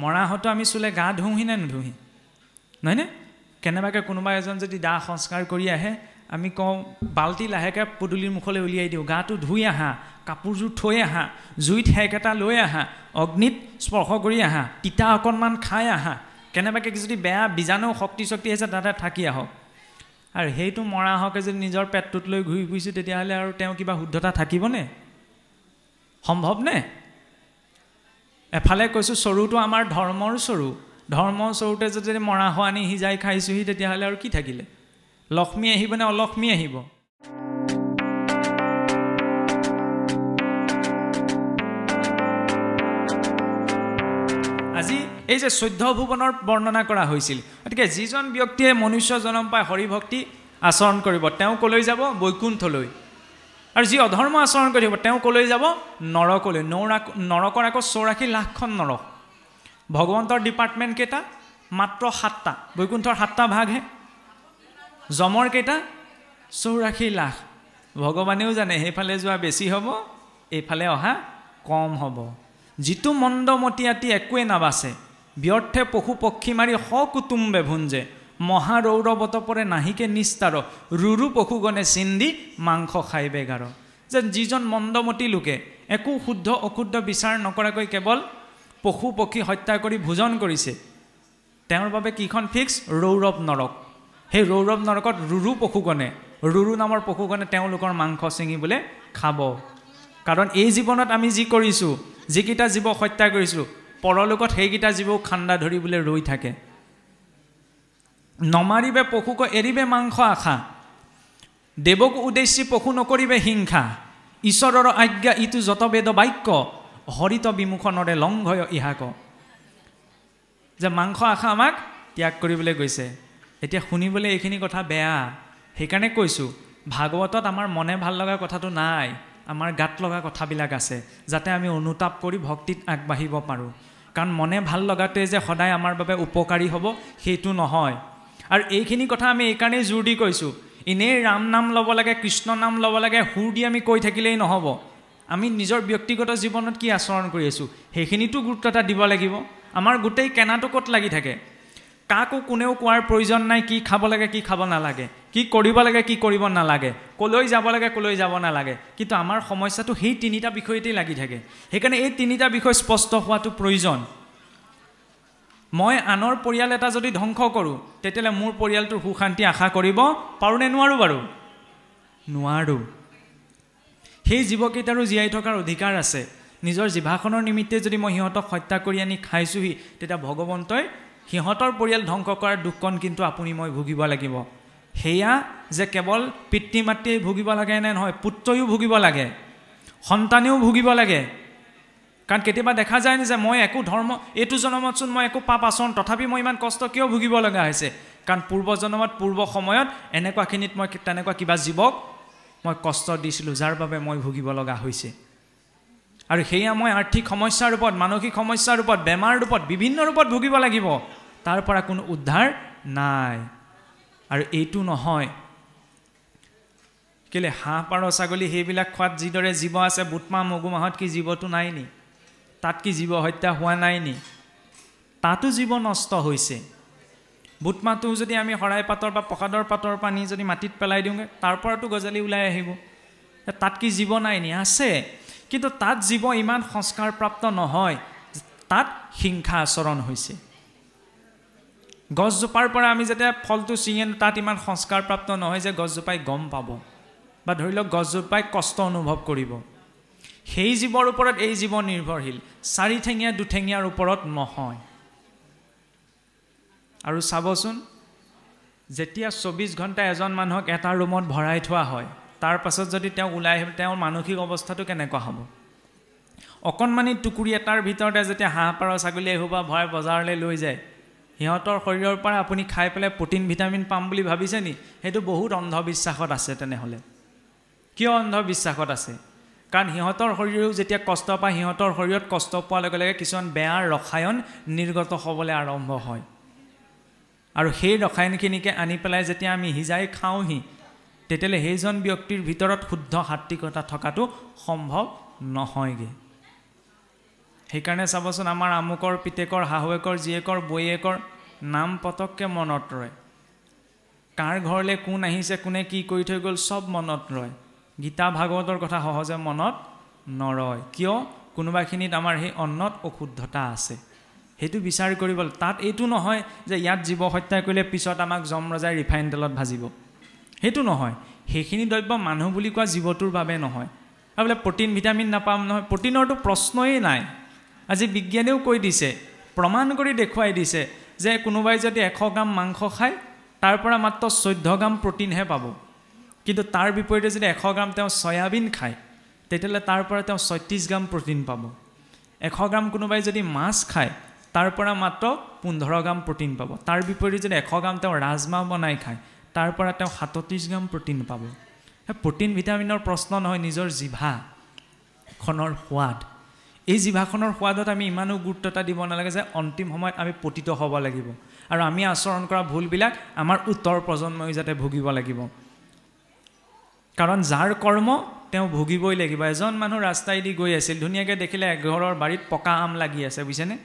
মৰাহঁতো আমি চুলে গা ধুহি নে নুধুহি নহয়নে কেনেবাকৈ কোনোবা এজন যদি দাহ সংস্কাৰ কৰি আহে আমি কওঁ বাল্টি লাহেকৈ পদূলিৰ মুখলৈ উলিয়াই দিওঁ গাটো ধুই আহা কাপোৰযোৰ থৈ আহা জুইত সেক এটা লৈ আহা অগ্নিত স্পৰ্শ কৰি আহা তিতা অকণমান খাই আহা কেনেবাকৈ যদি বেয়া বীজাণু শক্তি আছে তাতে থাকি আহক আৰু সেইটো মৰাহকে যদি নিজৰ পেটটোত লৈ ঘূৰি ফুৰিছোঁ তেতিয়াহ'লে আৰু তেওঁ কিবা শুদ্ধতা থাকিবনে সম্ভৱনে এফালে কৈছোঁ চৰুটো আমাৰ ধৰ্মৰ চৰুতে যদি মৰাহ আনি সিজাই খাইছোঁহি তেতিয়াহ'লে আৰু কি থাকিলে লক্ষ্মী আহিব নে অলক্ষ্মী আহিব আজি এই যে 14 ভুৱনৰ বৰ্ণনা কৰা হৈছিল গতিকে যিজন ব্যক্তিয়ে মনুষ্য জন্ম পাই হৰিভক্তি আচৰণ কৰিব তেওঁ কলৈ যাব বৈকুণ্ঠলৈ আৰু যি অধৰ্ম আচৰণ কৰিব তেওঁ কলৈ যাব নৰকলৈ নৰকৰ আকৌ 84 লাখখন নৰক ভগৱন্তৰ ডিপাৰ্টমেণ্ট কেইটা মাত্ৰ 7টা বৈকুণ্ঠৰ 7টা ভাগহে জমৰ কেইটা 84 লাখ ভগৱানেও জানে সেইফালে যোৱা বেছি হ'ব এইফালে অহা কম হ'ব যিটো মন্দমতীয়াতি একোৱে নাবাচে ব্যৰ্থে পশু পক্ষী মাৰি সকুটুম্বে ভুঞ্জে মহাৰৌৰৱত পৰে নাহিকে নিস্তাৰ ৰুৰু পশুগণে চিন্দি মাংস খাই বেগাৰ যে যিজন মন্দমতী লোকে একো শুদ্ধ অশুদ্ধ বিচাৰ নকৰাকৈ কেৱল পশু পক্ষী হত্যা কৰি ভোজন কৰিছে তেওঁৰ বাবে কিখন ফিক্স ৰৌৰৱ নৰক সেই ৰৌৰৱ নৰকত ৰুৰু নামৰ পশুগণে তেওঁলোকৰ মাংস ছিঙিবলৈ খাব কাৰণ এই জীৱনত আমি যি কৰিছোঁ যিকেইটা জীৱ হত্যা কৰিছোঁ পৰলোকত সেইকেইটা জীৱও খান্দা ধৰিবলৈ ৰৈ থাকে নমাৰিবে পশুক এৰিবে মাংস আশা দেৱক উদ্দেশ্যি পশু নকৰিবে হিংসা ঈশ্বৰৰ আজ্ঞা ইটো যত বেদ বাক্য হৰিত বিমুখনৰে লংঘয় ইহাক যে মাংস আশা আমাক ত্যাগ কৰিবলৈ গৈছে এতিয়া শুনিবলৈ এইখিনি কথা বেয়া সেইকাৰণে কৈছোঁ ভাগৱতত আমাৰ মনে ভাল লগা কথাটো নাই আমাৰ গাত লগা কথাবিলাক আছে যাতে আমি অনুতাপ কৰি ভক্তিত আগবাঢ়িব পাৰোঁ কাৰণ মনে ভাল লগাটোৱে যে সদায় আমাৰ বাবে উপকাৰী হ'ব সেইটো নহয় আৰু এইখিনি কথা আমি এইকাৰণেই জোৰ দি কৈছোঁ এনেই ৰাম নাম ল'ব লাগে কৃষ্ণ নাম ল'ব লাগে সুৰ দি আমি কৈ থাকিলেই নহ'ব আমি নিজৰ ব্যক্তিগত জীৱনত কি আচৰণ কৰি আছোঁ সেইখিনিতো গুৰুত্ব এটা দিব লাগিব আমাৰ গোটেই কেনাটো ক'ত লাগি থাকে কাকো কোনেও কোৱাৰ প্ৰয়োজন নাই কি খাব লাগে কি খাব নালাগে কি কৰিব লাগে কি কৰিব নালাগে কলৈ যাব লাগে কলৈ যাব নালাগে কিন্তু আমাৰ সমস্যাটো সেই তিনিটা বিষয়তেই লাগি থাকে সেইকাৰণে এই তিনিটা বিষয় স্পষ্ট হোৱাটো প্ৰয়োজন মই আনৰ পৰিয়াল এটা যদি ধ্বংস কৰোঁ তেতিয়াহ'লে মোৰ পৰিয়ালটোৰ সুশান্তি আশা কৰিব পাৰোঁ নে নোৱাৰোঁ বাৰু নোৱাৰোঁ সেই জীৱকেইটাৰো জীয়াই থকাৰ অধিকাৰ আছে নিজৰ জিভাখনৰ নিমিত্তে যদি মই সিহঁতক হত্যা কৰি আনি খাইছোঁহি তেতিয়া ভগৱন্তই সিহঁতৰ পৰিয়াল ধ্বংস কৰাৰ দুখকণ কিন্তু আপুনি মই ভুগিব লাগিব সেয়া যে কেৱল পিতৃ মাতৃয়ে ভুগিব লাগে নে নহয় পুত্ৰয়ো ভুগিব লাগে সন্তানেও ভুগিব লাগে কাৰণ কেতিয়াবা দেখা যায় যে মই একো ধৰ্ম এইটো জন্মতচোন মই একো পাপ আচৰণ তথাপি মই ইমান কষ্ট কিয় ভুগিব লগা হৈছে কাৰণ পূৰ্ব জন্মত পূৰ্ব সময়ত এনেকুৱাখিনিত মই তেনেকুৱা কিবা জীৱক মই কষ্ট দিছিলোঁ যাৰ বাবে মই ভুগিব লগা হৈছে আৰু সেয়া মই আৰ্থিক সমস্যাৰ ৰূপত মানসিক সমস্যাৰ ৰূপত বেমাৰ ৰূপত বিভিন্ন ৰূপত ভুগিব লাগিব তাৰ পৰা কোনো উদ্ধাৰ নাই আৰু এইটো নহয় কেলে হাঁহ পাৰ ছাগলী সেইবিলাক খোৱাত যিদৰে জীৱ আছে বুটমাহ মগু মাহত কি জীৱটো নাই নি তাত কি জীৱ হত্যা হোৱা নাই নি তাতো জীৱ নষ্ট হৈছে বুটমাহটো যদি আমি শৰাই পাতৰ বা প্ৰসাদৰ পাতৰ পানী যদি মাটিত পেলাই দিওঁগৈ তাৰ পৰাতো গজালি ওলাই আহিব তাত কি জীৱ নাই নি আছে কিন্তু তাত জীৱ ইমান সংস্কাৰপ্ৰাপ্ত নহয় তাত হিংসা আচৰণ হৈছে গছজোপাৰ পৰা আমি যেতিয়া ফলটো ছিঙি তাত ইমান সংস্কাৰপ্ৰাপ্ত নহয় যে গছজোপাই গম পাব বা ধৰি লওক গছজোপাই কষ্ট অনুভৱ কৰিব সেই জীৱৰ ওপৰত এই জীৱ নিৰ্ভৰশীল চাৰিঠেঙীয়া দুঠেঙীয়াৰ ওপৰত নহয় আৰু চাবচোন যেতিয়া 24 ঘণ্টা এজন মানুহক এটা ৰুমত ভৰাই থোৱা হয় তাৰ পাছত যদি তেওঁ ওলাই আহিব তেওঁৰ মানসিক অৱস্থাটো কেনেকুৱা হ'ব অকণমানি টুকুৰি এটাৰ ভিতৰতে যেতিয়া হাঁহ পাৰ ছাগলী এসোপা ভৰাই বজাৰলৈ লৈ যায় সিহঁতৰ শৰীৰৰ পৰা আপুনি খাই পেলাই প্ৰটিন ভিটামিন পাম বুলি ভাবিছে নি সেইটো বহুত অন্ধবিশ্বাসত আছে তেনেহ'লে কিয় অন্ধবিশ্বাসত আছে কাৰণ সিহঁতৰ শৰীৰেও যেতিয়া কষ্ট পায় সিহঁতৰ শৰীৰত কষ্ট পোৱাৰ লগে লগে কিছুমান বেয়া ৰসায়ন নিৰ্গত হ'বলৈ আৰম্ভ হয় আৰু সেই ৰসায়নখিনিকে আনি পেলাই যেতিয়া আমি সিজাই খাওঁহি তেতিয়াহ'লে সেইজন ব্যক্তিৰ ভিতৰত শুদ্ধ সাত্বিকতা থকাটো সম্ভৱ নহয়গৈ সেইকাৰণে চাবচোন আমাৰ আমুকৰ পিতেকৰ শাহুৱেকৰ জীয়েকৰ বৈয়েকৰ নাম পতককৈ মনত ৰয় কাৰ ঘৰলৈ কোন আহিছে কোনে কি কৰি থৈ গ'ল চব মনত ৰয় গীতা ভাগৱতৰ কথা সহজে মনত নৰয় কিয় কোনোবাখিনিত আমাৰ সেই অন্নত অশুদ্ধতা আছে সেইটো বিচাৰ কৰিব তাত এইটো নহয় যে ইয়াত জীৱ হত্যা কৰিলে পিছত আমাক যমৰজাই ৰিফাইন তেলত ভাজিব সেইটো নহয় সেইখিনি দ্ৰব্য মানুহ বুলি কোৱা জীৱটোৰ বাবে নহয় আৰু বোলে প্ৰটিন ভিটামিন নাপাম নহয় প্ৰটিনৰটো প্ৰশ্নই নাই আজি বিজ্ঞানেও কৈ দিছে প্ৰমাণ কৰি দেখুৱাই দিছে যে কোনোবাই যদি 100 গ্ৰাম মাংস খায় তাৰ পৰা মাত্ৰ 14 গ্ৰাম প্ৰটিনহে পাব কিন্তু তাৰ বিপৰীতে যদি 100 গ্ৰাম তেওঁ সয়াবিন খায় তেতিয়াহ'লে তাৰ পৰা তেওঁ 36 গ্ৰাম প্ৰটিন পাব 100 গ্ৰাম কোনোবাই যদি মাছ খায় তাৰ পৰা মাত্ৰ 15 গ্ৰাম প্ৰটিন পাব তাৰ বিপৰীতে যদি 100 গ্ৰাম তেওঁ ৰাজমাহ বনাই খায় তাৰ পৰা তেওঁ 37 গ্ৰাম প্ৰটিন পাব প্ৰটিন ভিটামিনৰ প্ৰশ্ন নহয় নিজৰ জিভাখনৰ সোৱাদ এই জিভাখনৰ সোৱাদত আমি ইমানো গুৰুত্বতা দিব নালাগে যে অন্তিম সময়ত আমি পতিত হ'ব লাগিব আৰু আমি আচৰণ কৰা ভুলবিলাক আমাৰ উত্তৰ প্ৰজন্মই যাতে ভুগিব লাগিব কাৰণ যাৰ কৰ্ম তেওঁ ভুগিবই লাগিব এজন মানুহ ৰাস্তাইদি গৈ আছিল ধুনীয়াকৈ দেখিলে ঘৰৰ বাৰীত পকা আম লাগি আছে বুজিছেনে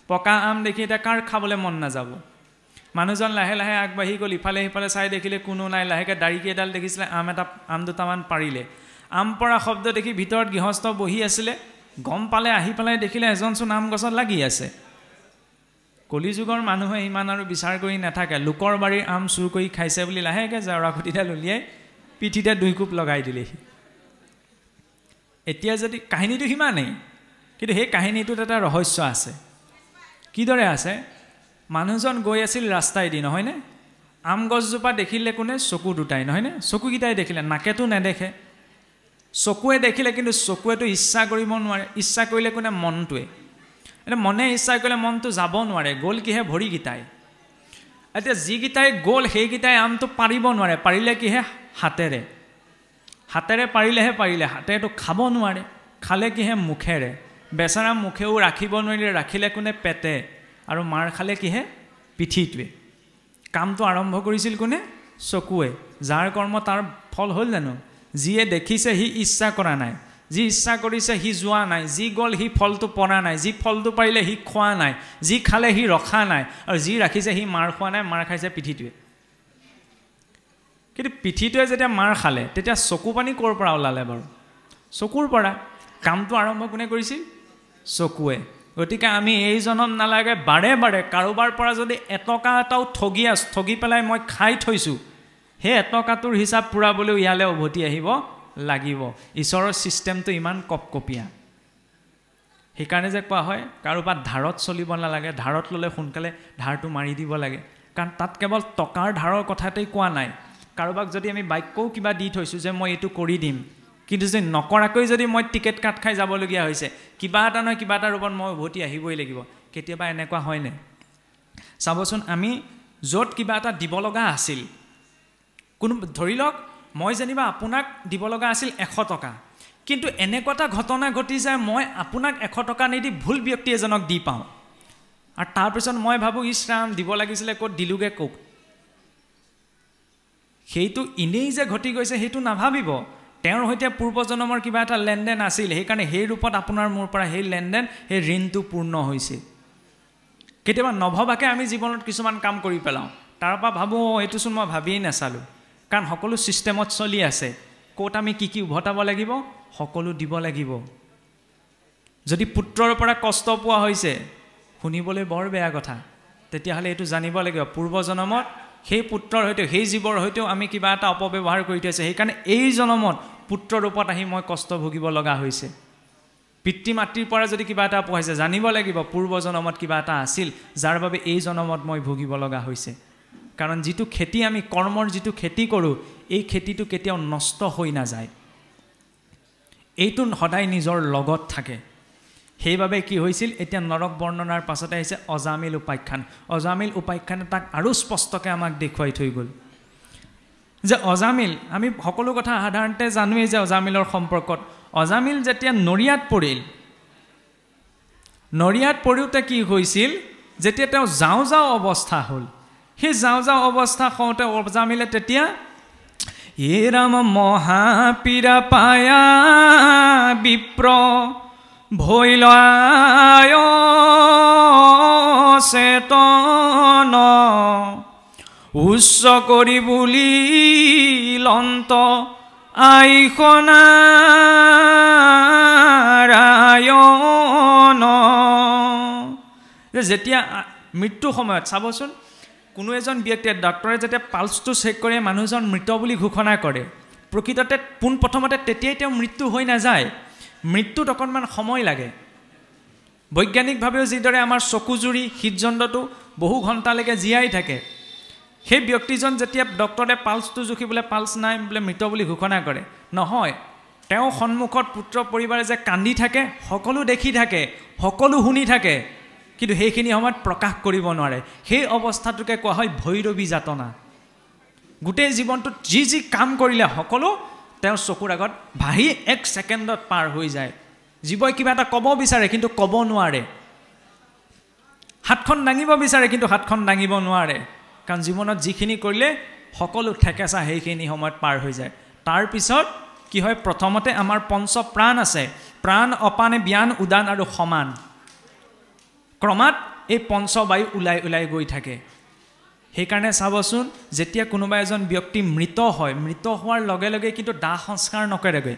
পকা আম দেখি এটা কাৰ খাবলৈ মন নাযাব মানুহজন লাহে লাহে আগবাঢ়ি গ'ল ইফালে সিফালে চাই দেখিলে কোনো নাই লাহেকৈ দাড়িকে এডাল দেখিছিলে আম দুটামান পাৰিলে আম পৰা শব্দ দেখি ভিতৰত গৃহস্থ বহি আছিলে গম পালে আহি পেলাই দেখিলে এজনচোন আম গছত লাগি আছে কলিযুগৰ মানুহে ইমান আৰু বিচাৰ কৰি নাথাকে লোকৰ বাৰীৰ আম চুৰ কৰি খাইছে বুলি লাহেকৈ জেওৰা খুঁটিডাল উলিয়াই পিঠিতে 2 কোপ লগাই দিলেহি এতিয়া যদি কাহিনীটো সিমানেই কিন্তু সেই কাহিনীটোত এটা ৰহস্য আছে কিদৰে আছে মানুহজন গৈ আছিল ৰাস্তাইদি নহয়নে আম গছজোপা দেখিলে কোনে চকু দুটাই নহয়নে চকুকেইটাই দেখিলে নাকেতো নেদেখে চকুৱে দেখিলে কিন্তু চকুৱেতো ইচ্ছা কৰিব নোৱাৰে ইচ্ছা কৰিলে কোনে মনটোৱে এটা মনে ইচ্ছা কৰিলে মনটো যাব নোৱাৰে গ'ল কিহে ভৰিকেইটাই এতিয়া যিকেইটাই গ'ল সেইকেইটাই আমটো পাৰিব নোৱাৰে পাৰিলে কিহে হাতেৰে পাৰিলেহে পাৰিলে হাতেৰেতো খাব নোৱাৰে খালে কিহে মুখেৰে বেচাৰা মুখেও ৰাখিব নোৱাৰিলে ৰাখিলে কোনে পেটে আৰু মাৰ খালে কিহে পিঠিটোৱে কামটো আৰম্ভ কৰিছিল কোনে চকুৱে যাৰ কৰ্ম তাৰ ফল হ'ল জানো যিয়ে দেখিছে সি ইচ্ছা কৰা নাই যি ইচ্ছা কৰিছে সি যোৱা নাই যি গ'ল সি ফলটো পৰা নাই যি ফলটো পাৰিলে সি খোৱা নাই যি খালে সি ৰখা নাই আৰু যি ৰাখিছে সি মাৰ খোৱা নাই মাৰ খাইছে পিঠিটোৱে কিন্তু পিঠিটোৱে যেতিয়া মাৰ খালে তেতিয়া চকু পানী ক'ৰ পৰা ওলালে বাৰু চকুৰ পৰা কামটো আৰম্ভ কোনে কৰিছিল চকুৱে গতিকে আমি এই জনম নালাগে বাৰে বাৰে কাৰোবাৰ পৰা যদি এটকা এটাও ঠগি পেলাই মই খাই থৈছোঁ সেই এটকাটোৰ হিচাপ পূৰাবলৈ ইয়ালৈ উভতি আহিব লাগিব ঈশ্বৰৰ ছিষ্টেমটো ইমান কপকপীয়া সেইকাৰণে যে কোৱা হয় কাৰোবাৰ ধাৰত চলিব নালাগে ধাৰত ল'লে সোনকালে ধাৰটো মাৰি দিব লাগে কাৰণ তাত কেৱল টকাৰ ধাৰৰ কথাতেই কোৱা নাই কাৰোবাক যদি আমি বাক্যও কিবা দি থৈছোঁ যে মই এইটো কৰি দিম কিন্তু যদি নকৰাকৈ যদি মই টিকেট কাট খাই যাবলগীয়া হৈছে কিবা এটা নহয় কিবা এটা ৰূপত মই উভতি আহিবই লাগিব কেতিয়াবা এনেকুৱা হয়নে চাবচোন আমি য'ত কিবা এটা দিব লগা আছিল কোনো ধৰি লওক মই যেনিবা আপোনাক দিব লগা আছিল 100 টকা কিন্তু এনেকুৱা এটা ঘটনা ঘটি যায় মই আপোনাক 100 টকা নিদি ভুল ব্যক্তি এজনক দি পাওঁ আৰু তাৰপিছত মই ভাবোঁ ইছৰাম দিব লাগিছিলে ক'ত দিলোগে ক'ত সেইটো এনেই যে ঘটি গৈছে সেইটো নাভাবিব তেওঁৰ সৈতে পূৰ্বজন্মৰ কিবা এটা লেনদেন আছিল সেইকাৰণে সেই ৰূপত আপোনাৰ মোৰ পৰা সেই লেনদেন সেই ঋণটো পূৰ্ণ হৈছে কেতিয়াবা নভবাকে আমি জীৱনত কিছুমান কাম কৰি পেলাওঁ তাৰ পৰা ভাবোঁ এইটোচোন মই ভাবিয়েই নাচালোঁ কাৰণ সকলো ছিষ্টেমত চলি আছে ক'ত আমি কি উভতাব লাগিব সকলো দিব লাগিব যদি পুত্ৰৰ পৰা কষ্ট পোৱা হৈছে শুনিবলৈ বৰ বেয়া কথা তেতিয়াহ'লে এইটো জানিব লাগিব পূৰ্বজন্মত সেই পুত্ৰৰ সৈতে সেই জীৱৰ সৈতেও আমি কিবা এটা অপব্যৱহাৰ কৰি থৈছে সেইকাৰণে এই জন্মত পুত্ৰ ৰূপত আহি মই কষ্ট ভুগিব লগা হৈছে পিতৃ মাতৃৰ পৰা যদি কিবা এটা পোৱাইছে জানিব লাগিব পূৰ্বজন্মত কিবা এটা আছিল যাৰ বাবে এই জন্মত মই ভুগিব লগা হৈছে কাৰণ যিটো খেতি আমি কৰ্মৰ যিটো খেতি কৰোঁ এই খেতিটো কেতিয়াও নষ্ট হৈ নাযায় এইটো সদায় নিজৰ লগত থাকে সেইবাবে কি হৈছিল এতিয়া নৰক বৰ্ণনাৰ পাছতে আহিছে অজামিল উপাখ্যানে তাক আৰু স্পষ্টকৈ আমাক দেখুৱাই থৈ গ'ল যে অজামিল আমি সকলো কথা সাধাৰণতে জানোৱেই যে অজামিলৰ সম্পৰ্কত অজামিল যেতিয়া নৰিয়াত পৰোঁতে কি হৈছিল যেতিয়া তেওঁ যাওঁ অৱস্থা হ'ল সেই যাওঁ অৱস্থা হওঁতে অজামিলে তেতিয়া হে ৰাম মহাপীৰা পায়া বিপ্ৰ ভৈলায় চেতন উচ্চ কৰি বুলি লন্ত আইখনাৰায়ণ। যেতিয়া মৃত্যু সময়ত চাবচোন, কোনো এজন ব্যক্তিয়ে ডক্টৰে যেতিয়া পালছটো চেক কৰি মানুহজন মৃত বুলি ঘোষণা কৰে, প্ৰকৃততে পোনপ্ৰথমতে তেতিয়াই তেওঁ মৃত্যু হৈ নাযায়, মৃত্যুত অকণমান সময় লাগে। বৈজ্ঞানিকভাৱেও যিদৰে আমাৰ চকুজুৰি হৃদযন্ত্ৰটো বহু ঘণ্টালৈকে জীয়াই থাকে, সেই ব্যক্তিজন যেতিয়া ডক্টৰে পালছটো জুখি বোলে পালছ নাই বোলে মৃত বুলি ঘোষণা কৰে, নহয়, তেওঁ সন্মুখত পুত্ৰ পৰিবাৰে যে কান্দি থাকে, সকলো দেখি থাকে, সকলো শুনি থাকে, কিন্তু সেইখিনি সময়ত প্ৰকাশ কৰিব নোৱাৰে। সেই অৱস্থাটোকে কোৱা হয় ভৈৰৱী যাতনা। গোটেই জীৱনটোত যি যি কাম কৰিলে সকলো তেওঁৰ চকুৰ আগত ভাহি 1 ছেকেণ্ডত পাৰ হৈ যায়। জীৱই কিবা এটা ক'ব বিচাৰে কিন্তু ক'ব নোৱাৰে, হাতখন দাঙিব বিচাৰে কিন্তু হাতখন দাঙিব নোৱাৰে, কাৰণ জীৱনত যিখিনি কৰিলে সকলো ঠেকেচা সেইখিনি সময়ত পাৰ হৈ যায়। তাৰপিছত কি হয়, প্ৰথমতে আমাৰ পঞ্চ প্ৰাণ আছে, প্ৰাণ, অপানে, ব্যান, উদান আৰু সমান। ক্ৰমাৎ এই পঞ্চবায়ু ওলাই ওলাই গৈ থাকে। সেইকাৰণে চাবচোন, যেতিয়া কোনোবা এজন ব্যক্তি মৃত হয়, মৃত হোৱাৰ লগে লগে কিন্তু দাহ সংস্কাৰ নকৰেগৈ।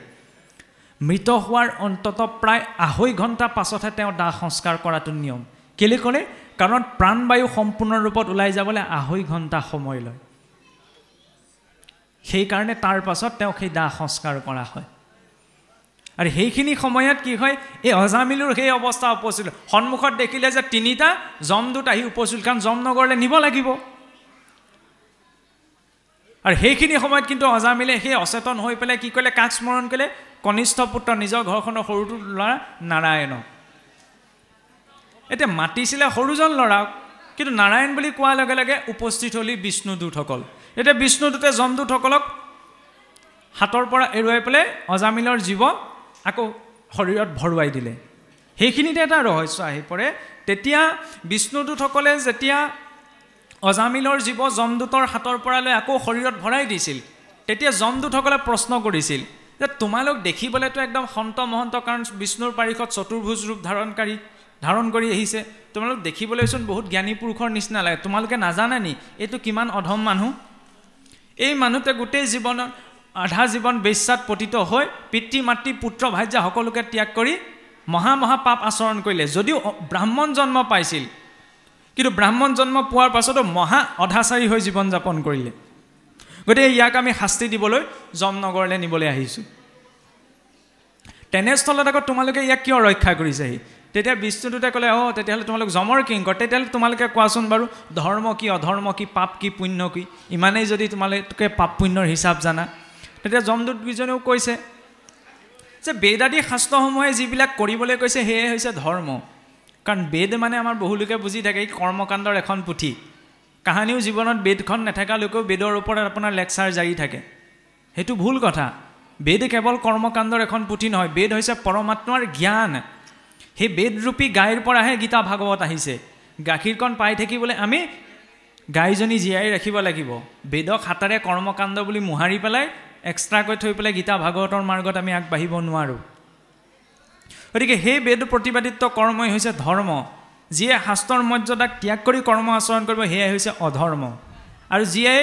মৃত হোৱাৰ অন্তত প্ৰায় 2.5 ঘণ্টা পাছতহে তেওঁ দাহ সংস্কাৰ কৰাটো নিয়ম। কেলৈ কৰে? কাৰণ প্ৰাণবায়ু সম্পূৰ্ণ ৰূপত ওলাই যাবলৈ 2.5 ঘণ্টা সময় লয়। সেইকাৰণে তাৰ পাছত তেওঁক সেই দাহ সংস্কাৰ কৰা হয়। আৰু সেইখিনি সময়ত কি হয়, এই অজামিলুৰ সেই অৱস্থা উপস্থিত, সন্মুখত দেখিলে যে 3টা যমদূত আহি উপস্থিত, কাৰণ যমনগৰলৈ নিব লাগিব। আৰু সেইখিনি সময়ত কিন্তু অজামিলে সেই অচেতন হৈ পেলাই কি কৰিলে, কাক স্মৰণ কৰিলে? কনিষ্ঠ পুত্ৰ, নিজৰ ঘৰখনৰ সৰুটো ল'ৰা নাৰায়ণক। এতিয়া মাতিছিলে সৰুজন ল'ৰাক, কিন্তু নাৰায়ণ বুলি কোৱাৰ লগে লগে উপস্থিত হ'লি বিষ্ণুদূতসকল। এতিয়া বিষ্ণুদূতে যমদূতসকলক হাতৰ পৰা এৰুৱাই পেলাই অজামিলৰ জীৱ আকৌ শৰীৰত ভৰুৱাই দিলে। সেইখিনিতে এটা ৰহস্য আহি পৰে। তেতিয়া বিষ্ণুদূতসকলে যেতিয়া অজামিলৰ জীৱ যমদূতৰ হাতৰ পৰা লৈ আকৌ শৰীৰত ভৰাই দিছিল, তেতিয়া যমদূতসকলে প্ৰশ্ন কৰিছিল যে তোমালোক দেখিবলৈতো একদম সন্ত মহন্ত, কাৰণ বিষ্ণুৰ পাৰিষত চতুৰ্ভুজ ৰূপ ধাৰণ কৰি আহিছে, তোমালোক দেখিবলৈচোন বহুত জ্ঞানী পুৰুষৰ নিচিনা লাগে, তোমালোকে নাজানে নি এইটো কিমান অধম মানুহ? এই মানুহতে গোটেই জীৱনত আধা জীৱন বেশ্যাত পতিত হৈ পিতৃ মাতৃ পুত্ৰ ভাৰ্যা সকলোকে ত্যাগ কৰি মহা মহা পাপ আচৰণ কৰিলে। যদিও ব্ৰাহ্মণ জন্ম পাইছিল, কিন্তু ব্ৰাহ্মণ জন্ম পোৱাৰ পাছতো মহা অধাচাৰী হৈ জীৱন যাপন কৰিলে। গতিকে ইয়াক আমি শাস্তি দিবলৈ যমনগৰলৈ নিবলৈ আহিছোঁ। তেনেস্থলত আকৌ তোমালোকে ইয়াক কিয় ৰক্ষা কৰিছেহি? তেতিয়া বিষ্ণুদূতে ক'লে, তেতিয়াহ'লে তোমালোক যমৰ কিংকৰ, তেতিয়াহ'লে তোমালোকে কোৱাচোন বাৰু, ধৰ্ম কি, অধৰ্ম কি, পাপ কি, পুণ্য কি? ইমানেই যদি তোমালোকে পাপ পুণ্যৰ হিচাপ জানা, তেতিয়া যমদূতকেইজনেও কৈছে যে বেদ আদি শাস্ত্ৰসমূহে যিবিলাক কৰিবলৈ কৈছে সেয়ে হৈছে ধৰ্ম। কাৰণ বেদ মানে আমাৰ বহুলোকে বুজি থাকে কৰ্মকাণ্ডৰ এখন পুথি, কাহানিও জীৱনত বেদখন নাথাকালৈকেও বেদৰ ওপৰত আপোনাৰ লেকচাৰ জাৰি থাকে। সেইটো ভুল কথা। বেদ কেৱল কৰ্মকাণ্ডৰ এখন পুথি নহয়, বেদ হৈছে পৰমাত্মাৰ জ্ঞান। সেই বেদৰূপী গাইৰ পৰাহে গীতা ভাগৱত আহিছে। গাখীৰকণ পাই থাকিবলৈ আমি গাইজনী জীয়াই ৰাখিব লাগিব। বেদক হাতেৰে কৰ্মকাণ্ড বুলি মোহাৰি পেলাই এক্সট্ৰাকৈ থৈ পেলাই গীতা ভাগৱতৰ মাৰ্গত আমি আগবাঢ়িব নোৱাৰোঁ। গতিকে সেই বেদ প্ৰতিপাদিত কৰ্মই হৈছে ধৰ্ম। যিয়ে শাস্ত্ৰৰ মৰ্যাদাক ত্যাগ কৰি কৰ্ম আচৰণ কৰিব সেয়াই হৈছে অধৰ্ম। আৰু যিয়ে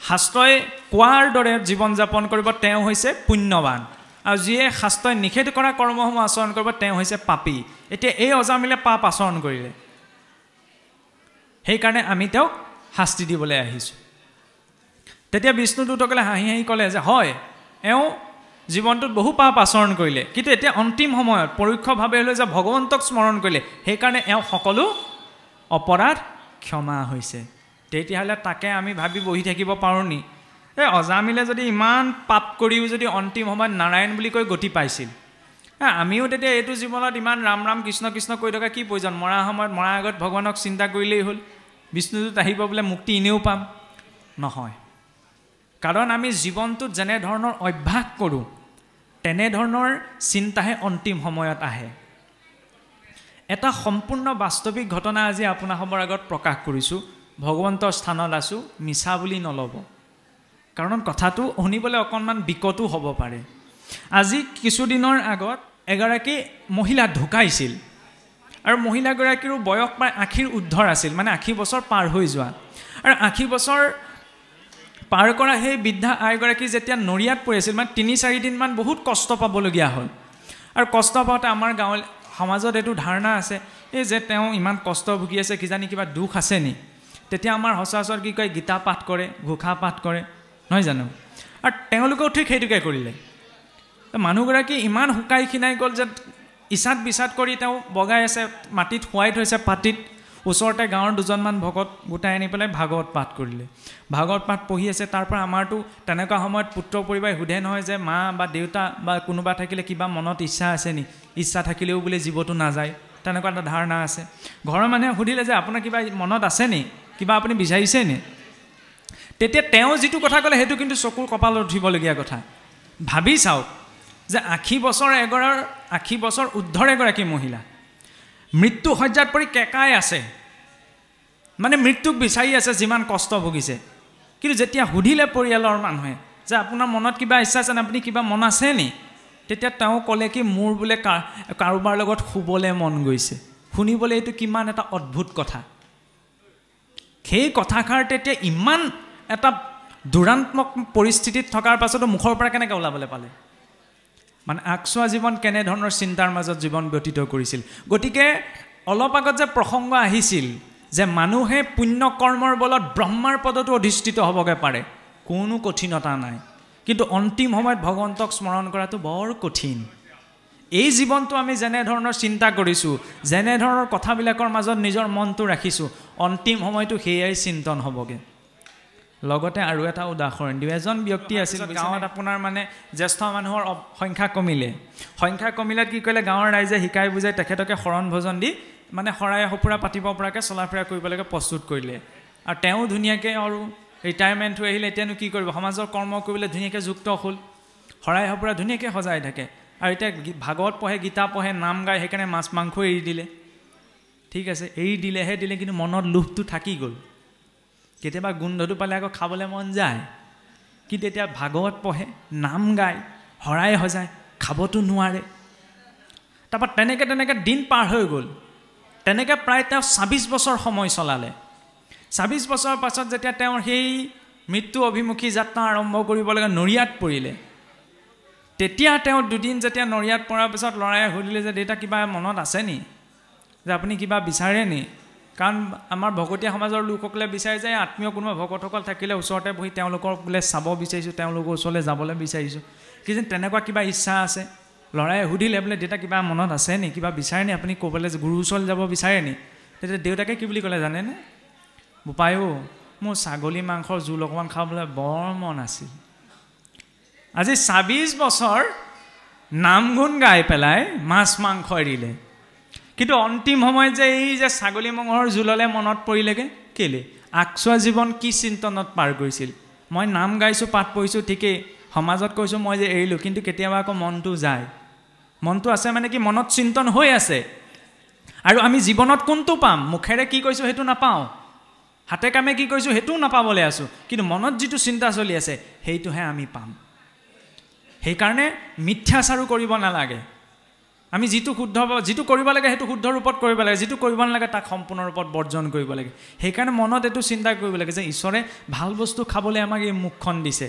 শাস্ত্ৰই কোৱাৰ দৰে জীৱন যাপন কৰিব তেওঁ হৈছে পুণ্যৱান। আৰু যিয়ে শাস্ত্ৰই নিষেধ কৰা কৰ্মসমূহ আচৰণ কৰিব তেওঁ হৈছে পাপী। এতিয়া এই অজামিলে পাপ আচৰণ কৰিলে, সেইকাৰণে আমি তেওঁক শাস্তি দিবলৈ আহিছোঁ। তেতিয়া বিষ্ণুদূতসকলে হাঁহি হাঁহি ক'লে যে হয়, এওঁ জীৱনটোত বহু পাপ আচৰণ কৰিলে, কিন্তু এতিয়া অন্তিম সময়ত পৰোক্ষভাৱে হ'লেও যে ভগৱন্তক স্মৰণ কৰিলে, সেইকাৰণে এওঁ সকলো অপৰাধ ক্ষমা হৈছে। তেতিয়াহ'লে তাকে আমি ভাবি বহি থাকিব পাৰোঁ নি? এই অজামিলে যদি ইমান পাপ কৰিও যদি অন্তিম সময়ত নাৰায়ণ বুলি কৈ গতি পাইছিল, আমিও তেতিয়া এইটো জীৱনত ইমান ৰাম ৰাম কৃষ্ণ কৃষ্ণ কৈ থকা কি প্ৰয়োজন? মৰা সময়ত মৰাৰ আগত ভগৱানক চিন্তা কৰিলেই হ'ল, বিষ্ণুদূত আহিব বোলে মুক্তি এনেও পাম। নহয়, কাৰণ আমি জীৱনটোত যেনেধৰণৰ অভ্যাস কৰোঁ তেনেধৰণৰ চিন্তাহে অন্তিম সময়ত আহে। এটা সম্পূৰ্ণ বাস্তৱিক ঘটনা আজি আপোনালোকৰ আগত প্ৰকাশ কৰিছোঁ। ভগৱন্তৰ স্থানত আছোঁ, মিছা বুলি নল'ব, কাৰণ কথাটো শুনিবলৈ অকণমান বিকটো হ'ব পাৰে। আজি কিছুদিনৰ আগত এগৰাকী মহিলা ঢুকাইছিল আৰু মহিলাগৰাকীৰো বয়স প্ৰায় 80ৰ উৰ্ধৰ আছিল, মানে 80 বছৰ পাৰ হৈ যোৱা। আৰু 80 বছৰ পাৰ কৰা সেই বৃদ্ধা আইগৰাকী যেতিয়া নৰিয়াত পৰিছিল, মানে 3-4 দিনমান বহুত কষ্ট পাবলগীয়া হ'ল। আৰু কষ্ট পাওঁতে আমাৰ গাঁৱৰ সমাজত এইটো ধাৰণা আছে এই যে তেওঁ ইমান কষ্ট ভুগি আছে, কিজানি কিবা দুখ আছে নি। তেতিয়া আমাৰ সচৰাচৰ কি কয়, গীতা পাঠ কৰে, ঘোষা পাঠ কৰে, নহয় জানো? আৰু তেওঁলোকেও ঠিক সেইটোকে কৰিলে। মানুহগৰাকী ইমান শুকাই খিনাই গ'ল যে ইচাত বিচাত কৰি তেওঁ বগাই আছে, মাটিত শুৱাই থৈছে পাতিত। ওচৰতে গাঁৱৰ 2জনমান ভকত গোটাই আনি পেলাই ভাগৱত পাঠ কৰিলে। ভাগৱত পাঠ পঢ়ি আছে। তাৰ পৰা আমাৰতো তেনেকুৱা সময়ত পুত্ৰ পৰিবাৰে সোধে নহয় যে মা বা দেউতা বা কোনোবা থাকিলে কিবা মনত ইচ্ছা আছে নি, ইচ্ছা থাকিলেও বোলে জীৱটো নাযায়, তেনেকুৱা এটা ধাৰণা আছে। ঘৰৰ মানুহে সুধিলে যে আপোনাৰ কিবা মনত আছে নি, কিবা আপুনি বিচাৰিছে নি? তেতিয়া তেওঁ যিটো কথা ক'লে সেইটো কিন্তু চকুৰ কপালত উঠিবলগীয়া কথা। ভাবি চাওক যে 80 বছৰ উৰ্ধৰ এগৰাকী মহিলা মৃত্যু শয্যাত পৰি কেকাই আছে, মানে মৃত্যুক বিচাৰি আছে, যিমান কষ্ট ভুগিছে। কিন্তু যেতিয়া সুধিলে পৰিয়ালৰ মানুহে যে আপোনাৰ মনত কিবা ইচ্ছা আছে নে, আপুনি কিবা মন আছে নি, তেতিয়া তেওঁ ক'লে কি মোৰ বোলে কাৰোবাৰ লগত শুবলৈ মন গৈছে। শুনিবলৈ এইটো কিমান এটা অদ্ভুত কথা। সেই কথাষাৰ তেতিয়া ইমান এটা দুৰাত্মক পৰিস্থিতিত থকাৰ পাছতো মুখৰ পৰা কেনেকৈ ওলাবলৈ পালে? মানে আকচোৱা জীৱন কেনেধৰণৰ চিন্তাৰ মাজত জীৱন ব্যতীত কৰিছিল। গতিকে অলপ আগত যে প্ৰসংগ আহিছিল যে মানুহে পুণ্য কৰ্মৰ বলত ব্ৰহ্মাৰ পদতো অধিষ্ঠিত হ'বগৈ পাৰে, কোনো কঠিনতা নাই। কিন্তু অন্তিম সময়ত ভগৱন্তক স্মৰণ কৰাটো বৰ কঠিন। এই জীৱনটো আমি যেনেধৰণৰ চিন্তা কৰিছোঁ, যেনেধৰণৰ কথাবিলাকৰ মাজত নিজৰ মনটো ৰাখিছোঁ, অন্তিম সময়টো সেয়াই চিন্তন হ'বগৈ। লগতে আৰু এটা উদাহৰণ দিওঁ। এজন ব্যক্তি আছিল গাঁৱত, আপোনাৰ মানে জ্যেষ্ঠ মানুহৰ সংখ্যা কমিলে কি কৰিলে, গাঁৱৰ ৰাইজে শিকাই বুজাই তেখেতকে শৰণ ভজন দি মানে শৰাই সঁফুৰা পাতিব পৰাকৈ চলা ফুৰা কৰিবলৈকে প্ৰস্তুত কৰিলে। আৰু তেওঁ ধুনীয়াকৈ আৰু ৰিটায়াৰমেণ্ট হৈ আহিলে, এতিয়ানো কি কৰিব, সমাজৰ কৰ্ম কৰিবলৈ ধুনীয়াকৈ যুক্ত হ'ল, শৰাই সঁফুৰা ধুনীয়াকৈ সজাই থাকে। আৰু এতিয়া ভাগৱত পঢ়ে, গীতা পঢ়ে, নাম গায়, সেইকাৰণে মাছ মাংস এৰি দিলে। ঠিক আছে, এৰি দিলেহে দিলে, কিন্তু মনত লোভটো থাকি গ'ল। কেতিয়াবা গোন্ধটো পালে আকৌ খাবলৈ মন যায়, কিন্তু এতিয়া ভাগৱত পঢ়ে, নাম গায়, শৰাই সজায়, খাবতো নোৱাৰে। তাৰপৰা তেনেকৈ দিন পাৰ হৈ গ'ল। তেনেকৈ প্ৰায় তেওঁ 26 বছৰ সময় চলালে। 26 বছৰৰ পাছত যেতিয়া তেওঁৰ সেই মৃত্যু অভিমুখী যাত্ৰা আৰম্ভ কৰিব লাগে, নৰিয়াত পৰিলে। তেতিয়া তেওঁ দুদিন যেতিয়া নৰিয়াত পৰাৰ পিছত ল'ৰাই সুধিলে যে দেউতা কিবা মনত আছে নি, যে আপুনি কিবা বিচাৰে নি? কাৰণ আমাৰ ভকতীয়া সমাজৰ লোকসকলে বিচাৰে যে আত্মীয় কোনোবা ভকতসকল থাকিলে ওচৰতে বহি তেওঁলোকক বোলে চাব বিচাৰিছোঁ, তেওঁলোকৰ ওচৰলৈ যাবলৈ বিচাৰিছোঁ, কিন্তু তেনেকুৱা কিবা ইচ্ছা আছে। ল'ৰাই সুধিলে বোলে দেউতা কিবা মনত আছে নি, কিবা বিচাৰে নি, আপুনি ক'বলৈ গুৰুৰ ওচৰলৈ যাব বিচাৰে নি? তেতিয়া দেউতাকে কি বুলি ক'লে জানেনে? বোপাইও মোৰ ছাগলী মাংসৰ জোল অকণমান খাবলৈ বৰ মন আছিল। আজি 26 বছৰ নাম গুণ গাই পেলাই মাছ মাংস এৰিলে, কিন্তু অন্তিম সময়ত যে এই যে ছাগলী মাংসৰ জোললৈ মনত পৰিলেগৈ কেলে? আকচোৱা জীৱন কি চিন্তনত পাৰ কৰিছিল। মই নাম গাইছোঁ, পাঠ পঢ়িছোঁ, ঠিকেই, সমাজত কৈছোঁ মই যে এৰিলোঁ, কিন্তু কেতিয়াবা আকৌ মনটো যায়। মনটো আছে মানে কি, মনত চিন্তন হৈ আছে। আৰু আমি জীৱনত কোনটো পাম? মুখেৰে কি কৈছোঁ সেইটো নাপাওঁ, হাতে কামে কি কৈছোঁ সেইটোও নাপাবলৈ আছোঁ, কিন্তু মনত যিটো চিন্তা চলি আছে সেইটোহে আমি পাম। সেইকাৰণে মিথ্যাচাৰো কৰিব নালাগে। আমি যিটো কৰিব লাগে সেইটো শুদ্ধ ৰূপত কৰিব লাগে, যিটো কৰিব নালাগে তাক সম্পূৰ্ণ ৰূপত বৰ্জন কৰিব লাগে। সেইকাৰণে মনত এইটো চিন্তা কৰিব লাগে যে ঈশ্বৰে ভাল বস্তু খাবলৈ আমাক এই মুখখন দিছে।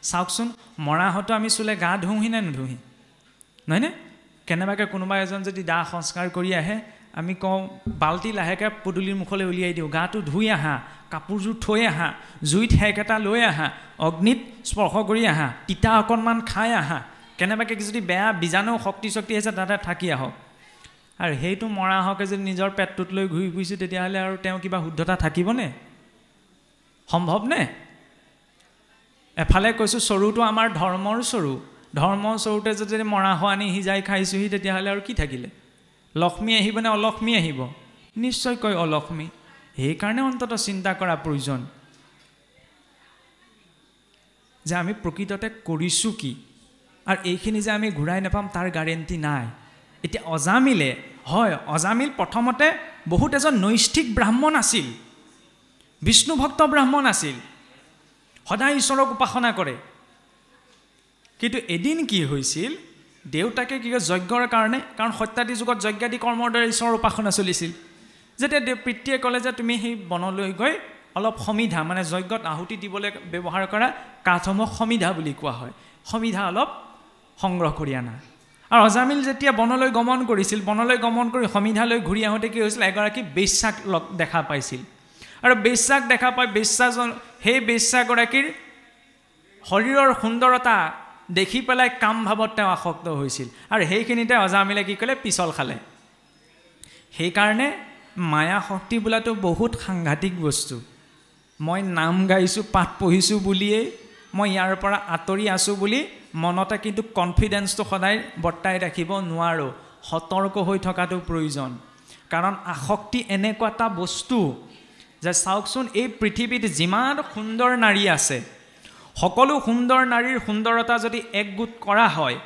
চাওকচোন, মৰাহঁতো আমি চুলে গা ধুওঁহি নে নুধুহি? নহয়নে? কেনেবাকৈ কোনোবা এজন যদি দাহ সংস্কাৰ কৰি আহে, আমি কওঁ বাল্টি লাহেকৈ পদূলিৰ মুখলৈ উলিয়াই দিওঁ, গাটো ধুই আহা, কাপোৰযোৰ থৈ আহা, জুইত সেক এটা লৈ আহা, অগ্নিত স্পৰ্শ কৰি আহা, তিতা অকণমান খাই আহা, কেনেবাকৈ যদি বেয়া বীজাণু শক্তি আছে তাতে থাকি আহক। আৰু সেইটো মৰাহকে যদি নিজৰ পেটটোত লৈ ঘূৰি ফুৰিছোঁ, তেতিয়াহ'লে আৰু তেওঁ কিবা শুদ্ধতা থাকিবনে? সম্ভৱনে? এফালে কৈছোঁ চৰুটো আমাৰ ধৰ্মৰ চৰু, ধৰ্মৰ চৰুতে যদি মৰাহ আনি সিজাই খাইছোঁহি, তেতিয়াহ'লে আৰু কি থাকিলে? লক্ষ্মী আহিবনে অলক্ষ্মী আহিব? নিশ্চয়কৈ অলক্ষ্মী। সেইকাৰণে অন্ততঃ চিন্তা কৰা প্ৰয়োজন যে আমি প্ৰকৃততে কৰিছোঁ কি, আৰু এইখিনি যে আমি ঘূৰাই নাপাম তাৰ গাৰেণ্টি নাই। এতিয়া অজামিলে, হয়, অজামিল প্ৰথমতে বহুত এজন নৈষ্ঠিক ব্ৰাহ্মণ আছিল, বিষ্ণু ভক্ত ব্ৰাহ্মণ আছিল, সদায় ঈশ্বৰক উপাসনা কৰে। কিন্তু এদিন কি হৈছিল, দেউতাকে কি কয় যজ্ঞৰ কাৰণে, কাৰণ সত্যাদি যুগত যজ্ঞাদি কৰ্মৰ দ্বাৰা ঈশ্বৰৰ উপাসনা চলিছিল। যেতিয়া পিতৃয়ে ক'লে যে তুমি সেই বনলৈ গৈ অলপ সমিধা, মানে যজ্ঞত আহুতি দিবলৈ ব্যৱহাৰ কৰা কাঠসমূহ সমিধা বুলি কোৱা হয়, সমিধা অলপ সংগ্ৰহ কৰি আনা। আৰু অজামিল যেতিয়া বনলৈ গমন কৰিছিল, বনলৈ গমন কৰি সমিধালৈ ঘূৰি আহোঁতে কি হৈছিল, এগৰাকী বেশ্যাক দেখা পাইছিল। আৰু বেশ্যাক দেখা পাই সেই বেশ্যাগৰাকীৰ শৰীৰৰ সুন্দৰতা দেখি পেলাই কাম ভাৱত তেওঁ আসক্ত হৈছিল। আৰু সেইখিনিতে অজামিলে কি ক'লে, পিছল খালে। সেইকাৰণে মায়া শক্তি বোলাটো বহুত সাংঘাতিক বস্তু। মই নাম গাইছোঁ, পাঠ পঢ়িছোঁ বুলিয়েই মই ইয়াৰ পৰা আঁতৰি আছোঁ বুলি মনতে কিন্তু কনফিডেন্সটো সদায় বৰ্তাই ৰাখিব নোৱাৰোঁ। সতৰ্ক হৈ থকাটো প্ৰয়োজন। কাৰণ আসক্তি এনেকুৱা এটা বস্তু যে চাওকচোন, এই পৃথিৱীত যিমান সুন্দৰ নাৰী আছে, সকলো সুন্দৰ নাৰীৰ সুন্দৰতা যদি একগোট কৰা হয়,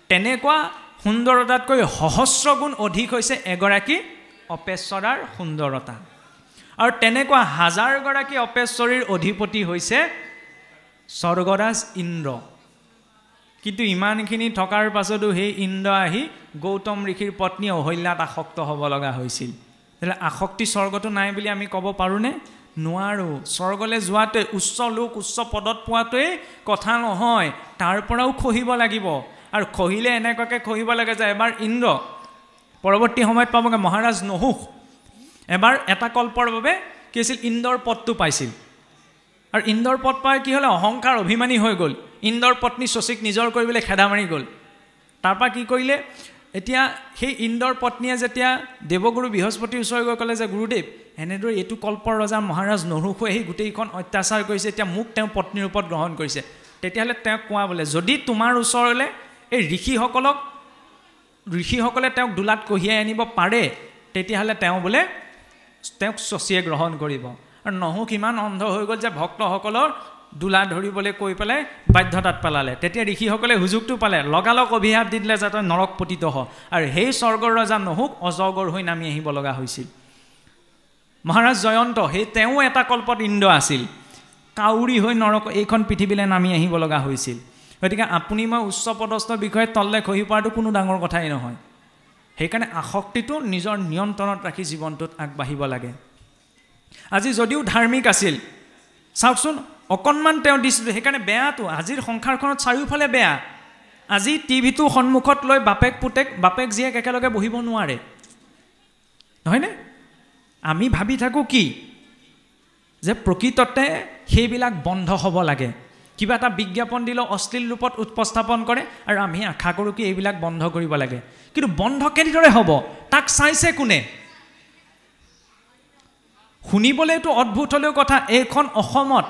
তেনেকুৱা সুন্দৰতাতকৈ সহস্ৰ গুণ অধিক হৈছে এগৰাকী অপেশ্বৰাৰ সুন্দৰতা। আৰু তেনেকুৱা হাজাৰগৰাকী অপেশ্বৰীৰ অধিপতি হৈছে স্বৰ্গৰাজ ইন্দ্ৰ। কিন্তু ইমানখিনি থকাৰ পাছতো সেই ইন্দ্ৰ আহি গৌতম ঋষিৰ পত্নী অহল্যাত আসক্ত হ'ব লগা হৈছিল। তেতিয়াহ'লে আসক্তি স্বৰ্গটো নাই বুলি আমি ক'ব পাৰোঁনে? নোৱাৰোঁ। স্বৰ্গলৈ যোৱাটোৱে, উচ্চ লোক উচ্চ পদত পোৱাটোৱেই কথা নহয়, তাৰ পৰাও খহিব লাগিব। আৰু খহিলে এনেকুৱাকৈ খহিব লাগে যে এবাৰ ইন্দ্ৰ, পৰৱৰ্তী সময়ত পাবগৈ মহাৰাজ নহুষ, এবাৰ এটা কল্পৰ বাবে কি হৈছিল, ইন্দ্ৰৰ পদটো পাইছিল। আৰু ইন্দ্ৰৰ পদ পাই কি হ'লে, অহংকাৰ অভিমানী হৈ গ'ল। ইন্দ্ৰৰ পত্নী শচীক নিজৰ কৰিবলৈ খেদা মাৰি গ'ল। তাৰপৰা কি কৰিলে, এতিয়া সেই ইন্দ্ৰৰ পত্নীয়ে যেতিয়া দেৱগুৰু বৃহস্পতিৰ ওচৰলৈ গৈ ক'লে যে গুৰুদেৱ, এনেদৰে এইটো কল্পৰ ৰজা মহাৰাজ নহুষে আহি গোটেইখন অত্যাচাৰ কৰিছে, এতিয়া মোক তেওঁ পত্নীৰ ৰূপত গ্ৰহণ কৰিছে। তেতিয়াহ'লে তেওঁক কোৱা বোলে, যদি তোমাৰ ওচৰলৈ এই ঋষিসকলে তেওঁক দোলাত কঢ়িয়াই আনিব পাৰে, তেতিয়াহ'লে তেওঁ বোলে তেওঁক শচীয়ে গ্ৰহণ কৰিব। আৰু নহুষ ইমান অন্ধ হৈ গ'ল যে ভক্তসকলৰ দোলা ধৰিবলৈ কৈ পেলাই বাধ্যতাত পেলালে। তেতিয়া ঋষিসকলে সুযোগটো পালে, লগালগ অভিশাপ দি দিলে যাতে নৰক পতিত হ। আৰু সেই স্বৰ্গৰ ৰজা নহুষ অজগৰ হৈ নামি আহিব লগা হৈছিল। মহাৰাজ জয়ন্ত, সেই তেওঁ এটা কল্পত ইন্দ্ৰ আছিল, কাউৰী হৈ নৰক এইখন পৃথিৱীলৈ নামি আহিব লগা হৈছিল। গতিকে আপুনি মই উচ্চ পদস্থ বিষয়ে তললৈ খহি পৰাটো কোনো ডাঙৰ কথাই নহয়। সেইকাৰণে আসক্তিটো নিজৰ নিয়ন্ত্ৰণত ৰাখি জীৱনটোত আগবাঢ়িব লাগে। আজি যদিও ধাৰ্মিক আছিল, চাওকচোন অকণমান তেওঁ দিছিলোঁ, সেইকাৰণে বেয়াটো আজিৰ সংসাৰখনত চাৰিওফালে বেয়া। আজি টিভিটো সন্মুখত লৈ বাপেক জীয়েক একেলগে বহিব নোৱাৰে, নহয়নে? আমি ভাবি থাকোঁ কি যে প্ৰকৃততে সেইবিলাক বন্ধ হ'ব লাগে। কিবা এটা বিজ্ঞাপন দিলেও অশ্লীল ৰূপত উপস্থাপন কৰে, আৰু আমি আশা কৰোঁ কি এইবিলাক বন্ধ কৰিব লাগে। কিন্তু বন্ধ কেনেদৰে হ'ব, তাক চাইছে কোনে? শুনিবলৈতো অদ্ভুত হ'লেও কথা, এইখন অসমত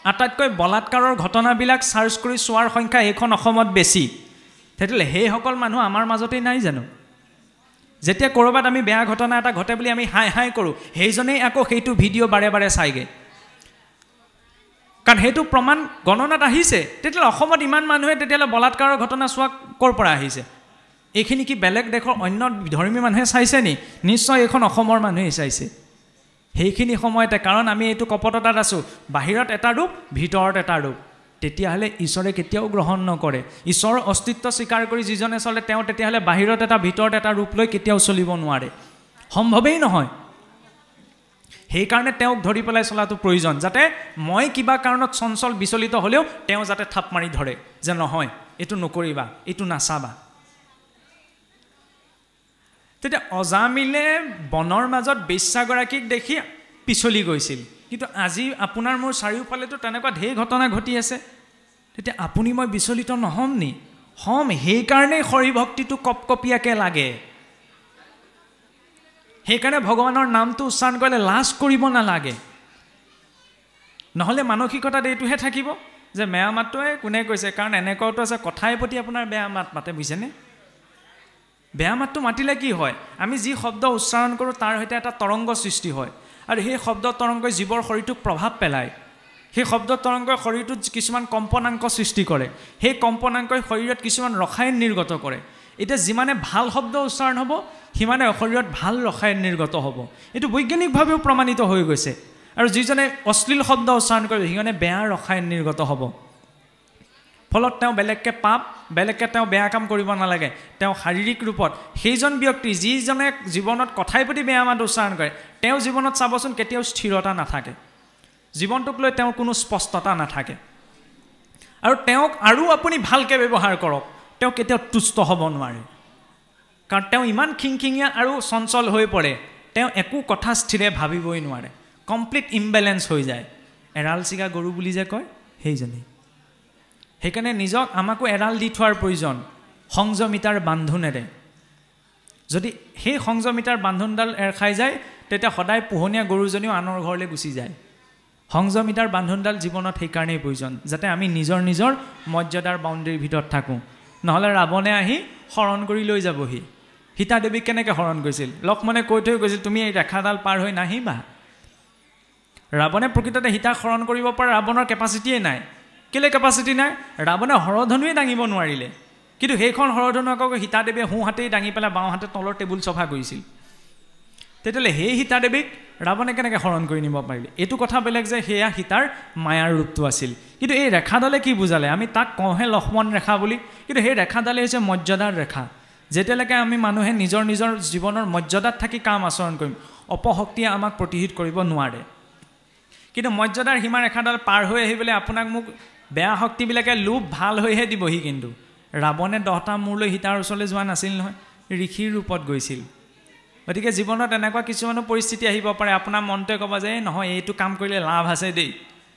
আটাইতকৈ বলাৎকাৰৰ ঘটনাবিলাক চাৰ্চ কৰি চোৱাৰ সংখ্যা এইখন অসমত বেছি। তেতিয়াহ'লে সেইসকল মানুহ আমাৰ মাজতেই নাই জানো? যেতিয়া ক'ৰবাত আমি বেয়া ঘটনা এটা ঘটে বুলি আমি হাই হাই কৰোঁ, সেইজনেই আকৌ সেইটো ভিডিঅ' বাৰে বাৰে চাইগৈ, কাৰণ সেইটো প্ৰমাণ গণনাত আহিছে। তেতিয়াহ'লে অসমত ইমান মানুহে তেতিয়াহ'লে বলাৎকাৰৰ ঘটনা চোৱা ক'ৰ পৰা আহিছে? এইখিনি কি বেলেগ দেশৰ অন্য ধৰ্মী মানুহে চাইছে নি? নিশ্চয় এইখন অসমৰ মানুহেই চাইছে। সেইখিনি সময়তে, কাৰণ আমি এইটো কপটতাত আছোঁ, বাহিৰত এটা ৰূপ ভিতৰত এটা ৰূপ, তেতিয়াহ'লে ঈশ্বৰে কেতিয়াও গ্ৰহণ নকৰে। ঈশ্বৰৰ অস্তিত্ব স্বীকাৰ কৰি যিজনে চলে, তেওঁ তেতিয়াহ'লে বাহিৰত এটা ভিতৰত এটা ৰূপ লৈ কেতিয়াও চলিব নোৱাৰে, সম্ভৱেই নহয়। সেইকাৰণে তেওঁক ধৰি পেলাই চলাটো প্ৰয়োজন, যাতে মই কিবা কাৰণত চঞ্চল বিচলিত হ'লেও তেওঁ যাতে থাপ মাৰি ধৰে যে নহয়, এইটো নকৰিবা, এইটো নাচাবা। তেতিয়া অজামিলে বনৰ মাজত বেশ্যাগৰাকীক দেখি পিছলি গৈছিল। কিন্তু আজি আপোনাৰ মোৰ চাৰিওফালেতো তেনেকুৱা ঢেৰ ঘটনা ঘটি আছে। তেতিয়া আপুনি মই বিচলিত নহ'ম নি? হ'ম। সেইকাৰণেই হৰিভক্তিটো কপকপীয়াকৈ লাগে। সেইকাৰণে ভগৱানৰ নামটো উচ্চাৰণ কৰিলে লাজ কৰিব নালাগে। নহ'লে মানসিকতাত এইটোহে থাকিব যে বেয়া মাতটোৱে কোনে কৈছে, কাৰণ এনেকুৱাটো আছে কথাই প্ৰতি আপোনাৰ বেয়া মাত মাতে, বুজিছেনে? বেয়া মাতটো মাতিলে কি হয়, আমি যি শব্দ উচ্চাৰণ কৰোঁ তাৰ সৈতে এটা তৰংগ সৃষ্টি হয়, আৰু সেই শব্দ তৰংগই জীৱৰ শৰীৰটোক প্ৰভাৱ পেলায়। সেই শব্দ তৰংগই শৰীৰটোত কিছুমান কম্পনাংক সৃষ্টি কৰে, সেই কম্পনাংকই শৰীৰত কিছুমান ৰসায়ন নিৰ্গত কৰে। এতিয়া যিমানে ভাল শব্দ উচ্চাৰণ হ'ব, সিমানে শৰীৰত ভাল ৰসায়ন নিৰ্গত হ'ব। এইটো বৈজ্ঞানিকভাৱেও প্ৰমাণিত হৈ গৈছে। আৰু যিজনে অশ্লীল শব্দ উচ্চাৰণ কৰে, সিজনে বেয়া ৰসায়ন নিৰ্গত হ'ব। ফলত তেওঁ বেলেগকৈ পাপ বেলেগকৈ তেওঁ বেয়া কাম কৰিব নালাগে তেওঁ শাৰীৰিক ৰূপত সেইজন ব্যক্তি যিজনে জীৱনত কথাই প্ৰতি বেয়া মাত উচ্চাৰণ কৰে তেওঁ জীৱনত চাবচোন কেতিয়াও স্থিৰতা নাথাকে জীৱনটোক লৈ তেওঁৰ কোনো স্পষ্টতা নাথাকে আৰু তেওঁক আৰু আপুনি ভালকৈ ব্যৱহাৰ কৰক তেওঁ কেতিয়াও তুষ্ট হ'ব নোৱাৰে কাৰণ তেওঁ ইমান খিংখিঙীয়া আৰু চঞ্চল হৈ পৰে তেওঁ একো কথা স্থিৰে ভাবিবই নোৱাৰে কমপ্লিট ইমবেলেঞ্চ হৈ যায় এৰাল চিগা গৰু বুলি যে কয় সেইজনেই সেইকাৰণে নিজক আমাকো এৰাল দি থোৱাৰ প্ৰয়োজন সংযমিতাৰ বান্ধোনেৰে যদি সেই সংযমিতাৰ বান্ধোনডাল এৰ খাই যায় তেতিয়া সদায় পোহনীয়া গৰুজনীও আনৰ ঘৰলৈ গুচি যায় সংযমিতাৰ বান্ধোনডাল জীৱনত সেইকাৰণেই প্ৰয়োজন যাতে আমি নিজৰ নিজৰ মৰ্যাদাৰ বাউণ্ডেৰীৰ ভিতৰত থাকোঁ নহ'লে ৰাৱণে আহি হৰণ কৰি লৈ যাবহি সীতা দেৱীক কেনেকৈ হৰণ কৰিছিল লক্ষ্মণে কৈ থৈ গৈছিল তুমি এই ৰেখাডাল পাৰ হৈ নাহিবা ৰাৱণে প্ৰকৃততে সীতাক হৰণ কৰিব পৰা ৰাৱণৰ কেপাচিটিয়ে নাই কেলে কেপাচিটি নাই ৰাৱণে হৰধনুৱে দাঙিব নোৱাৰিলে কিন্তু সেইখন হৰধনু আকৌ সীতা দেৱীয়ে সোঁ হাতেই দাঙি পেলাই বাওঁ হাতে তলৰ টেবুল চফা কৰিছিল তেতিয়াহ'লে সেই সীতা দেৱীক ৰাৱণে কেনেকৈ হৰণ কৰি নিব পাৰিলে এইটো কথা বেলেগ যে সেয়া সীতাৰ মায়াৰ ৰূপটো আছিল কিন্তু এই ৰেখাডালে কি বুজালে আমি তাক কওঁহে লক্ষ্মণ ৰেখা বুলি কিন্তু সেই ৰেখাডালে হৈছে মৰ্যাদাৰ ৰেখা যেতিয়ালৈকে আমি মানুহে নিজৰ নিজৰ জীৱনৰ মৰ্যাদাত থাকি কাম আচৰণ কৰিম অপশক্তিয়ে আমাক প্ৰতিহিত কৰিব নোৱাৰে কিন্তু মৰ্যাদাৰ সীমা ৰেখাডাল পাৰ হৈ আহিবলৈ আপোনাক মোক বেয়া শক্তিবিলাকে লোভ ভাল হৈহে দিবহি কিন্তু ৰাৱণে 10টা মূৰ লৈ সীতাৰ ওচৰলৈ যোৱা নাছিল নহয় ঋষিৰ ৰূপত গৈছিল গতিকে জীৱনত এনেকুৱা কিছুমানো পৰিস্থিতি আহিব পাৰে আপোনাৰ মনটোৱে ক'ব যে নহয় এইটো কাম কৰিলে লাভ আছে দেই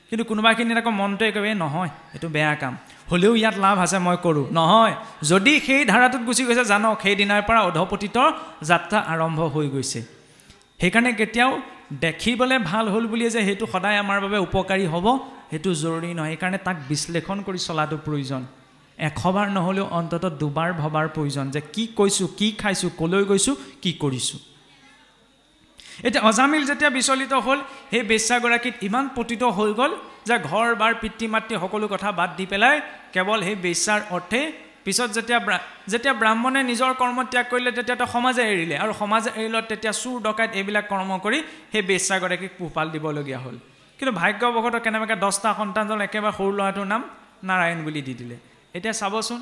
কিন্তু কোনোবাখিনিত আকৌ মনটোৱে ক'বে নহয় এইটো বেয়া কাম হ'লেও ইয়াত লাভ আছে মই কৰোঁ নহয় যদি সেই ধাৰাটোত গুচি গৈছে জানক সেই দিনাৰ পৰা অধপতিতৰ যাত্ৰা আৰম্ভ হৈ গৈছে সেইকাৰণে কেতিয়াও দেখিবলৈ ভাল হ'ল বুলিয়ে যে সেইটো সদায় আমাৰ বাবে উপকাৰী হ'ব সেইটো জৰুৰী নহয় সেইকাৰণে তাক বিশ্লেষণ কৰি চলাটো প্ৰয়োজন 100 বাৰ নহ'লেও অন্ততঃ 2 বাৰ ভবাৰ প্ৰয়োজন যে কি কৈছোঁ কি খাইছোঁ কলৈ গৈছোঁ কি কৰিছোঁ এতিয়া অজামিল যেতিয়া বিচলিত হ'ল সেই বেশ্যাগৰাকীত ইমান পতিত হৈ গ'ল যে ঘৰ বাৰ পিতৃ মাতৃ সকলো কথা বাদ দি পেলাই কেৱল সেই বেশ্যাৰ অৰ্থে পিছত যেতিয়া ব্ৰাহ্মণে নিজৰ কৰ্ম ত্যাগ কৰিলে তেতিয়াতো সমাজে এৰিলে আৰু সমাজে এৰিলত তেতিয়া চুৰ ডকাইত এইবিলাক কৰ্ম কৰি সেই বেশ্যাগৰাকীক পোহপাল দিবলগীয়া হ'ল কিন্তু ভাগ্যবশতঃ কেনেবাকৈ 10টা সন্তানজন একেবাৰে সৰু ল'ৰাটোৰ নাম নাৰায়ণ বুলি দি দিলে এতিয়া চাবচোন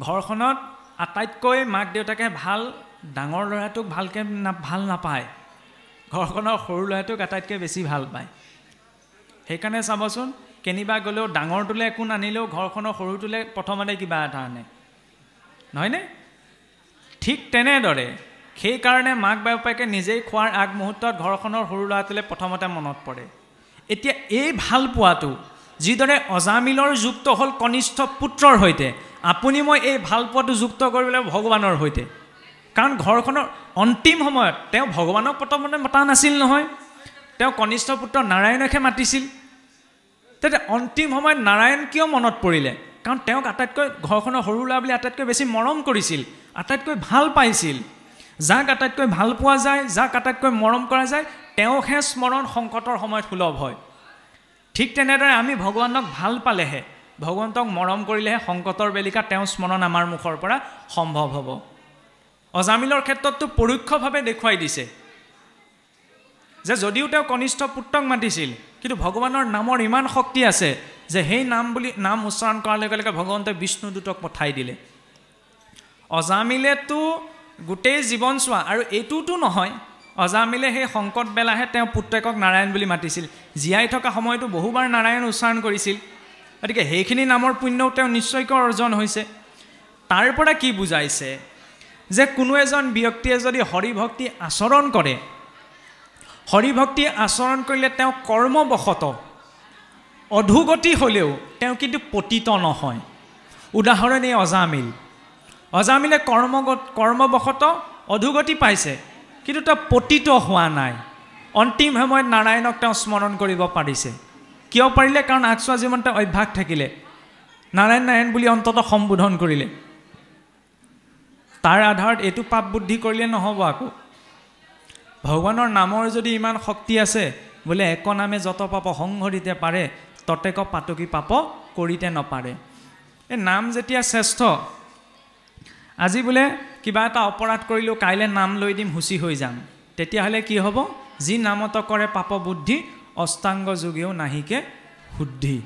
ঘৰখনত আটাইতকৈ মাক দেউতাকে ভাল ডাঙৰ ল'ৰাটোক ভালকৈ ভাল নাপায় ঘৰখনৰ সৰু ল'ৰাটোক আটাইতকৈ বেছি ভাল পায় সেইকাৰণে চাবচোন কেনিবা গ'লেও ডাঙৰটোলৈ একো নানিলেও ঘৰখনৰ সৰুটোলৈ প্ৰথমতে কিবা এটা আনে নহয়নে ঠিক তেনেদৰে সেইকাৰণে মাক বাপেকে নিজেই খোৱাৰ আগমুহূৰ্তত ঘৰখনৰ সৰু ল'ৰাটোলৈ প্ৰথমতে মনত পৰে এতিয়া এই ভাল পোৱাটো যিদৰে অজামিলৰ যুক্ত হ'ল কনিষ্ঠ পুত্ৰৰ সৈতে আপুনি মই এই ভাল পোৱাটো যুক্ত কৰিবলৈ ভগৱানৰ সৈতে কাৰণ ঘৰখনৰ অন্তিম সময়ত তেওঁ ভগৱানক প্ৰথমতে মতা নাছিল নহয় তেওঁ কনিষ্ঠ পুত্ৰ নাৰায়ণকহে মাতিছিল তেতিয়া অন্তিম সময়ত নাৰায়ণ কিয় মনত পৰিলে কাৰণ তেওঁক আটাইতকৈ ঘৰখনৰ সৰু ল'ৰা বুলি আটাইতকৈ বেছি মৰম কৰিছিল আটাইতকৈ ভাল পাইছিল যাক আটাইতকৈ ভাল পোৱা যায় যাক আটাইতকৈ মৰম কৰা যায় তেওঁকহে স্মৰণ সংকটৰ সময়ত সুলভ হয় ঠিক তেনেদৰে আমি ভগৱানক ভাল পালেহে ভগৱন্তক মৰম কৰিলেহে সংকটৰ বেলিকা তেওঁ স্মৰণ আমাৰ মুখৰ পৰা সম্ভৱ হ'ব অজামিলৰ ক্ষেত্ৰততো পৰোক্ষভাৱে দেখুৱাই দিছে যে যদিও তেওঁ কনিষ্ঠ পুত্ৰক মাতিছিল কিন্তু ভগৱানৰ নামৰ ইমান শক্তি আছে যে সেই নাম উচ্চাৰণ কৰাৰ লগে লগে ভগৱন্তই বিষ্ণুদূতক পঠাই দিলে অজামিলেতো গোটেই জীৱন চোৱা আৰু এইটোতো নহয় অজামিলে সেই সংকট বেলাহে তেওঁ পুত্ৰেকক নাৰায়ণ বুলি মাতিছিল জীয়াই থকা সময়তো বহুবাৰ নাৰায়ণ উচ্চাৰণ কৰিছিল গতিকে সেইখিনি নামৰ পুণ্যও তেওঁ নিশ্চয়কৈ অৰ্জন হৈছে তাৰ পৰা কি বুজাইছে যে কোনো এজন ব্যক্তিয়ে যদি হৰিভক্তি আচৰণ কৰে হৰিভক্তি আচৰণ কৰিলে তেওঁ কৰ্মবশত অধুগতি হ'লেও তেওঁ কিন্তু পতিত নহয় উদাহৰণ এই অজামিলে কৰ্মবশত অধুগতি পাইছে কিন্তু তেওঁ পতিত হোৱা নাই অন্তিম সময়ত নাৰায়ণক তেওঁ স্মৰণ কৰিব পাৰিছে কিয় পাৰিলে কাৰণ আগছোৱা জীৱন তেওঁ অভ্যাস থাকিলে নাৰায়ণ নাৰায়ণ বুলি অন্ততঃ সম্বোধন কৰিলে তাৰ আধাৰত এইটো পাপ বুদ্ধি কৰিলে নহ'ব আকৌ ভগৱানৰ নামৰ যদি ইমান শক্তি আছে বোলে এক নামে যত পাপ সংহৰিতে পাৰে ততেক পাতকি পাপ কৰিতে নপাৰে এই নাম যেতিয়া শ্ৰেষ্ঠ আজি বোলে কিবা এটা অপৰাধ কৰিলেও কাইলৈ নাম লৈ দিম হুচি হৈ যাম তেতিয়াহ'লে কি হ'ব যি নামত কৰে পাপ বুদ্ধি অষ্টাংগ যোগেও নাহিকে শুদ্ধি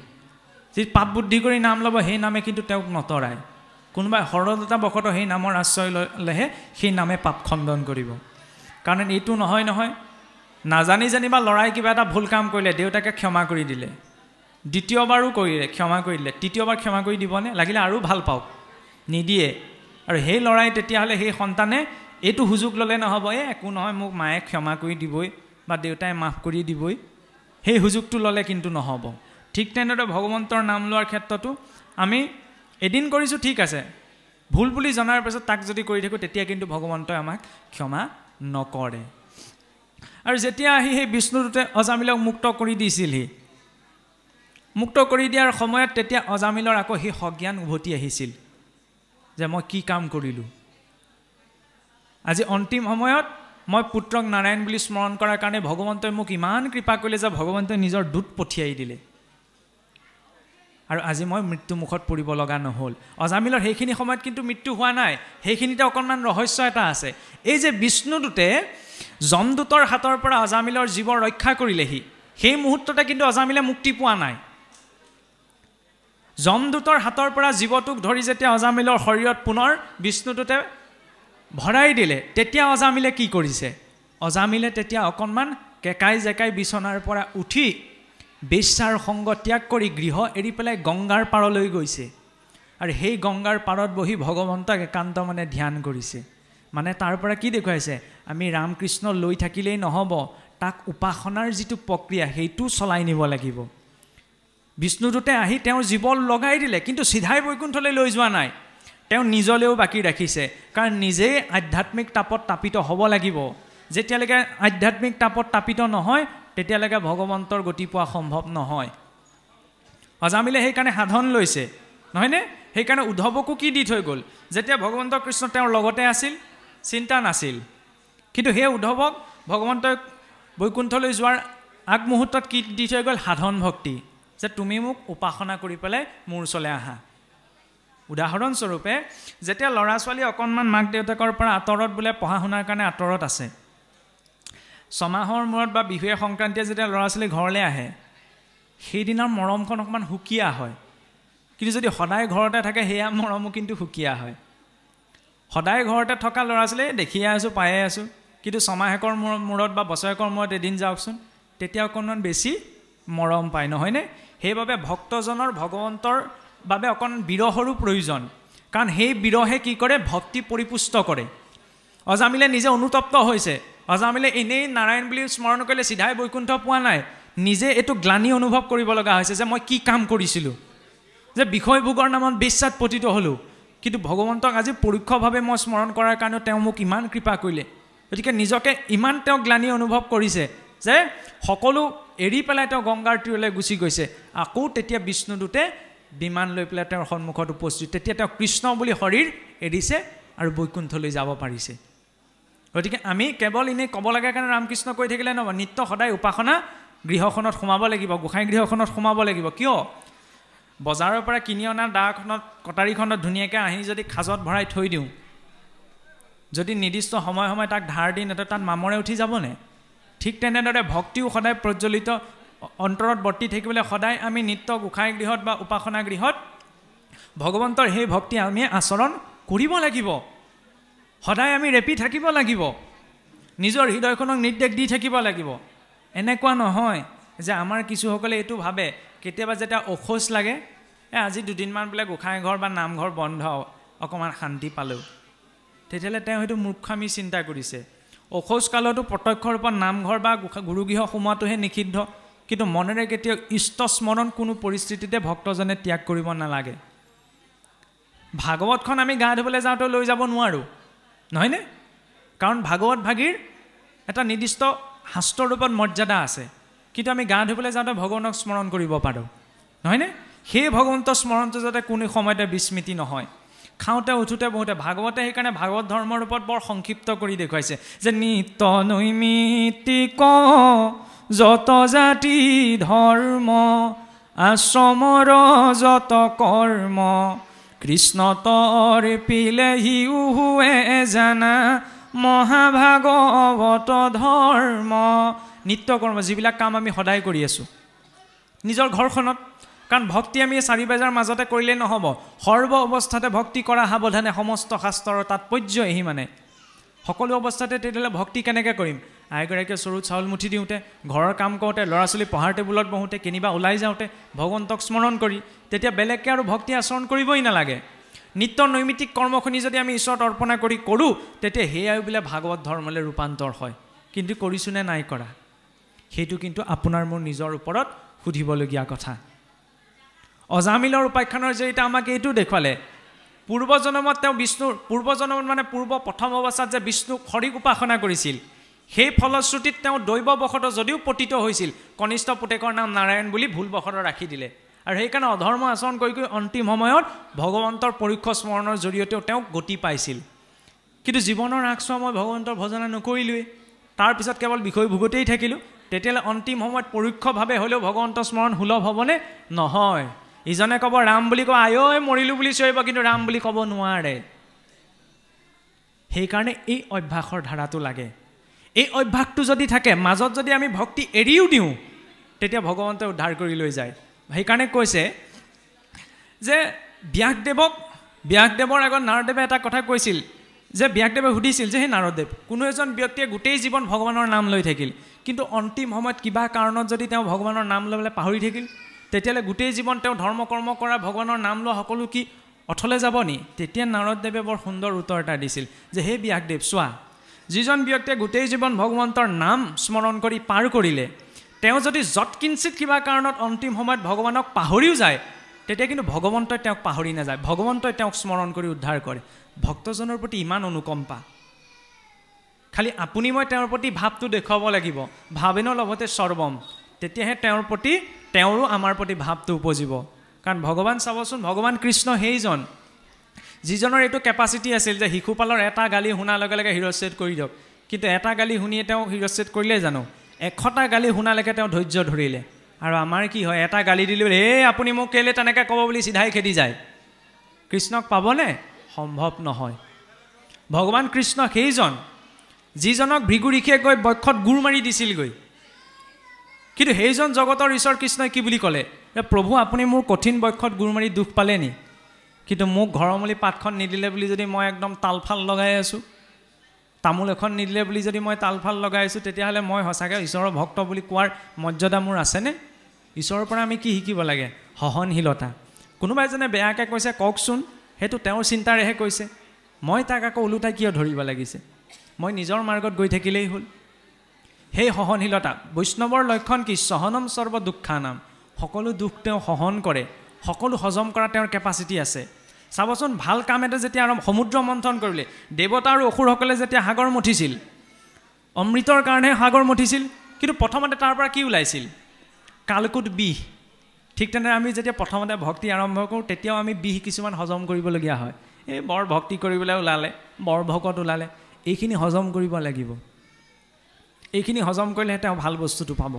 যি পাপ বুদ্ধি কৰি নাম ল'ব সেই নামে কিন্তু তেওঁক নতৰায়। কোনোবাই সৰলতা বশতঃ সেই নামৰ আশ্ৰয় ল'লেহে সেই নামে পাপ খণ্ডন কৰিব। কাৰণ এইটো নহয় নাজানি জানিবা ল'ৰাই কিবা এটা ভুল কাম কৰিলে, দেউতাকে ক্ষমা কৰি দিলে, দ্বিতীয়বাৰো কৰিলে ক্ষমা কৰি দিলে, তৃতীয়বাৰ ক্ষমা কৰি দিবনে? লাগিলে আৰু ভাল পাওক, নিদিয়ে। আৰু সেই ল'ৰাই তেতিয়াহ'লে সেই সন্তানে এইটো সুযোগ ল'লে নহ'ব, একো নহয় মোক মায়ে ক্ষমা কৰি দিবই বা দেউতাই মাফ কৰি দিবই, সেই সুযোগটো ল'লে কিন্তু নহ'ব। ঠিক তেনেদৰে ভগৱন্তৰ নাম লোৱাৰ ক্ষেত্ৰতো আমি এদিন কৰিছোঁ ঠিক আছে, ভুল বুলি জনাৰ পিছত তাক যদি কৰি থাকোঁ তেতিয়া কিন্তু ভগৱন্তই আমাক ক্ষমা নকৰে। আৰু যেতিয়া আহি সেই বিষ্ণুদূতে অজামিলক মুক্ত কৰি দিছিলহি, মুক্ত কৰি দিয়াৰ সময়ত তেতিয়া অজামিলৰ আকৌ সেই সজ্ঞান উভতি আহিছিল যে মই কি কাম কৰিলোঁ। আজি অন্তিম সময়ত মই পুত্ৰক নাৰায়ণ বুলি স্মৰণ কৰাৰ কাৰণে ভগৱন্তই মোক ইমান কৃপা কৰিলে যে ভগৱন্তই নিজৰ দূত পঠিয়াই দিলে, আৰু আজি মই মৃত্যুমুখত পৰিব লগা নহ'ল। অজামিলৰ সেইখিনি সময়ত কিন্তু মৃত্যু হোৱা নাই, সেইখিনিতে অকণমান ৰহস্য এটা আছে। এই যে বিষ্ণুদূতে যমদূতৰ হাতৰ পৰা অজামিলৰ জীৱৰ ৰক্ষা কৰিলেহি, সেই মুহূৰ্ততে কিন্তু অজামিলে মুক্তি পোৱা নাই। যমদূতৰ হাতৰ পৰা জীৱটোক ধৰি যেতিয়া অজামিলৰ শৰীৰত পুনৰ বিষ্ণুদূতে ভৰাই দিলে, তেতিয়া অজামিলে কি কৰিছে? অজামিলে তেতিয়া অকণমান কেকাই জেকাই বিচনাৰ পৰা উঠি বেশ্যাৰ সংগ ত্যাগ কৰি গৃহ এৰি পেলাই গংগাৰ পাৰলৈ গৈছে, আৰু সেই গংগাৰ পাৰত বহি ভগৱন্তক একান্ত মানে ধ্যান কৰিছে। মানে তাৰ পৰা কি দেখুৱাইছে? আমি ৰামকৃষ্ণ লৈ থাকিলেই নহ'ব, তাক উপাসনাৰ যিটো প্ৰক্ৰিয়া সেইটো চলাই নিব লাগিব। বিষ্ণুদূতে আহি তেওঁৰ জীৱ লগাই দিলে, কিন্তু চিধাই বৈকুণ্ঠলৈ লৈ যোৱা নাই, তেওঁ নিজলৈও বাকী ৰাখিছে। কাৰণ নিজেই আধ্যাত্মিক তাপত তাপিত হ'ব লাগিব। যেতিয়ালৈকে আধ্যাত্মিক তাপত তাপিত নহয় তেতিয়ালৈকে ভগৱন্তৰ গতি পোৱা সম্ভৱ নহয়। অজামিলে সেইকাৰণে সাধন লৈছে, নহয়নে? সেইকাৰণে উদ্ধৱকো কি দি থৈ গ'ল? যেতিয়া ভগৱন্ত কৃষ্ণ তেওঁৰ লগতে আছিল চিন্তা নাছিল, কিন্তু সেই উদ্ধৱক ভগৱন্তই বৈকুণ্ঠলৈ যোৱাৰ আগমুহূৰ্তত কি দি থৈ গ'ল? সাধন ভক্তি, যে তুমি মোক উপাসনা কৰি পেলাই মোৰ ওচৰলৈ আহা। উদাহৰণস্বৰূপে যেতিয়া ল'ৰা ছোৱালী অকণমান মাক দেউতাকৰ পৰা আঁতৰত বোলে পঢ়া শুনাৰ কাৰণে আঁতৰত আছে, ছমাহৰ মূৰত বা বিহুৱে সংক্ৰান্তিয়ে যেতিয়া ল'ৰা ছোৱালী ঘৰলৈ আহে, সেইদিনাৰ মৰমখন অকণমান সুকীয়া হয়। কিন্তু যদি সদায় ঘৰতে থাকে সেয়া মৰমো কিন্তু সুকীয়া হয়। সদায় ঘৰতে থকা ল'ৰা ছোৱালী দেখিয়ে আছোঁ পায়ে আছোঁ, কিন্তু ছমাহেকৰ মূৰত বা বছৰেকৰ মূৰত এদিন যাওকচোন, তেতিয়া অকণমান বেছি মৰম পায়, নহয়নে? সেইবাবে ভক্তজনৰ ভগৱন্তৰ বাবে অকণমান বিৰহৰো প্ৰয়োজন, কাৰণ সেই বিৰহে কি কৰে? ভক্তি পৰিপুষ্ট কৰে। অজামিলে নিজে অনুতপ্ত হৈছে। অজামিলে এনেই নাৰায়ণ বুলি স্মৰণ কৰিলে চিধাই বৈকুণ্ঠ পোৱা নাই, নিজে এইটো গ্লানি অনুভৱ কৰিব লগা হৈছে যে মই কি কাম কৰিছিলোঁ, যে বিষয়ভোগৰ নামত বেশ্যাত পতিত হ'লোঁ। কিন্তু ভগৱন্তক আজি পৰোক্ষভাৱে মই স্মৰণ কৰাৰ কাৰণেও তেওঁ মোক ইমান কৃপা কৰিলে। গতিকে নিজকে ইমান তেওঁ গ্লানি অনুভৱ কৰিছে যে সকলো এৰি পেলাই তেওঁ গংগাৰ তীৰলৈ গুচি গৈছে। আকৌ তেতিয়া বিষ্ণুদূতে বিমান লৈ পেলাই তেওঁৰ সন্মুখত উপস্থিত, তেতিয়া তেওঁ কৃষ্ণ বুলি শৰীৰ এৰিছে আৰু বৈকুণ্ঠলৈ যাব পাৰিছে। গতিকে আমি কেৱল এনেই ক'ব লাগে কাৰণে ৰামকৃষ্ণ কৈ থাকিলে নহ'ব, নিত্য সদায় উপাসনা গৃহখনত সোমাব লাগিব, গোসাঁই গৃহখনত সোমাব লাগিব। কিয়? বজাৰৰ পৰা কিনি অনা দাখনত কটাৰীখনত ধুনীয়াকৈ আহি যদি খাজত ভৰাই থৈ দিওঁ, যদি নিৰ্দিষ্ট সময়ে সময়ে তাক ধাৰ দি নেতে তাত মামৰে উঠি যাবনে? ঠিক তেনেদৰে ভক্তিও সদায় প্ৰজ্বলিত অন্তৰত বৰ্তি থাকিবলৈ সদায় আমি নিত্য গোসাঁই গৃহত বা উপাসনা গৃহত ভগৱন্তৰ সেই ভক্তি আমি আচৰণ কৰিব লাগিব। সদায় আমি ৰেপি থাকিব লাগিব, নিজৰ হৃদয়খনক নিৰ্দেশ দি থাকিব লাগিব। এনেকুৱা নহয় যে আমাৰ কিছুসকলে এইটো ভাবে, কেতিয়াবা যেতিয়া অখোজ লাগে, আজি দুদিনমান বোলে গোসাঁই ঘৰ বা নামঘৰ বন্ধ, অকণমান শান্তি পালোঁ, তেতিয়াহ'লে তেওঁ হয়তো মূৰ্খামি চিন্তা কৰিছে। অখোজ কালতো প্ৰত্যক্ষ ৰূপত নামঘৰ বা গুৰুগৃহ সোমোৱাটোহে নিষিদ্ধ, কিন্তু মনেৰে কেতিয়াও ইষ্ট স্মৰণ কোনো পৰিস্থিতিতে ভক্তজনে ত্যাগ কৰিব নালাগে। ভাগৱতখন আমি গা ধুবলৈ যাওঁতে লৈ যাব নোৱাৰোঁ, নহয়নে? কাৰণ ভাগৱত ভাগীৰ এটা নিৰ্দিষ্ট শাস্ত্ৰৰ ৰূপত মৰ্যাদা আছে, কিন্তু আমি গা ধুবলৈ যাওঁতে ভগৱানক স্মৰণ কৰিব পাৰোঁ, নহয়নে? সেই ভগৱন্তৰ স্মৰণটো যাতে কোনো সময়তে বিস্মৃতি নহয়। খাওঁতে উঠোঁতে বহুতে ভাগৱতে সেইকাৰণে ভাগৱত ধৰ্মৰ ৰূপত বৰ সংক্ষিপ্ত কৰি দেখুৱাইছে যে নিত্য নৈমিত্তিক যত জাতি ধৰ্ম আশ্ৰমৰ যত কৰ্ম কৃষ্ণ তৰ পিলে হিউৱে জানা মহাভাগৱত ধৰ্ম। নিত্য কৰ্ম যিবিলাক কাম আমি সদায় কৰি আছোঁ, নিজৰ ঘৰখনত কাৰণ ভক্তি আমি চাৰি বেজাৰ মাজতে কৰিলে নহ'ব, সৰ্ব অৱস্থাতে ভক্তি কৰা সাৱধানে সমস্ত শাস্ত্ৰৰ তাৎপৰ্য এহি মানে। সকলো অৱস্থাতে তেতিয়াহ'লে ভক্তি কেনেকৈ কৰিম? আইগৰাকীয়ে চৰুত চাউল মুঠি দিওঁতে, ঘৰৰ কাম কৰোঁতে, ল'ৰা ছোৱালী পঢ়াৰ টেবুলত বহোঁতে, কেনিবা ওলাই যাওঁতে ভগৱন্তক স্মৰণ কৰি, তেতিয়া বেলেগকৈ আৰু ভক্তি আচৰণ কৰিবই নালাগে। নিত্য নৈমিত্তিক কৰ্মখিনি যদি আমি ঈশ্বৰত অৰ্পণা কৰি কৰোঁ, তেতিয়া সেয়াই বোলে ভাগৱত ধৰ্মলৈ ৰূপান্তৰ হয়। কিন্তু কৰিছোঁনে নাই কৰা, সেইটো কিন্তু আপোনাৰ মোৰ নিজৰ ওপৰত সুধিবলগীয়া কথা। অজামিলৰ উপাখ্যানৰ জৰিয়তে আমাক এইটো দেখুৱালে, পূৰ্বজন্মত তেওঁ বিষ্ণুৰ পূৰ্বজন্মত মানে প্ৰথম অৱস্থাত যে বিষ্ণুক হৰিক উপাসনা কৰিছিল, সেই ফলশ্ৰুতিত তেওঁ দৈৱবশতঃ যদিও পতিত হৈছিল, কনিষ্ঠ পুতেকৰ নাম নাৰায়ণ বুলি ভুলবশতঃ ৰাখি দিলে। আৰু সেইকাৰণে অধৰ্ম আচৰণ কৰি কৰি অন্তিম সময়ত ভগৱন্তৰ পৰোক্ষ স্মৰণৰ জৰিয়তেও তেওঁক গতি পাইছিল। কিন্তু জীৱনৰ আগছোৱা মই ভগৱন্তৰ ভজনা নকৰিলোৱেই, তাৰপিছত কেৱল বিষয় ভোগতেই থাকিলোঁ, তেতিয়াহ'লে অন্তিম সময়ত পৰোক্ষভাৱে হ'লেও ভগৱন্তৰ স্মৰণ সুলভ হ'বনে? নহয়। ইজনে ক'ব ৰাম বুলি ক'ব, আয়ৈ মৰিলোঁ বুলি চিঞৰিব, কিন্তু ৰাম বুলি ক'ব নোৱাৰে। সেইকাৰণে এই অভ্যাসৰ ধাৰাটো লাগে। এই অভ্যাসটো যদি থাকে, মাজত যদি আমি ভক্তি এৰিও দিওঁ, তেতিয়া ভগৱন্তই উদ্ধাৰ কৰি লৈ যায়। সেইকাৰণে কৈছে যে ব্যাসদেৱৰ আগত নাৰদেৱে এটা কথা কৈছিল, যে ব্যাসদেৱে সুধিছিল যে সেই নাৰদেৱ, কোনো এজন ব্যক্তিয়ে গোটেই জীৱন ভগৱানৰ নাম লৈ থাকিল, কিন্তু অন্তিম সময়ত কিবা কাৰণত যদি তেওঁ ভগৱানৰ নাম ল'বলৈ পাহৰি থাকিল, তেতিয়াহ'লে গোটেই জীৱন তেওঁ ধৰ্ম কৰ্ম কৰা, ভগৱানৰ নাম লোৱা সকলো কি অথলে যাব নি? তেতিয়া নাৰদদেৱে বৰ সুন্দৰ উত্তৰ এটা দিছিল যে হে ব্যাসদেৱ, চোৱা, যিজন ব্যক্তিয়ে গোটেই জীৱন ভগৱন্তৰ নাম স্মৰণ কৰি পাৰ কৰিলে, তেওঁ যদি যৎকিঞ্চিত কিবা কাৰণত অন্তিম সময়ত ভগৱানক পাহৰিও যায়, তেতিয়া কিন্তু ভগৱন্তই তেওঁক পাহৰি নাযায়, ভগৱন্তই তেওঁক স্মৰণ কৰি উদ্ধাৰ কৰে। ভক্তজনৰ প্ৰতি ইমান অনুকম্পা। খালি আপুনি মই তেওঁৰ প্ৰতি ভাৱটো দেখুৱাব লাগিব, ভাৱেন লভতে সৰ্বম, তেতিয়াহে তেওঁৰ প্ৰতি তেওঁৰো আমাৰ প্ৰতি ভাৱটো উপজিব। কাৰণ ভগৱান চাবচোন, ভগৱান কৃষ্ণ সেইজন যিজনৰ এইটো কেপাচিটি আছিল যে শিশুপালৰ এটা গালি শুনাৰ লগে লগে শিৰচ্ছেদ কৰি দিয়ক, কিন্তু এটা গালি শুনিয়ে তেওঁ শিৰচ্ছেদ কৰিলে জানো? 100টা গালি শুনালৈকে তেওঁ ধৈৰ্য ধৰিলে। আৰু আমাৰ কি হয়, এটা গালি দিলে আপুনি মোক কেলে তেনেকৈ ক'ব বুলি চিধাই খেদি যায়। কৃষ্ণক পাবনে? সম্ভৱ নহয়। ভগৱান কৃষ্ণ সেইজন যিজনক ভৃগু ঋষিয়ে গৈ বক্ষত গুৰ মাৰি দিছিলগৈ, কিন্তু সেইজন জগতৰ ঈশ্বৰ কৃষ্ণই কি বুলি ক'লে, যে প্ৰভু আপুনি মোৰ কঠিন বক্ষত গুৰ মাৰি দুখ পালে নি? কিন্তু মোক ঘৰমূলি পাতখন নিদিলে বুলি যদি মই একদম তালফাল লগাই আছোঁ, তামোল এখন নিদিলে বুলি যদি মই তালফাল লগাই আছোঁ, তেতিয়াহ'লে মই সঁচাকৈ ঈশ্বৰৰ ভক্ত বুলি কোৱাৰ মৰ্যাদা মোৰ আছেনে? ঈশ্বৰৰ পৰা আমি কি শিকিব লাগে? সহনশীলতা। কোনোবা এজনে বেয়াকৈ কৈছে, কওকচোন, সেইটো তেওঁৰ চিন্তাৰেহে কৈছে, মই তাক আকৌ ওলোটাই কিয় ধৰিব লাগিছে? মই নিজৰ মাৰ্গত গৈ থাকিলেই হ'ল। সেই সহনশীলতা বৈষ্ণৱৰ লক্ষণ কি? সহনম সৰ্ব দুঃখানাম। সকলো দুখ তেওঁ সহন কৰে, সকলো হজম কৰা তেওঁৰ কেপাচিটি আছে। চাবচোন, ভাল কাম এটা যেতিয়া সমুদ্ৰ মন্থন কৰিলে, দেৱতা আৰু অসুৰসকলে যেতিয়া সাগৰ মঠিছিল, অমৃতৰ কাৰণেহে সাগৰ মঠিছিল, কিন্তু প্ৰথমতে তাৰ পৰা কি ওলাইছিল? কালকুট বিষ। ঠিক তেনেদৰে আমি যেতিয়া প্ৰথমতে ভক্তি আৰম্ভ কৰোঁ, তেতিয়াও আমি বিষ কিছুমান হজম কৰিবলগীয়া হয়। এই বৰ ভক্তি কৰিবলৈ ওলালে, বৰ ভকত ওলালে, এইখিনি হজম কৰিব লাগিব। এইখিনি হজম কৰিলেহে তেওঁ ভাল বস্তুটো পাব।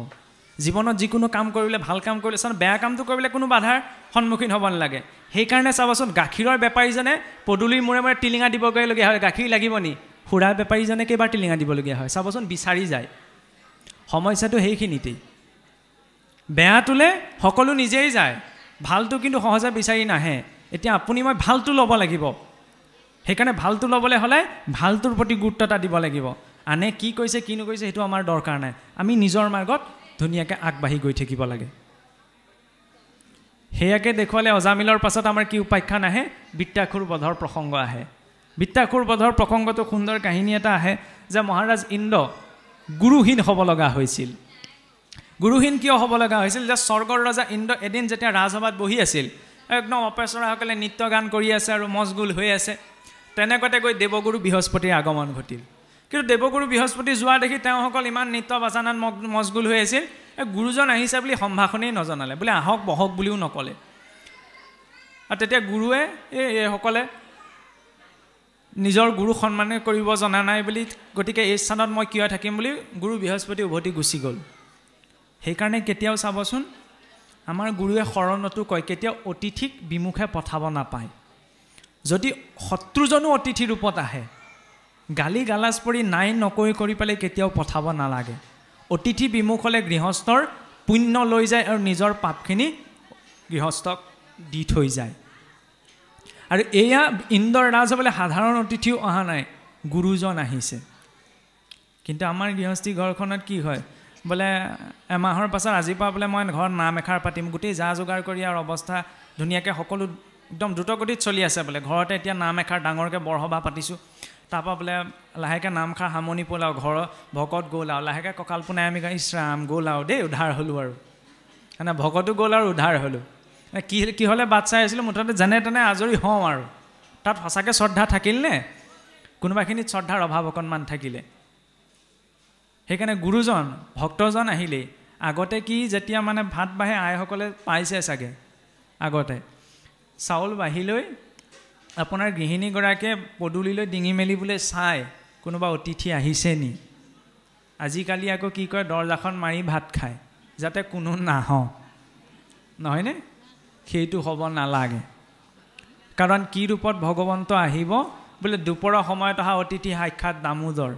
জীৱনত যিকোনো কাম কৰিলে, ভাল কাম কৰিলে, চাওক বেয়া কামটো কৰিবলৈ কোনো বাধাৰ সন্মুখীন হ'ব নালাগে। সেইকাৰণে চাবচোন, গাখীৰৰ বেপাৰীজনে পদূলিৰ মূৰে মূৰে টিলিঙা দিবগৈলগীয়া হয়, গাখীৰ লাগিব নি? সুৰা বেপাৰীজনে কেইবাৰ টিলিঙা দিবলগীয়া হয়। চাবচোন, বিচাৰি যায়। সমস্যাটো সেইখিনিতেই। বেয়াটোলৈ সকলো নিজেই যায়, ভালটো কিন্তু সহজে বিচাৰি নাহে। এতিয়া আপুনি মই ভালটো ল'ব লাগিব। সেইকাৰণে ভালটো ল'বলৈ হ'লে ভালটোৰ প্ৰতি গুৰুত্ব এটা দিব লাগিব। আনে কি কৈছে কি নকৰিছে সেইটো আমাৰ দৰকাৰ নাই, আমি নিজৰ মাৰ্গত ধুনীয়াকৈ আগবাঢ়ি গৈ থাকিব লাগে। সেয়াকে দেখুৱালে অজামিলৰ পাছত আমাৰ কি উপাখ্যান আহে? বৃত্তাসুৰ বধৰ প্ৰসংগ আহে। বৃত্তাসুৰ বধৰ প্ৰসংগটো সুন্দৰ কাহিনী এটা আহে যে মহাৰাজ ইন্দ্ৰ গুৰুহীন হ'ব লগা হৈছিল। গুৰুহীন কিয় হ'ব লগা হৈছিল? যে স্বৰ্গৰ ৰজা ইন্দ্ৰ এদিন যেতিয়া ৰাজসভাত বহি আছিল, একদম অপেশ্বৰাসকলে নৃত্য গান কৰি আছে আৰু মচগুল হৈ আছে, তেনেকুৱাতে গৈ দেৱগুৰু বৃহস্পতিৰ আগমন ঘটিল। কিন্তু দেৱগুৰু বৃহস্পতি যোৱা দেখি তেওঁসকল ইমান নৃত্য বাজানাত মচগুল হৈ আছিল, গুৰুজন আহিছে বুলি সম্ভাষণেই নজনালে, বোলে আহক বহক বুলিও নক'লে। আৰু তেতিয়া গুৰুৱে এইসকলে নিজৰ গুৰু সন্মানে কৰিব জনা নাই বুলি, গতিকে এই স্থানত মই কিয় থাকিম বুলি গুৰু বৃহস্পতি উভতি গুচি গ'ল। সেইকাৰণে কেতিয়াও চাবচোন, আমাৰ গুৰুৱে শৰণতো কয়, কেতিয়াও অতিথিক বিমুখে পঠাব নাপায়। যদি শত্ৰুজনো অতিথি ৰূপত আহে, গালি গালাজ পৰি নাই নকৈ কৰি পেলাই কেতিয়াও পঠাব নালাগে। অতিথি বিমুখ হ'লে গৃহস্থৰ পুণ্য লৈ যায় আৰু নিজৰ পাপখিনি গৃহস্থক দি থৈ যায়। আৰু এয়া ইন্দ্ৰৰ ৰাজ হ'বলৈ সাধাৰণ অতিথিও অহা নাই, গুৰুজন আহিছে। কিন্তু আমাৰ গৃহস্থী ঘৰখনত কি হয়, বোলে এমাহৰ পাছত আজিৰ পৰা বোলে মই ঘৰত নাম এষাৰ পাতিম, গোটেই যা যোগাৰ কৰি আৰু অৱস্থা ধুনীয়াকৈ সকলো একদম দ্ৰুতগতিত চলি আছে। বোলে ঘৰতে এতিয়া নাম এষাৰ ডাঙৰকৈ বৰসভা পাতিছোঁ, তাৰপৰা বোলে লাহেকৈ নামষাৰ সামৰণি পৰিল আৰু ঘৰৰ ভকত গ'ল আৰু লাহেকৈ কঁকাল পোনাই আমি ইছৰাম গ'ল আৰু দেই, উদ্ধাৰ হ'লোঁ আৰু মানে ভকতো গ'ল আৰু উদ্ধাৰ হ'লোঁ। কি হ'লে বাট চাই আছিলোঁ, মুঠতে যেনে তেনে আজৰি হওঁ আৰু। তাত সঁচাকৈ শ্ৰদ্ধা থাকিল নে? কোনোবাখিনিত শ্ৰদ্ধাৰ অভাৱ অকণমান থাকিলে। সেইকাৰণে গুৰুজন ভক্তজন আহিলেই আগতে কি যেতিয়া মানে ভাত বাঢ়ে আইসকলে পাইছে চাগে, আগতে চাউল বাঢ়ি লৈ আপোনাৰ গৃহিণীগৰাকীয়ে পদূলিলৈ ডিঙি মেলি বোলে চাই কোনোবা অতিথি আহিছে নি। আজিকালি আকৌ কি কয়, দৰজাখন মাৰি ভাত খায় যাতে কোনো নাহক, নহয়নে? সেইটো হ'ব নালাগে। কাৰণ কি ৰূপত ভগৱন্ত আহিব, বোলে দুপৰৰ সময়ত অহা অতিথি সাক্ষাৎ দামোদৰ।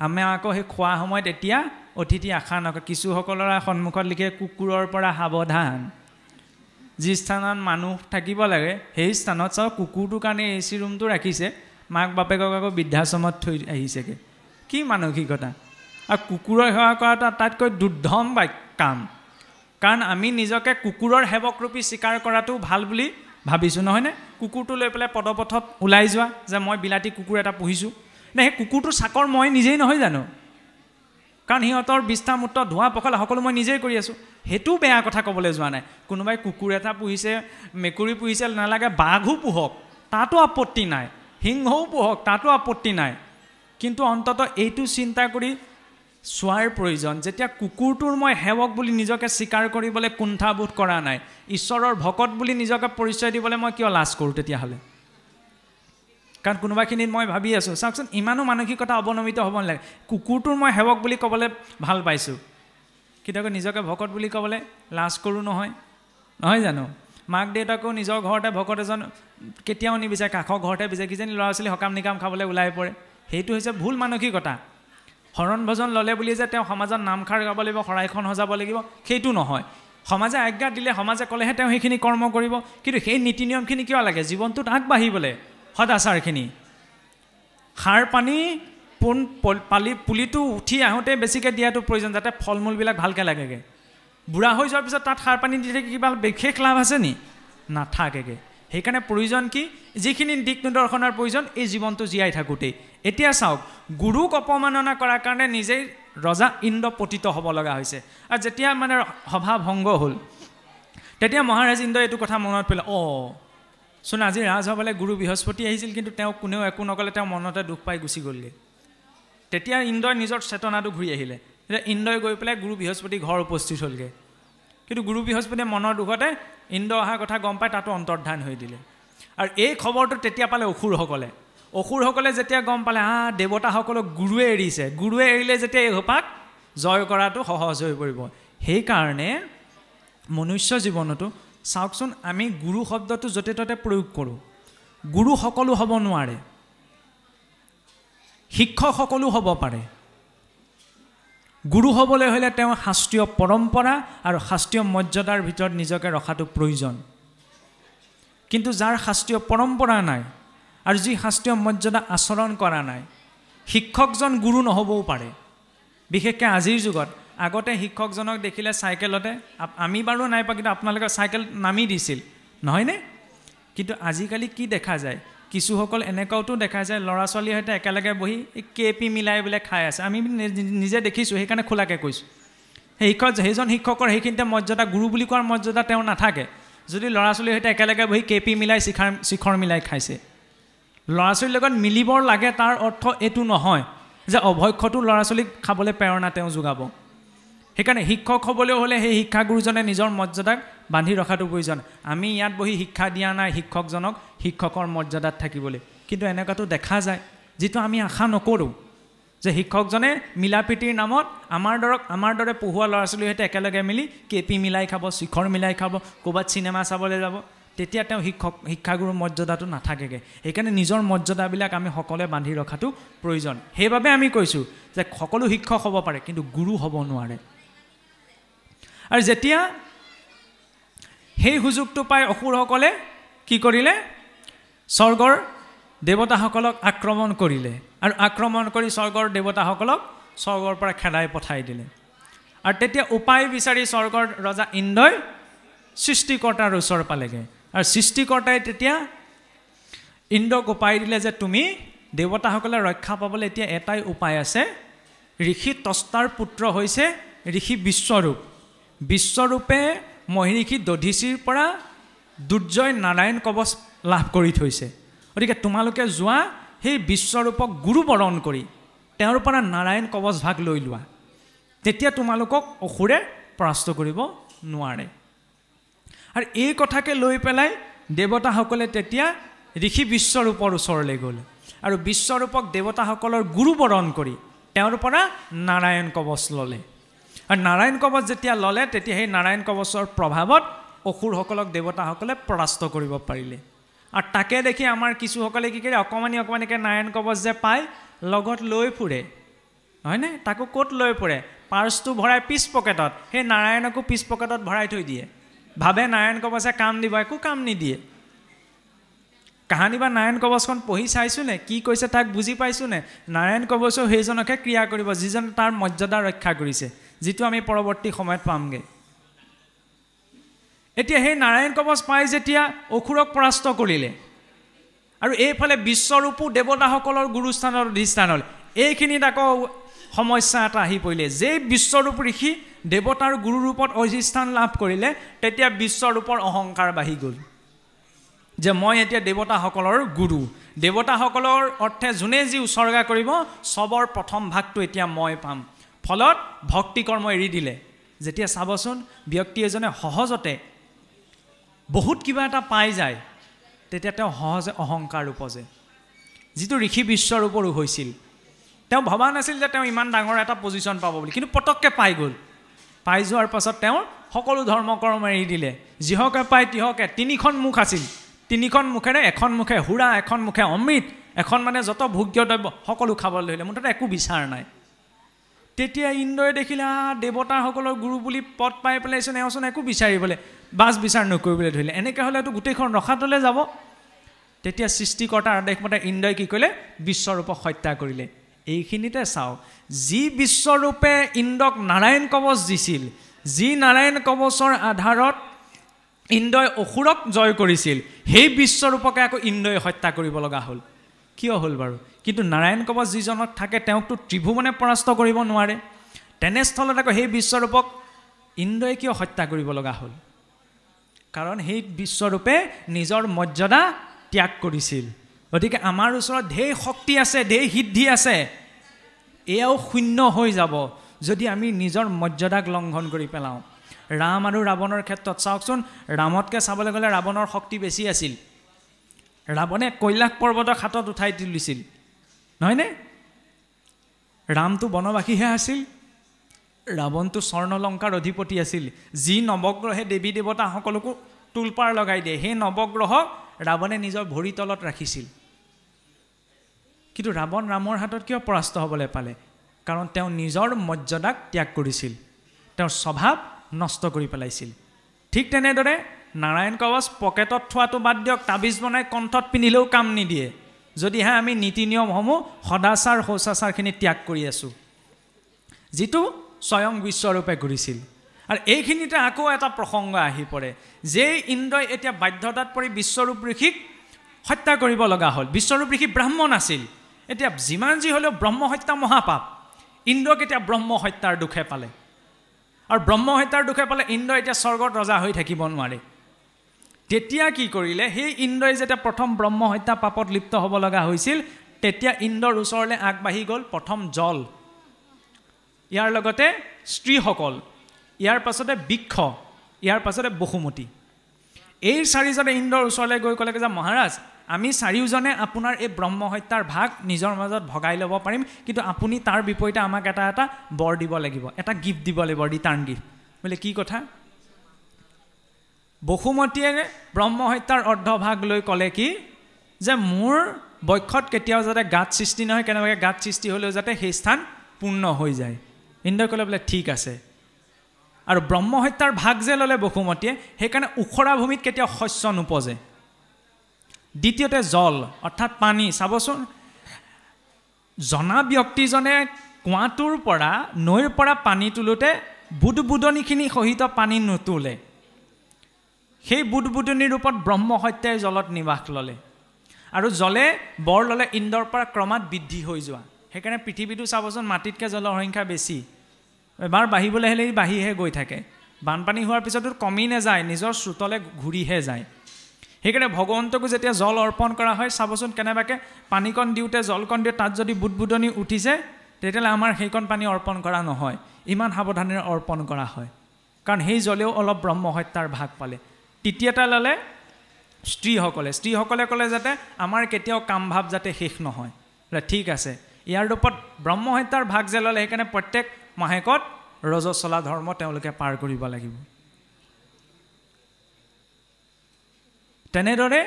আমি আকৌ সেই খোৱা সময়ত এতিয়া অতিথি আশা নকৰে। কিছুসকলৰ সন্মুখত লিখে কুকুৰৰ পৰা সাৱধান। যি স্থানত মানুহ থাকিব লাগে সেই স্থানত চাওক কুকুৰটোৰ কাৰণে AC ৰুমটো ৰাখিছে, মাক বাপেকক আকৌ বৃদ্ধাশ্ৰমত থৈ আহিছেগৈ। কি মানসিকতা! আৰু কুকুৰৰ সেৱা কৰাটো আটাইতকৈ দুৰ্ধম কাম। কাৰণ আমি নিজকে কুকুৰৰ সেৱকৰূপী স্বীকাৰ কৰাটো ভাল বুলি ভাবিছোঁ, নহয়নে? কুকুৰটো লৈ পেলাই পদপথত ওলাই যোৱা যে মই বিলাতী কুকুৰ এটা পুহিছোঁ, নে সেই কুকুৰটোৰ চাকৰ মই নিজেই নহয় জানো? কাৰণ সিহঁতৰ বিষ্ঠা মূত্ৰ ধোৱা পখলা সকলো মই নিজেই কৰি আছোঁ। সেইটো বেয়া কথা ক'বলৈ যোৱা নাই। কোনোবাই কুকুৰ এটা পুহিছে, মেকুৰী পুহিছে, নালাগে বাঘো পোহক, তাতো আপত্তি নাই, সিংহও পোহক, তাতো আপত্তি নাই। কিন্তু অন্ততঃ এইটো চিন্তা কৰি চোৱাৰ প্ৰয়োজন, যেতিয়া কুকুৰটোৰ মই সেৱক বুলি নিজকে স্বীকাৰ কৰিবলৈ কুণ্ঠাবোধ কৰা নাই, ঈশ্বৰৰ ভকত বুলি নিজকে পৰিচয় দিবলৈ মই কিয় লাজ কৰোঁ তেতিয়াহ'লে? কাৰণ কোনোবাখিনিত মই ভাবি আছোঁ, চাওকচোন ইমানো মানসিকতা অৱনমিত হ'ব নালাগে। কুকুৰটোৰ মই সেৱক বুলি ক'বলৈ ভাল পাইছোঁ, কিন্তু আকৌ নিজকে ভকত বুলি ক'বলৈ লাজ কৰোঁ নহয় জানো? মাক দেউতাকেও নিজৰ ঘৰতে ভকত এজন কেতিয়াও নিবিচাৰে, কাষৰ ঘৰতে বিচাৰে, কিজানি ল'ৰা ছোৱালী সকাম নিকাম খাবলৈ ওলাই পৰে। সেইটো হৈছে ভুল মানসিকতা। শৰণ ভজন ল'লে বুলি যে তেওঁ সমাজত নামষাৰ গাব লাগিব, শৰাইখন সজাব লাগিব, সেইটো নহয়। সমাজে আজ্ঞা দিলে, সমাজে ক'লেহে তেওঁ সেইখিনি কৰ্ম কৰিব। কিন্তু সেই নীতি নিয়মখিনি কিয় লাগে? জীৱনটোত আগবাঢ়িবলৈ সদাচাৰখিনি। সাৰ পানী পুলিটো উঠি আহোঁতে বেছিকৈ দিয়াটো প্ৰয়োজন, যাতে ফল মূলবিলাক ভালকৈ লাগেগৈ। বুঢ়া হৈ যোৱাৰ পিছত তাত সাৰ পানী দি থাকি কিবা বিশেষ লাভ আছে নি? নাথাকেগৈ। সেইকাৰণে প্ৰয়োজন কি? যিখিনি দিক নিৰ্দেশনাৰ প্ৰয়োজন এই জীৱনটো জীয়াই থাকোঁতেই। এতিয়া চাওক, গুৰুক অপমাননা কৰাৰ কাৰণে নিজেই ৰজা ইন্দ্ৰ পতিত হ'ব লগা হৈছে। আৰু যেতিয়া মানে সভা ভংগ হ'ল, তেতিয়া মহাৰাজ ইন্দ্ৰই এইটো কথা মনত পেলালে, চোন আজি ৰাজ হ'বলৈ গুৰু বৃহস্পতি আহিছিল, কিন্তু তেওঁক কোনেও একো নক'লে, তেওঁ মনতে দুখ পাই গুচি গ'লগৈ। তেতিয়া ইন্দ্ৰই নিজৰ চেতনাটো ঘূৰি আহিলে। তেতিয়া ইন্দ্ৰই গৈ পেলাই গুৰু বৃহস্পতি ঘৰ উপস্থিত হ'লগৈ। কিন্তু গুৰু বৃহস্পতিয়ে মনৰ দুখতে ইন্দ্ৰ অহাৰ কথা গম পাই তাতো অন্তৰ্ধান হৈ দিলে। আৰু এই খবৰটো তেতিয়া পালে অসুৰসকলে যেতিয়া গম পালে দেৱতাসকলক গুৰুৱে এৰিছে, গুৰুৱে এৰিলে যেতিয়া এই সোপাক জয় কৰাটো সহজ হৈ পৰিব। সেইকাৰণে মনুষ্য জীৱনতো চাওকচোন, আমি গুৰু শব্দটো য'তে ত'তে প্ৰয়োগ কৰোঁ। গুৰু সকলো হ'ব নোৱাৰে, শিক্ষক সকলো হ'ব পাৰে। গুৰু হ'বলৈ হ'লে তেওঁ শাস্ত্ৰীয় পৰম্পৰা আৰু শাস্ত্ৰীয় মৰ্যাদাৰ ভিতৰত নিজকে ৰখাটো প্ৰয়োজন। কিন্তু যাৰ শাস্ত্ৰীয় পৰম্পৰা নাই আৰু যি শাস্ত্ৰীয় মৰ্যাদা আচৰণ কৰা নাই, শিক্ষকজন গুৰু নহ'বও পাৰে। বিশেষকৈ আজিৰ যুগত আগতে শিক্ষকজনক দেখিলে চাইকেলতে, আমি বাৰু নাই পোৱা, কিন্তু আপোনালোকে চাইকেল নামি দিছিল, নহয়নে? কিন্তু আজিকালি কি দেখা যায়, কিছুসকল এনেকুৱাওতো দেখা যায় ল'ৰা ছোৱালীৰ সৈতে একেলগে বহি KP মিলাই বোলে খাই আছে। আমি নিজে দেখিছোঁ, সেইকাৰণে খোলাকৈ কৈছোঁ। সেইজন শিক্ষকৰ সেইখিনিতে মৰ্যাদা, গুৰু বুলি কোৱাৰ মৰ্যাদা তেওঁৰ নাথাকে যদি ল'ৰা ছোৱালীৰ সৈতে একেলগে বহি KP মিলাই শিখৰ মিলাই খাইছে। ল'ৰা ছোৱালীৰ লগত মিলিবৰ লাগে, তাৰ অৰ্থ এইটো নহয় যে অভক্ষটো ল'ৰা ছোৱালীক খাবলৈ প্ৰেৰণা তেওঁ যোগাব। সেইকাৰণে শিক্ষক হ'বলৈ হ'লে সেই শিক্ষাগুৰুজনে নিজৰ মৰ্যাদাক বান্ধি ৰখাটো প্ৰয়োজন। আমি ইয়াত বহি শিক্ষা দিয়া নাই শিক্ষকজনক শিক্ষকৰ মৰ্যাদাত থাকিবলৈ, কিন্তু এনেকুৱাটো দেখা যায় যিটো আমি আশা নকৰোঁ, যে শিক্ষকজনে মিলা প্ৰীতিৰ নামত আমাৰ দৰে পঢ়ুৱা ল'ৰা ছোৱালীৰ সৈতে একেলগে মিলি KP মিলাই খাব, শিখৰ মিলাই খাব, ক'ৰবাত চিনেমা চাবলৈ যাব। তেতিয়া তেওঁ শিক্ষাগুৰুৰ মৰ্যাদাটো নাথাকেগৈ। সেইকাৰণে নিজৰ মৰ্যাদাবিলাক আমি সকলোৱে বান্ধি ৰখাটো প্ৰয়োজন। সেইবাবে আমি কৈছোঁ যে সকলো শিক্ষক হ'ব পাৰে, কিন্তু গুৰু হ'ব নোৱাৰে। আৰু যেতিয়া সেই সুযোগটো পাই অসুৰসকলে কি কৰিলে স্বৰ্গৰ দেৱতাসকলক আক্ৰমণ কৰিলে আৰু আক্ৰমণ কৰি স্বৰ্গৰ দেৱতাসকলক স্বৰ্গৰ পৰা খেদাই পঠাই দিলে আৰু তেতিয়া উপায় বিচাৰি স্বৰ্গৰ ৰজা ইন্দ্ৰই সৃষ্টিকৰ্তাৰ ওচৰ পালেগে আৰু সৃষ্টিকৰ্তাই তেতিয়া ইন্দ্ৰক উপায় দিলে যে তুমি দেৱতাসকলে ৰক্ষা পাবলৈ এতিয়া এটাই উপায় আছে ঋষি তস্তাৰ পুত্ৰ হৈছে ঋষি বিশ্বৰূপ বিশ্বৰূপে মহিষী দধিচিৰ পৰা দুৰ্জয় নাৰায়ণ কৱচ লাভ কৰি থৈছে গতিকে তোমালোকে যোৱা সেই বিশ্বৰূপক গুৰু বৰণ কৰি তেওঁৰ পৰা নাৰায়ণ কৱচ ভাগ লৈ লোৱা তেতিয়া তোমালোকক অসুৰে পৰাস্ত কৰিব নোৱাৰে আৰু এই কথাকে লৈ পেলাই দেৱতাসকলে তেতিয়া ঋষি বিশ্বৰূপৰ ওচৰলৈ গ'ল আৰু বিশ্বৰূপক দেৱতাসকলৰ গুৰু বৰণ কৰি তেওঁৰ পৰা নাৰায়ণ কৱচ ল'লে আৰু নাৰায়ণ কৱচ যেতিয়া ল'লে তেতিয়া সেই নাৰায়ণ কৱচৰ প্ৰভাৱত অসুৰসকলক দেৱতাসকলে পৰাস্ত কৰিব পাৰিলে আৰু তাকে দেখি আমাৰ কিছুসকলে কি কৰে অকণমানিকৈ নাৰায়ণ কৱচ যে পায় লগত লৈ ফুৰে হয়নে তাকো ক'ত লৈ ফুৰে পাৰ্চটো ভৰাই পিছ পকেটত সেই নাৰায়ণকো পিছ পকেটত ভৰাই থৈ দিয়ে ভাবে নাৰায়ণ কৱচে কাম দিব একো কাম নিদিয়ে কাহানী বা নাৰায়ণ কৱচখন পঢ়ি চাইছোঁ নে কি কৈছে তাক বুজি পাইছোঁ নে নাৰায়ণ কৱচেও সেইজনকে ক্ৰিয়া কৰিব যিজন তাৰ মৰ্যাদা ৰক্ষা কৰিছে যিটো আমি পৰৱৰ্তী সময়ত পামগৈ এতিয়া সেই নাৰায়ণ কৱচ পাই যেতিয়া অসুৰক পৰাস্ত কৰিলে আৰু এইফালে বিশ্বৰূপো দেৱতাসকলৰ গুৰুস্থানৰ অধিষ্ঠান হ'ল এইখিনিত আকৌ সমস্যা এটা আহি পৰিলে যে বিশ্বৰূপ ঋষি দেৱতাৰ গুৰুৰূপত অধিষ্ঠান লাভ কৰিলে তেতিয়া বিশ্বৰূপৰ অহংকাৰ বাঢ়ি গ'ল যে মই এতিয়া দেৱতাসকলৰ গুৰু দেৱতাসকলৰ অৰ্থে যোনে যি উৎসৰ্গা কৰিব চবৰ প্ৰথম ভাগটো এতিয়া মই পাম ফলত ভক্তি কৰ্ম এৰি দিলে যেতিয়া চাবচোন ব্যক্তি এজনে সহজতে বহুত কিবা এটা পাই যায় তেতিয়া তেওঁ সহজে অহংকাৰ উপজে যিটো ঋষি বিশ্বৰূপৰো হৈছিল তেওঁ ভবা নাছিল যে তেওঁ ইমান ডাঙৰ এটা পজিশ্যন পাব বুলি কিন্তু পটককৈ পাই গ'ল পাই যোৱাৰ পাছত তেওঁৰ সকলো ধৰ্ম কৰ্ম এৰি দিলে যিহকে পায় তিহকে তিনিখন মুখ আছিল তিনিখন মুখেৰে এখন মুখে হুৰা এখন মুখে অমৃত এখন মানে যত ভোগ্য দ্ৰব্য সকলো খাবলৈ ধৰিলে মুঠতে একো বিচাৰ নাই তেতিয়া ইন্দ্ৰই দেখিলে দেৱতাসকলৰ গুৰু বুলি পদ পাই পেলাইচোন এওঁচোন একো বিচাৰিবলৈ বাছ বিচাৰ নকৰিবলৈ ধৰিলে এনেকৈ হ'লেতো গোটেইখন ৰখাতলৈ যাব তেতিয়া সৃষ্টিকৰ্তাৰ আদেশ মতে ইন্দ্ৰই কি কৰিলে বিশ্বৰূপক হত্যা কৰিলে এইখিনিতে চাওঁ যি বিশ্বৰূপে ইন্দ্ৰক নাৰায়ণ কৱচ দিছিল যি নাৰায়ণ কৱচৰ আধাৰত ইন্দ্ৰই অসুৰক জয় কৰিছিল সেই বিশ্বৰূপকে আকৌ ইন্দ্ৰই হত্যা কৰিব লগা হ'ল কিয় হ'ল বাৰু কিন্তু নাৰায়ণ কৱচ যিজনত থাকে তেওঁকতো ত্ৰিভুৱনে পৰাস্ত কৰিব নোৱাৰে তেনেস্থলত আকৌ সেই বিশ্বৰূপক ইন্দ্ৰই কিয় হত্যা কৰিব লগা হ'ল কাৰণ সেই বিশ্বৰূপে নিজৰ মৰ্যাদা ত্যাগ কৰিছিল গতিকে আমাৰ ওচৰত ঢেৰ শক্তি আছে ঢেৰ সিদ্ধি আছে এয়াও শূন্য হৈ যাব যদি আমি নিজৰ মৰ্যাদাক লংঘন কৰি পেলাওঁ ৰাম আৰু ৰাৱণৰ ক্ষেত্ৰত চাওকচোন ৰামতকৈ চাবলৈ গ'লে ৰাৱণৰ শক্তি বেছি আছিল ৰাৱণে কৈলাশ পৰ্বতক হাতত উঠাই তুলিছিল নহয়নে ৰামটো বনবাসীহে আছিল ৰাৱণটো স্বৰ্ণলংকাৰ অধিপতি আছিল যি নৱগ্ৰহে দেৱী দেৱতাসকলকো তুলপাৰ লগাই দিয়ে সেই নৱগ্ৰহক ৰাৱণে নিজৰ ভৰিৰ তলত ৰাখিছিল কিন্তু ৰাৱণ ৰামৰ হাতত কিয় পৰাস্ত হ'বলৈ পালে কাৰণ তেওঁ নিজৰ মৰ্যাদাক ত্যাগ কৰিছিল তেওঁৰ স্বভাৱ নষ্ট কৰি পেলাইছিল ঠিক তেনেদৰে নাৰায়ণ কৱচ পকেটত থোৱাটো বাদ দিয়ক তাবিজ বনাই কণ্ঠত পিন্ধিলেও কাম নিদিয়ে যদিহে আমি নীতি নিয়মসমূহ সদাচাৰ শৌচাচাৰখিনি ত্যাগ কৰি আছোঁ যিটো স্বয়ং বিশ্বৰূপে কৰিছিল আৰু এইখিনিতে আকৌ এটা প্ৰসংগ আহি পৰে যে ইন্দ্ৰই এতিয়া বাধ্যতাত পৰি বিশ্বৰূপ ঋষিক হত্যা কৰিব লগা হ'ল বিশ্বৰূপ ঋষি ব্ৰাহ্মণ আছিল এতিয়া যিমান যি হ'লেও ব্ৰহ্ম হত্যা মহাপাপ ইন্দ্ৰক এতিয়া ব্ৰহ্ম হত্যাৰ দুখে পালে আৰু ব্ৰহ্ম হত্যাৰ দুখে পালে ইন্দ্ৰ এতিয়া স্বৰ্গত ৰজা হৈ থাকিব নোৱাৰে তেতিয়া কি কৰিলে সেই ইন্দ্ৰই যেতিয়া প্ৰথম ব্ৰহ্ম হত্যা পাপত লিপ্ত হ'ব লগা হৈছিল তেতিয়া ইন্দ্ৰৰ ওচৰলৈ আগবাঢ়ি গ'ল প্ৰথম জল ইয়াৰ লগতে স্ত্ৰীসকল ইয়াৰ পাছতে বৃক্ষ ইয়াৰ পাছতে বসুমতী এই চাৰিজনে ইন্দ্ৰৰ ওচৰলৈ গৈ ক'লে যে মহাৰাজ আমি চাৰিওজনে আপোনাৰ এই ব্ৰহ্ম হত্যাৰ ভাগ নিজৰ মাজত ভগাই ল'ব পাৰিম কিন্তু আপুনি তাৰ বিপৰীতে আমাক এটা এটা বৰ দিব লাগিব এটা গিফ্ট দিব লাগিব ৰিটাৰ্ণ গিফ্ট বোলে কি কথা বসুমতীয়ে ব্ৰহ্ম হত্যাৰ অৰ্ধভাগ লৈ ক'লে কি যে মোৰ বক্ষত কেতিয়াও যাতে গাত সৃষ্টি নহয় কেনেবাকৈ গাত সৃষ্টি হ'লেও যাতে সেই স্থান পূৰ্ণ হৈ যায় ইন্দ্ৰই ক'লে বোলে ঠিক আছে আৰু ব্ৰহ্ম হত্যাৰ ভাগ যে ল'লে বসুমতীয়ে সেইকাৰণে উখৰা ভূমিত কেতিয়াও শস্য নোপজে দ্বিতীয়তে জল অৰ্থাৎ পানী চাবচোন জনা ব্যক্তিজনে কুঁৱাটোৰ পৰা নৈৰ পৰা পানী তোলোতে বুদবুদনিখিনি সহিত পানী নুতোলে সেই বুদবুদনিৰ ৰূপত ব্ৰহ্ম হত্যাই জলত নিবাস ল'লে আৰু জলে বৰ ল'লে ইন্দ্ৰৰ পৰা ক্ৰমাৎ বৃদ্ধি হৈ যোৱা সেইকাৰণে পৃথিৱীটো চাবচোন মাটিতকৈ জলৰ সংখ্যা বেছি এবাৰ বাঢ়িবলৈ হ'লে বাঢ়িহে গৈ থাকে বানপানী হোৱাৰ পিছতো কমি নাযায় নিজৰ স্ৰোতলৈ ঘূৰিহে যায় সেইকাৰণে ভগৱন্তকো যেতিয়া জল অৰ্পণ কৰা হয় চাবচোন কেনেবাকৈ পানীকণ দিওঁতে জলকণ দিওঁ তাত যদি বুদবুদনি উঠিছে তেতিয়াহ'লে আমাৰ সেইকণ পানী অৰ্পণ কৰা নহয় ইমান সাৱধানেৰে অৰ্পণ কৰা হয় কাৰণ সেই জলেও অলপ ব্ৰহ্ম হত্যাৰ ভাগ পালে তৃতীয়টা ল'লে স্ত্ৰীসকলে ক'লে যাতে আমাৰ কেতিয়াও কাম ভাৱ যাতে শেষ নহয় ঠিক আছে ইয়াৰ ৰূপত ব্ৰহ্ম হত্যাৰ ভাগ যে ল'লে সেইকাৰণে প্ৰত্যেক মাহেকত ৰজস্বলা ধৰ্ম তেওঁলোকে পাৰ কৰিব লাগিব তেনেদৰে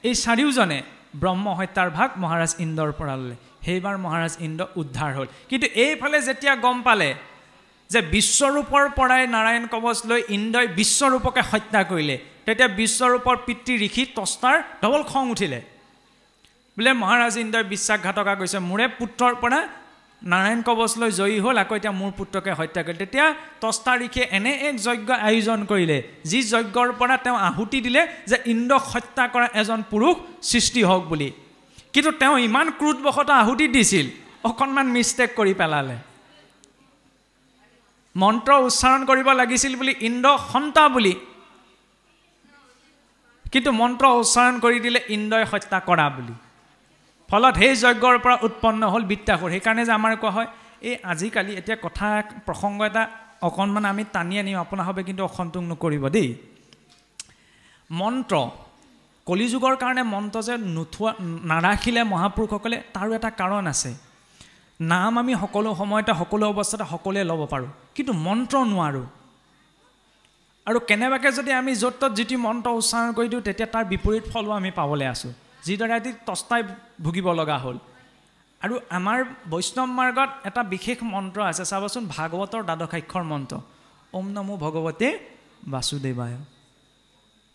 এই চাৰিওজনে ব্ৰহ্ম হত্যাৰ ভাগ মহাৰাজ ইন্দ্ৰৰ পৰা ল'লে সেইবাৰ মহাৰাজ ইন্দ্ৰ উদ্ধাৰ হ'ল কিন্তু এইফালে যেতিয়া গম পালে যে বিশ্বৰূপৰ পৰাই নাৰায়ণ কৱচ লৈ ইন্দ্ৰই বিশ্বৰূপকে হত্যা কৰিলে তেতিয়া বিশ্বৰূপৰ পিতৃ ঋষি তস্তাৰ ডবল খং উঠিলে বোলে মহাৰাজ ইন্দ্ৰই বিশ্বাসঘাতকা কৈছে মোৰে পুত্ৰৰ পৰা নাৰায়ণ কৱচ লৈ জয়ী হ'ল আকৌ এতিয়া মোৰ পুত্ৰকে হত্যা কৰিলে তেতিয়া তস্তা ঋষিয়ে এনে এক যজ্ঞ আয়োজন কৰিলে যি যজ্ঞৰ পৰা তেওঁ আহুতি দিলে যে ইন্দ্ৰক হত্যা কৰা এজন পুৰুষ সৃষ্টি হওক বুলি কিন্তু তেওঁ ইমান ক্ৰোধবশত আহুতি দিছিল অকণমান মিষ্টেক কৰি পেলালে মন্ত্ৰ উচ্চাৰণ কৰিব লাগিছিল বুলি ইন্দ্ৰ সন্তা বুলি কিন্তু মন্ত্ৰ উচ্চাৰণ কৰি দিলে ইন্দ্ৰই হত্যা কৰা বুলি ফলত সেই যজ্ঞৰ পৰা উৎপন্ন হ'ল বৃত্তাসুৰ সেইকাৰণে যে আমাৰ কোৱা হয় এই আজিকালি এতিয়া কথা প্ৰসংগ এটা অকণমান আমি টানি আনিম আপোনাৰ হবে কিন্তু অসন্তোষ নকৰিব দেই মন্ত্ৰ কলিযুগৰ কাৰণে মন্ত্ৰ যে নুঠোৱা নাৰাখিলে মহাপুৰুষসকলে তাৰো এটা কাৰণ আছে নাম আমি সকলো সময়তে সকলো অৱস্থাতে সকলোৱে ল'ব পাৰোঁ কিন্তু মন্ত্ৰ নোৱাৰোঁ আৰু কেনেবাকৈ যদি আমি য'ত ত'ত যিটো মন্ত্ৰ উচ্চাৰণ কৰি দিওঁ তেতিয়া তাৰ বিপৰীত ফলো আমি পাবলৈ আছোঁ যিদৰে আজি তস্তাই ভুগিব লগা হ'ল আৰু আমাৰ বৈষ্ণৱ মাৰ্গত এটা বিশেষ মন্ত্ৰ আছে চাবচোন ভাগৱতৰ দ্বাদশাক্ষৰ মন্ত্ৰ ওম নমো ভগৱতে বাসুদেৱায়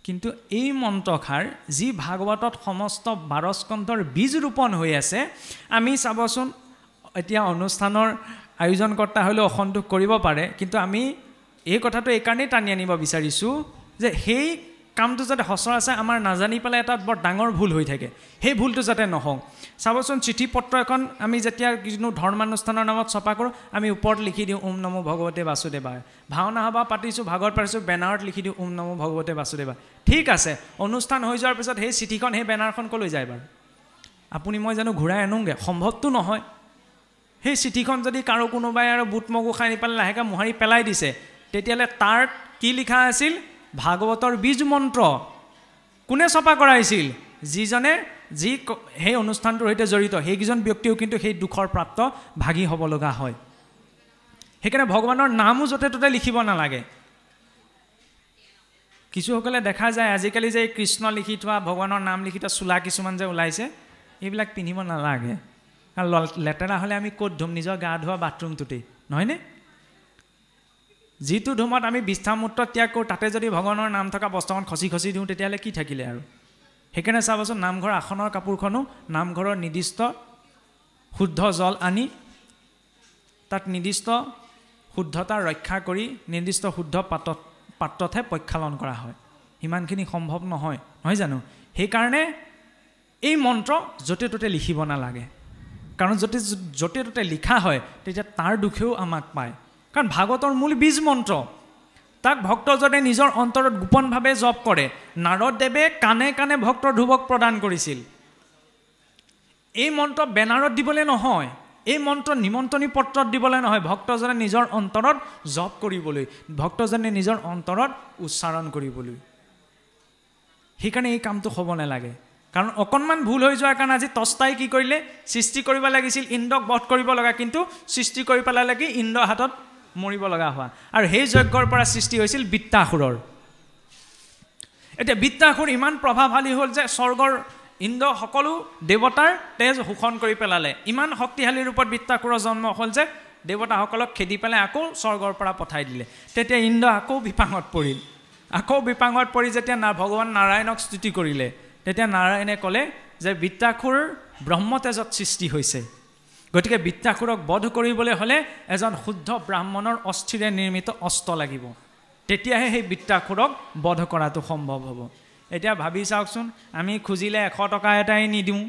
কিন্তু এই মন্ত্ৰষাৰ যি ভাগৱতত সমস্ত 12 স্কন্ধৰ বীজ ৰোপণ হৈ আছে আমি চাবচোন এতিয়া অনুষ্ঠানৰ আয়োজনকৰ্তা হ'লেও অসন্তোষ কৰিব পাৰে কিন্তু আমি এই কথাটো এইকাৰণেই টানি আনিব বিচাৰিছোঁ যে সেই কামটো যাতে সচৰাচৰ আমাৰ নাজানি পেলাই এটা বৰ ডাঙৰ ভুল হৈ থাকে সেই ভুলটো যাতে নহওক চাবচোন চিঠি পত্ৰ এখন আমি যেতিয়া কোনো ধৰ্মানুষ্ঠানৰ নামত ছপা কৰোঁ আমি ওপৰত লিখি দিওঁ ওম নমো ভগৱতে বাসুদেৱায় ভাওনা সভা পাতিছোঁ ভাগৱত পাতিছোঁ বেনাৰত লিখি দিওঁ ওম নমো ভগৱতে বাসুদেৱায় ঠিক আছে অনুষ্ঠান হৈ যোৱাৰ পিছত সেই চিঠিখন সেই বেনাৰখন ক'লৈ যায় বাৰু আপুনি মই জানো ঘূৰাই আনোগৈ সম্ভৱটো নহয় সেই চিঠিখন যদি কাৰো কোনোবাই আৰু বুট মগু খাই নি পেলাই লাহেকৈ মোহাৰি পেলাই দিছে তেতিয়াহ'লে তাৰ কি লিখা আছিল ভাগৱতৰ বীজ মন্ত্ৰ কোনে ছপা কৰাইছিল যিজনে যি সেই অনুষ্ঠানটোৰ সৈতে জড়িত সেইকেইজন ব্যক্তিও কিন্তু সেই দুখৰ প্ৰাপ্ত ভাগি হ'ব লগা হয় সেইকাৰণে ভগৱানৰ নামো য'তে ত'তে লিখিব নালাগে কিছুসকলে দেখা যায় আজিকালি যে কৃষ্ণ লিখি থোৱা ভগৱানৰ নাম লিখি থোৱা চোলা কিছুমান যে ওলাইছে এইবিলাক পিন্ধিব নালাগে কাৰণ লেতেৰা হ'লে আমি ক'ত ধুম নিজৰ গা ধোৱা বাথৰুমটোতেই নহয়নে যিটো ধুমত আমি বিষ্ঠামূত্ৰ ত্যাগ কৰোঁ তাতে যদি ভগৱানৰ নাম থকা বস্তুখন খচি খচি দিওঁ তেতিয়াহ'লে কি থাকিলে আৰু সেইকাৰণে চাবচোন নামঘৰ আসনৰ কাপোৰখনো নামঘৰৰ নিৰ্দিষ্ট শুদ্ধ জল আনি তাত নিৰ্দিষ্ট শুদ্ধতা ৰক্ষা কৰি নিৰ্দিষ্ট শুদ্ধ পাত্ৰতহে প্ৰক্ষালন কৰা হয় ইমানখিনি সম্ভৱ নহয় নহয় জানো সেইকাৰণে এই মন্ত্ৰ য'তে ত'তে লিখিব নালাগে কাৰণ য'তে ত'তে লিখা হয় তেতিয়া তাৰ দুখেও আমাক পায় কাৰণ ভাগৱতৰ মূল বীজ মন্ত্ৰ তাক ভক্তজনে নিজৰ অন্তৰত গোপনভাৱে জপ কৰে নাৰদদেৱে কাণে কাণে ভক্তৰ ধ্ৰুৱক প্ৰদান কৰিছিল এই মন্ত্ৰ বেনাৰত দিবলৈ নহয় এই মন্ত্ৰ নিমন্ত্ৰণী পত্ৰত দিবলৈ নহয় ভক্তজনে নিজৰ অন্তৰত জপ কৰিবলৈ ভক্তজনে নিজৰ অন্তৰত উচ্চাৰণ কৰিবলৈ সেইকাৰণে এই কামটো হ'ব নালাগে কাৰণ অকণমান ভুল হৈ যোৱাৰ কাৰণে আজি তস্তাই কি কৰিলে সৃষ্টি কৰিব লাগিছিল ইন্দ্ৰক বধ কৰিব লগা কিন্তু সৃষ্টি কৰি পেলালে কি ইন্দ্ৰৰ হাতত মৰিব লগা হোৱা আৰু সেই যজ্ঞৰ পৰা সৃষ্টি হৈছিল বৃত্তাসুৰৰ এতিয়া বৃত্তাসুৰ ইমান প্ৰভাৱশালী হ'ল যে স্বৰ্গৰ ইন্দ্ৰ সকলো দেৱতাৰ তেজ শোষণ কৰি পেলালে ইমান শক্তিশালী ৰূপত বৃত্তাসুৰৰ জন্ম হ'ল যে দেৱতাসকলক খেদি পেলাই আকৌ স্বৰ্গৰ পৰা পঠাই দিলে তেতিয়া ইন্দ্ৰ আকৌ বিপাঙত পৰিল আকৌ বিপাঙত পৰি যেতিয়া ভগৱান নাৰায়ণক স্তুতি কৰিলে তেতিয়া নাৰায়ণে ক'লে যে বৃত্তাসুৰ ব্ৰহ্মতেজত সৃষ্টি হৈছে গতিকে বৃত্তাসুৰক বধ কৰিবলৈ হ'লে এজন শুদ্ধ ব্ৰাহ্মণৰ অস্থিৰে নিৰ্মিত অস্ত্ৰ লাগিব তেতিয়াহে সেই বৃত্তাসুৰক বধ কৰাটো সম্ভৱ হ'ব এতিয়া ভাবি চাওকচোন আমি খুজিলে 100 টকা এটাই নিদিওঁ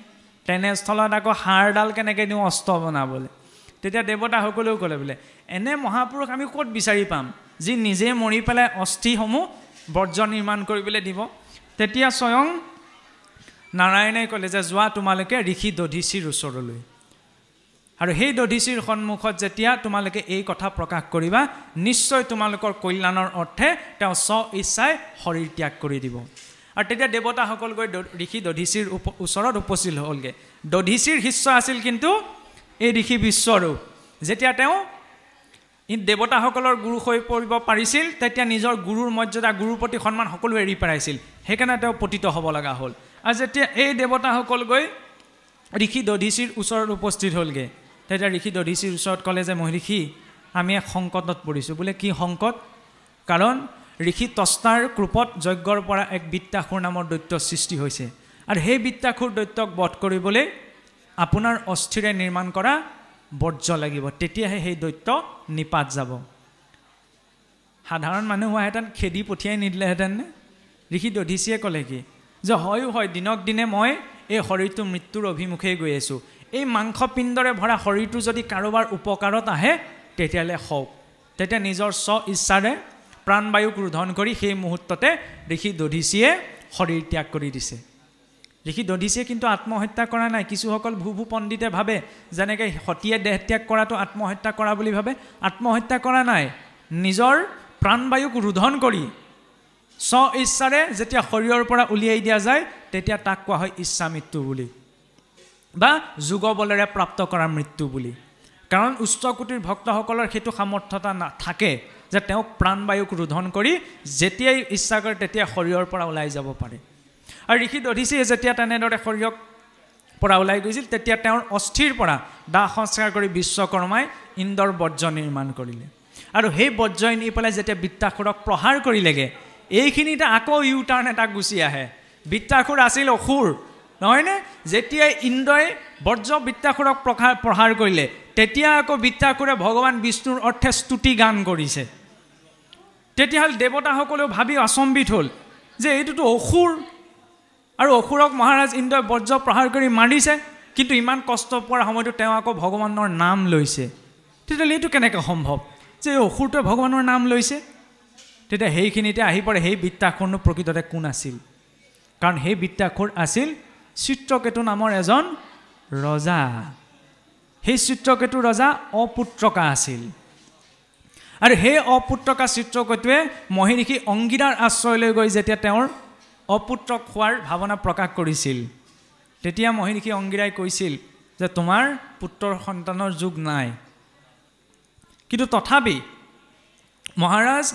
তেনেস্থলত আকৌ হাড়ডাল কেনেকৈ দিওঁ অস্ত্ৰ বনাবলৈ তেতিয়া দেৱতাসকলেও ক'লে বোলে এনে মহাপুৰুষ আমি ক'ত বিচাৰি পাম যি নিজে মৰি পেলাই অস্থিসমূহ বৰ্জ্য নিৰ্মাণ কৰিবলৈ দিব তেতিয়া স্বয়ং নাৰায়ণে ক'লে যে যোৱা তোমালোকে ঋষি দধিচিৰ ওচৰলৈ আৰু সেই দধিচিৰ সন্মুখত যেতিয়া তোমালোকে এই কথা প্ৰকাশ কৰিবা নিশ্চয় তোমালোকৰ কল্যাণৰ অৰ্থে তেওঁ স্ব ইচ্ছাই শৰীৰ ত্যাগ কৰি দিব আৰু তেতিয়া দেৱতাসকল গৈ ঋষি দধিচিৰ ওচৰত উপস্থিত হ'লগৈ দধিচিৰ শিষ্য আছিল কিন্তু এই ঋষি বিশ্বৰূপ যেতিয়া তেওঁ দেৱতাসকলৰ গুৰু হৈ পৰিব পাৰিছিল তেতিয়া নিজৰ গুৰুৰ মৰ্যাদা গুৰুৰ প্ৰতি সন্মান সকলো এৰি পেলাইছিল সেইকাৰণে তেওঁ পতিত হ'ব লগা হ'ল আৰু যেতিয়া এই দেৱতাসকল গৈ ঋষি দধিচিৰ ওচৰত উপস্থিত হ'লগৈ তেতিয়া ঋষি দধিচিৰ ওচৰত ক'লে যে মহৰ্ষি আমি এক সংকটত পৰিছোঁ বোলে কি সংকট কাৰণ ঋষি তস্তাৰ কৃপত যজ্ঞৰ পৰা এক বৃত্তাসুৰ নামৰ দৈত্য সৃষ্টি হৈছে আৰু সেই বৃত্তাসুৰ দৈত্যক বধ কৰিবলৈ আপোনাৰ অস্থিৰে নিৰ্মাণ কৰা বৰ্জ্য লাগিব তেতিয়াহে সেই দৈত্য নিপাত যাব সাধাৰণ মানুহ হোৱাহেঁতেন খেদি পঠিয়াই নিদিলেহেঁতেন নে ঋষি দধিচিয়ে ক'লে কি যে হয় দিনক দিনে মই এই শৰীৰটো মৃত্যুৰ অভিমুখে গৈ আছোঁ এই মাংসপিণ্ডৰে ভৰা শৰীৰটো যদি কাৰোবাৰ উপকাৰত আহে তেতিয়াহ'লে হওক তেতিয়া নিজৰ স্ব ইচ্ছাৰে প্ৰাণবায়ুক ৰোধন কৰি সেই মুহূৰ্ততে ঋষি দধিচিয়ে শৰীৰ ত্যাগ কৰি দিছে ঋষি দধিচিয়ে কিন্তু আত্মহত্যা কৰা নাই কিছুসকল ভূ পণ্ডিতে ভাবে যেনেকৈ সতীয়ে দেহ ত্যাগ কৰাটো আত্মহত্যা কৰা বুলি ভাবে আত্মহত্যা কৰা নাই নিজৰ প্ৰাণবায়ুক ৰোধন কৰি স্ব ইচ্ছাৰে যেতিয়া শৰীৰৰ পৰা উলিয়াই দিয়া যায় তেতিয়া তাক কোৱা হয় ইচ্ছা মৃত্যু বুলি বা যোগ বলেৰে প্ৰাপ্ত কৰা মৃত্যু বুলি কাৰণ উচ্চকোটিৰ ভক্তসকলৰ সেইটো সামৰ্থ্যতা নাথাকে যে তেওঁক প্ৰাণবায়ুক ৰোধন কৰি যেতিয়াই ইচ্ছা কৰে তেতিয়া শৰীৰৰ পৰা ওলাই যাব পাৰে আৰু ঋষি দধিচিয়ে যেতিয়া তেনেদৰে শৰীৰৰ পৰা ওলাই গৈছিল তেতিয়া তেওঁৰ অস্থিৰ পৰা দাহ সংস্কাৰ কৰি বিশ্বকৰ্মাই ইন্দ্ৰৰ বৰ্জ্য নিৰ্মাণ কৰিলে আৰু সেই বৰ্জ্যই নি পেলাই যেতিয়া বৃত্তাসুৰক প্ৰহাৰ কৰিলেগৈ এইখিনিতে আকৌ ইউটাৰ্ণ এটা গুচি আহে বৃত্তাসুৰ আছিল অসুৰ নহয়নে যেতিয়াই ইন্দ্ৰই বৰ্জ্য বৃত্তাসুৰক প্ৰহাৰ কৰিলে তেতিয়া আকৌ বৃত্তাসুৰে ভগৱান বিষ্ণুৰ অৰ্থে স্তুতি গান কৰিছে তেতিয়াহ'লে দেৱতাসকলেও ভাবি আচম্বিত হ'ল যে এইটোতো অসুৰ আৰু অসুৰক মহাৰাজ ইন্দ্ৰই বৰ্জ্য প্ৰহাৰ কৰি মাৰিছে কিন্তু ইমান কষ্ট পোৱাৰ সময়তো তেওঁ আকৌ ভগৱানৰ নাম লৈছে তেতিয়াহ'লে এইটো কেনেকৈ সম্ভৱ যে এই অসুৰটোৱে ভগৱানৰ নাম লৈছে তেতিয়া সেইখিনিতে আহি পৰে সেই বৃত্তাসুৰনো প্ৰকৃততে কোন আছিল কাৰণ সেই বৃত্তাসুৰ আছিল চিত্ৰকেতু নামৰ এজন ৰজা সেই চিত্ৰকেতু ৰজা অপুত্ৰকা আছিল আৰু সেই অপুত্ৰকা চিত্ৰকেতুৱে মহৰ্ষি অংগিৰাৰ আশ্ৰয়লৈ গৈ যেতিয়া তেওঁৰ অপুত্ৰক হোৱাৰ ভাৱনা প্ৰকাশ কৰিছিল তেতিয়া মহৰ্ষি অংগিৰাই কৈছিল যে তোমাৰ পুত্ৰৰ সন্তানৰ যোগ নাই কিন্তু তথাপি মহাৰাজ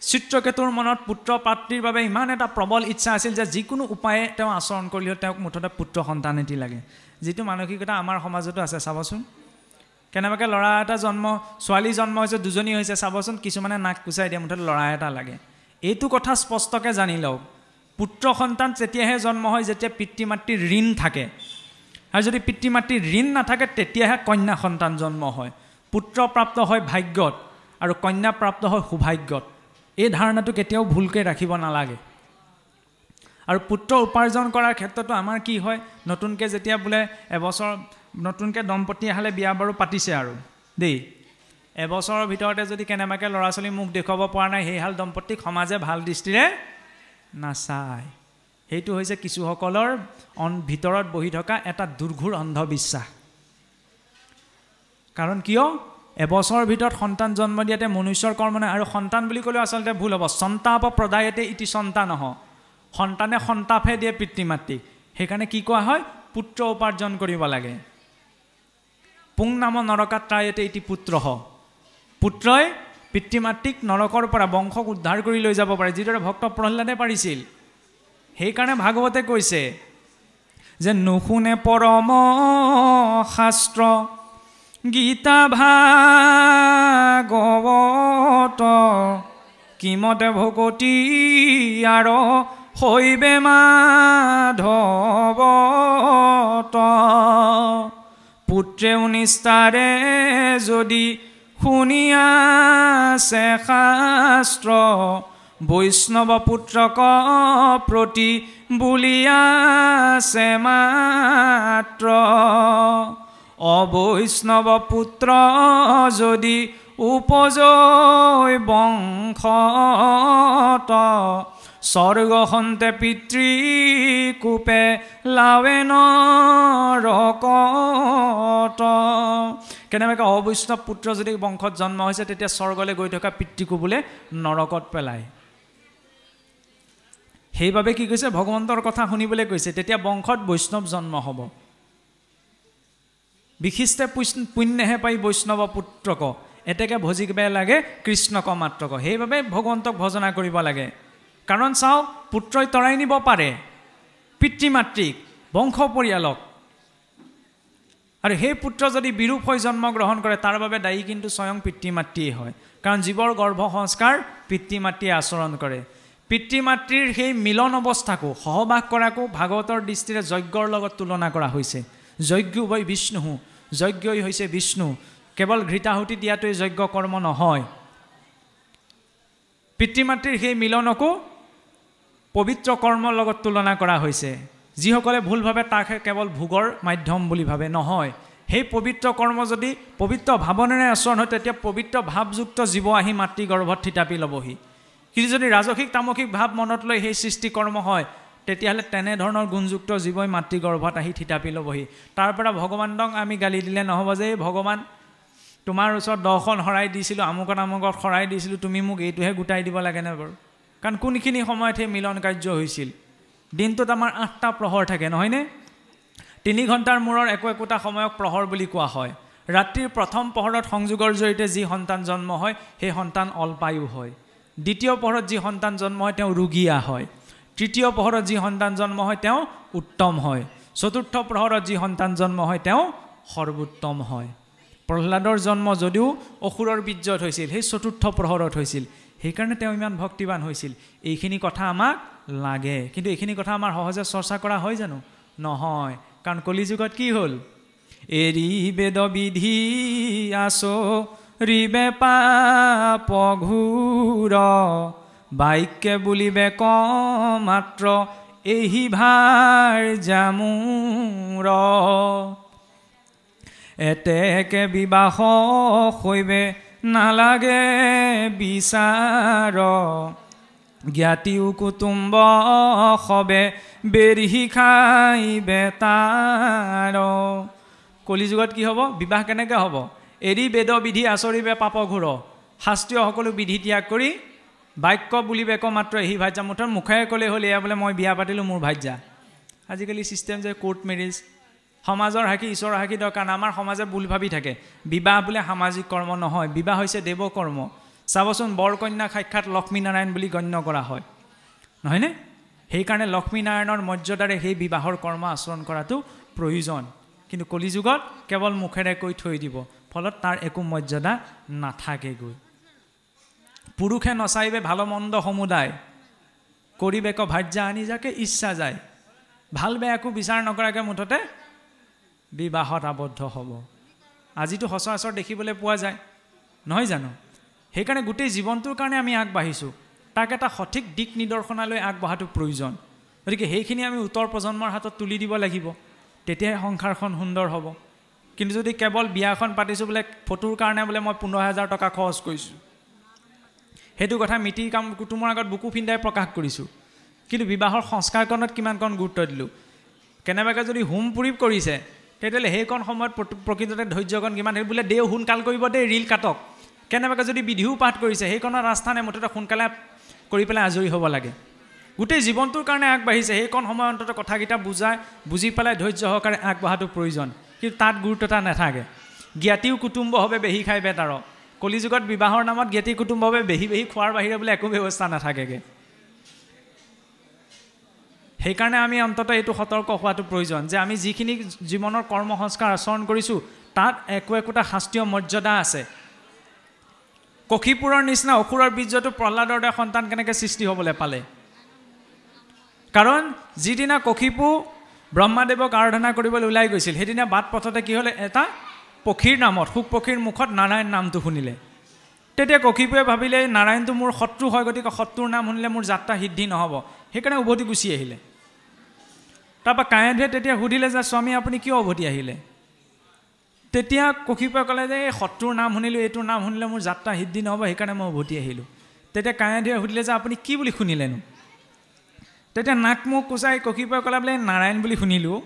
চিত্ৰকেতুৰ মনত পুত্ৰ প্ৰাপ্তিৰ বাবে ইমান এটা প্ৰবল ইচ্ছা আছিল যে যিকোনো উপায়ে তেওঁ আচৰণ কৰিলেও তেওঁক মুঠতে পুত্ৰ সন্তান এটি লাগে যিটো মানসিকতা আমাৰ সমাজতো আছে চাবচোন কেনেবাকৈ ল'ৰা এটা জন্ম ছোৱালী জন্ম হৈছে দুজনী হৈছে চাবচোন কিছুমানে নাক কুচাই দিয়ে মুঠতে ল'ৰা এটা লাগে এইটো কথা স্পষ্টকৈ জানি লওক পুত্ৰ সন্তান তেতিয়াহে জন্ম হয় যেতিয়া পিতৃ মাতৃৰ ঋণ থাকে আৰু যদি পিতৃ মাতৃৰ ঋণ নাথাকে তেতিয়াহে কন্যা সন্তান জন্ম হয় পুত্ৰ প্ৰাপ্ত হয় ভাগ্যত আৰু কন্যা প্ৰাপ্ত হয় সৌভাগ্যত এই ধাৰণাটো কেতিয়াও ভুলকৈ ৰাখিব নালাগে আৰু পুত্ৰ উপাৰ্জন কৰাৰ ক্ষেত্ৰতো আমাৰ কি হয় নতুনকৈ যেতিয়া বোলে এবছৰ নতুনকৈ দম্পতি আহালে বিয়া বাৰু পাতিছে আৰু দেই এবছৰৰ ভিতৰতে যদি কেনেবাকৈ ল'ৰা ছোৱালী মুখ দেখুৱাব পৰা নাই সেইহাল দম্পতিক সমাজে ভাল দৃষ্টিৰে নাচায় সেইটো হৈছে কিছুসকলৰ ভিতৰত বহি থকা এটা দুৰ্ঘোৰ অন্ধবিশ্বাস কাৰণ কিয় এবছৰৰ ভিতৰত সন্তান জন্ম দিয়াতে মনুষ্যৰ কৰ্ম নাই আৰু সন্তান বুলি ক'লেও আচলতে ভুল হ'ব সন্তাপ প্ৰদায়তে ইতি সন্তান সন্তানে সন্তাপহে দিয়ে পিতৃ মাতৃক সেইকাৰণে কি কোৱা হয় পুত্ৰ উপাৰ্জন কৰিব লাগে পুং নাম নৰকাত্ৰায়তে ইতি পুত্ৰ পুত্ৰই পিতৃ মাতৃক নৰকৰ পৰা বংশক উদ্ধাৰ কৰি লৈ যাব পাৰে যিদৰে ভক্ত প্ৰহ্লাদে পাৰিছিল সেইকাৰণে ভাগৱতে কৈছে যে নুশুনে পৰম শাস্ত্ৰ গীতা ভাগৱত কিমতে ভকতি আৰ হৈবে মাধৱত পুত্ৰেও নিস্তাৰে যদি শুনিয়াছে শাস্ত্ৰ বৈষ্ণৱ পুত্ৰক প্ৰতি বুলিয়াছে মাত্ৰ অবৈষ্ণৱ পুত্ৰ যদি উপজয় বংশত স্বৰ্গ সন্তে পিতৃকূপে লাৱে নৰকত কেনেবাকৈ অবৈষ্ণৱ পুত্ৰ যদি বংশত জন্ম হৈছে তেতিয়া স্বৰ্গলৈ গৈ থকা পিতৃকূপলে নৰকত পেলায় সেইবাবে কি কৈছে ভগৱন্তৰ কথা শুনিবলৈ কৈছে তেতিয়া বংশত বৈষ্ণৱ জন্ম হ'ব বিশিষ্টে পুণ্যহে পাই বৈষ্ণৱ পুত্ৰক এতেকে ভজিবে লাগে কৃষ্ণক মাত্ৰক সেইবাবে ভগৱন্তক ভজনা কৰিব লাগে কাৰণ চাওক পুত্ৰই তৰাই নিব পাৰে পিতৃ মাতৃক বংশ পৰিয়ালক আৰু সেই পুত্ৰ যদি বিৰূপ হৈ জন্ম গ্ৰহণ কৰে তাৰ বাবে দায়ী কিন্তু স্বয়ং পিতৃ মাতৃয়ে হয় কাৰণ জীৱৰ গৰ্ভ সংস্কাৰ পিতৃ মাতৃয়ে আচৰণ কৰে পিতৃ মাতৃৰ সেই মিলন অৱস্থাকো সহবাস কৰাকো ভাগৱতৰ দৃষ্টিৰে যজ্ঞৰ লগত তুলনা কৰা হৈছে যজ্ঞ হৈ বিষ্ণু যজ্ঞই হৈছে বিষ্ণু কেৱল ঘৃতাহুতি দিয়াটোই যজ্ঞ কৰ্ম নহয় পিতৃ মাতৃৰ সেই মিলনকো পবিত্ৰ কৰ্মৰ লগত তুলনা কৰা হৈছে যিসকলে ভুলভাৱে তাক কেৱল ভোগৰ মাধ্যম বুলি ভাবে নহয় সেই পবিত্ৰ কৰ্ম যদি পবিত্ৰ ভাৱনেৰে আচৰণ হয় তেতিয়া পবিত্ৰ ভাৱযুক্ত জীৱ আহি মাতৃ গৰ্ভত থিতাপি ল'বহি কিন্তু যদি ৰাজসিক তামসিক ভাৱ মনত লৈ সেই সৃষ্টি কৰ্ম হয় তেতিয়াহ'লে তেনেধৰণৰ গুণযুক্ত জীৱই মাতৃ গৰ্ভত আহি থিতাপি ল'বহি তাৰ পৰা ভগৱানক আমি গালি দিলে নহ'ব যে ভগৱান তোমাৰ ওচৰত 10খন শৰাই দিছিলোঁ আমুকত শৰাই দিছিলোঁ তুমি মোক এইটোহে গোটাই দিব লাগেনে বাৰু কাৰণ কোনখিনি সময়ত সেই মিলন কাৰ্য হৈছিল দিনটোত আমাৰ 8টা প্ৰহৰ থাকে নহয়নে 3 ঘণ্টাৰ মূৰৰ একোটা সময়ক প্ৰহৰ বুলি কোৱা হয় ৰাত্ৰিৰ প্ৰথম প্ৰহৰত সংযোগৰ জৰিয়তে যি সন্তান জন্ম হয় সেই সন্তান অল্পায়ু হয় দ্বিতীয় প্ৰহৰত যি সন্তান জন্ম হয় তেওঁ ৰোগীয়া হয় তৃতীয় প্ৰহৰত যি সন্তান জন্ম হয় তেওঁ উত্তম হয় চতুৰ্থ প্ৰহৰত যি সন্তান জন্ম হয় তেওঁ সৰ্বোত্তম হয় প্ৰহ্লাদৰ জন্ম যদিও অসুৰৰ বীৰ্যত হৈছিল সেই চতুৰ্থ প্ৰহৰত হৈছিল সেইকাৰণে তেওঁ ইমান ভক্তিবান হৈছিল এইখিনি কথা আমাক লাগে কিন্তু এইখিনি কথা আমাৰ সহজে চৰ্চা কৰা হয় জানো নহয় কাৰণ কলিযুগত কি হ'ল এৰি বেদ বিধি আছো ৰিবে পাপ ঘূৰ বাইকে বুলিবে ক মাত্ৰ এহি ভাৰ জামুৰ এতেকে বিবাহ হৈবে নালাগে বিচাৰ জ্ঞাতিও কুটুম্ব সবে বেৰিহি খাইবে তাৰ কলিযুগত কি হ'ব বিবাহ কেনেকৈ হ'ব এৰি বেদ বিধি আচৰিবে পাপ ঘূৰ শাস্ত্ৰীয় সকলো বিধি ত্যাগ কৰি বাক্য বুলিবে ক মাত্ৰ এহি ভাজ্যা মুঠৰ মুখেৰে ক'লে হ'ল এয়া বোলে মই বিয়া পাতিলোঁ মোৰ ভাজ্যা আজিকালি চিষ্টেম যে কোৰ্ট মেৰেজ সমাজৰ হাকি ঈশ্বৰৰ হাকি দৰকাৰ আমাৰ সমাজে ভুল ভাবি থাকে বিবাহ বোলে সামাজিক কৰ্ম নহয় বিবাহ হৈছে দেৱ কৰ্ম চাবচোন বৰ কন্যা সাক্ষাৎ লক্ষ্মীনাৰায়ণ বুলি গণ্য কৰা হয় নহয়নে সেইকাৰণে লক্ষ্মীনাৰায়ণৰ মৰ্যাদাৰে সেই বিবাহৰ কৰ্ম আচৰণ কৰাটো প্ৰয়োজন কিন্তু কলিযুগত কেৱল মুখেৰে কৈ থৈ দিব ফলত তাৰ একো মৰ্যাদা নাথাকেগৈ পুৰুষে নচাইবে ভাল মন্দ সমুদায় কৰিবে ক ভাজ্যা আনি যাকে ইচ্ছা যায় ভাল বেয়াকো বিচাৰ নকৰাকৈ মুঠতে বিবাহত আবদ্ধ হ'ব আজিতো সচৰাচৰ দেখিবলৈ পোৱা যায় নহয় জানো সেইকাৰণে গোটেই জীৱনটোৰ কাৰণে আমি আগবাঢ়িছোঁ তাক এটা সঠিক দিক নিৰ্দেশনালৈ আগবঢ়াটো প্ৰয়োজন গতিকে সেইখিনি আমি উত্তৰ প্ৰজন্মৰ হাতত তুলি দিব লাগিব তেতিয়াহে সংসাৰখন সুন্দৰ হ'ব কিন্তু যদি কেৱল বিয়াখন পাতিছোঁ বোলে ফটোৰ কাৰণে বোলে মই 15,000 টকা খৰচ কৰিছোঁ সেইটো কথা মিতিৰ কাম কুটুমৰ আগত বুকু ফিন্দাই প্ৰকাশ কৰিছোঁ কিন্তু বিবাহৰ সংস্কাৰকণত কিমানকণ গুৰুত্ব দিলোঁ কেনেবাকৈ যদি হোম পুৰি কৰিছে তেতিয়াহ'লে সেইকণ সময়ত প্ৰকৃততে ধৈৰ্যকণ কিমান সেই বোলে দেও সোনকাল কৰিব দেই ৰীল কাটক কেনেবাকৈ যদি বিধিও পাঠ কৰিছে সেইকণৰ ৰাস্তানে মুঠতে সোনকালে কৰি পেলাই আজৰি হ'ব লাগে গোটেই জীৱনটোৰ কাৰণে আগবাঢ়িছে সেইকণ সময় অন্তত কথাকেইটা বুজি পেলাই ধৈৰ্য সহকাৰে আগবঢ়াটো প্ৰয়োজন কিন্তু তাত গুৰুত্বতা নাথাকে জ্ঞাতিও কুটুম্বভাৱে বেহি খাই বেতাৰ কলিযুগত বিবাহৰ নামত জ্ঞাতি কুটুম্বভাৱে বেহি খোৱাৰ বাহিৰে বোলে একো ব্যৱস্থা নাথাকেগৈ সেইকাৰণে আমি অন্তত এইটো সতৰ্ক হোৱাটো প্ৰয়োজন যে আমি যিখিনি জীৱনৰ কৰ্ম সংস্কাৰ আচৰণ কৰিছোঁ তাত একোটা শাস্ত্ৰীয় মৰ্যাদা আছে। কক্ষীপুৰৰ নিচিনা অসুৰৰ বীৰ্যটো প্ৰহ্লাদৰ দৰে সন্তান কেনেকৈ সৃষ্টি হ'বলৈ পালে? কাৰণ যিদিনা কক্ষীপু ব্ৰহ্মাদেৱক আৰাধনা কৰিবলৈ ওলাই গৈছিল, সেইদিনা বাট পথতে কি হ'লে, এটা পক্ষীৰ নামত, শুক পক্ষীৰ মুখত নাৰায়ণ নামটো শুনিলে। তেতিয়া কক্ষীপুৱে ভাবিলে নাৰায়ণটো মোৰ শত্ৰু হয়, গতিকে শত্ৰুৰ নাম শুনিলে মোৰ যাত্ৰা সিদ্ধি নহ'ব, সেইকাৰণে উভতি গুচি আহিলে। তাৰপৰা কায়াধুৱে তেতিয়া সুধিলে যে স্বামী আপুনি কিয় উভতি আহিলে? তেতিয়া কক্ষীপুৱে ক'লে যে এই শত্ৰুৰ নাম শুনিলোঁ, এইটোৰ নাম শুনিলে মোৰ যাত্ৰা সিদ্ধি নহ'ব, সেইকাৰণে মই উভতি আহিলোঁ। তেতিয়া কায়াধুৱে সুধিলে যে আপুনি কি বুলি শুনিলেনো? তেতিয়া নাক মুখ কুচাই কক্ষীপুৱে ক'লে বোলে নাৰায়ণ বুলি শুনিলোঁ।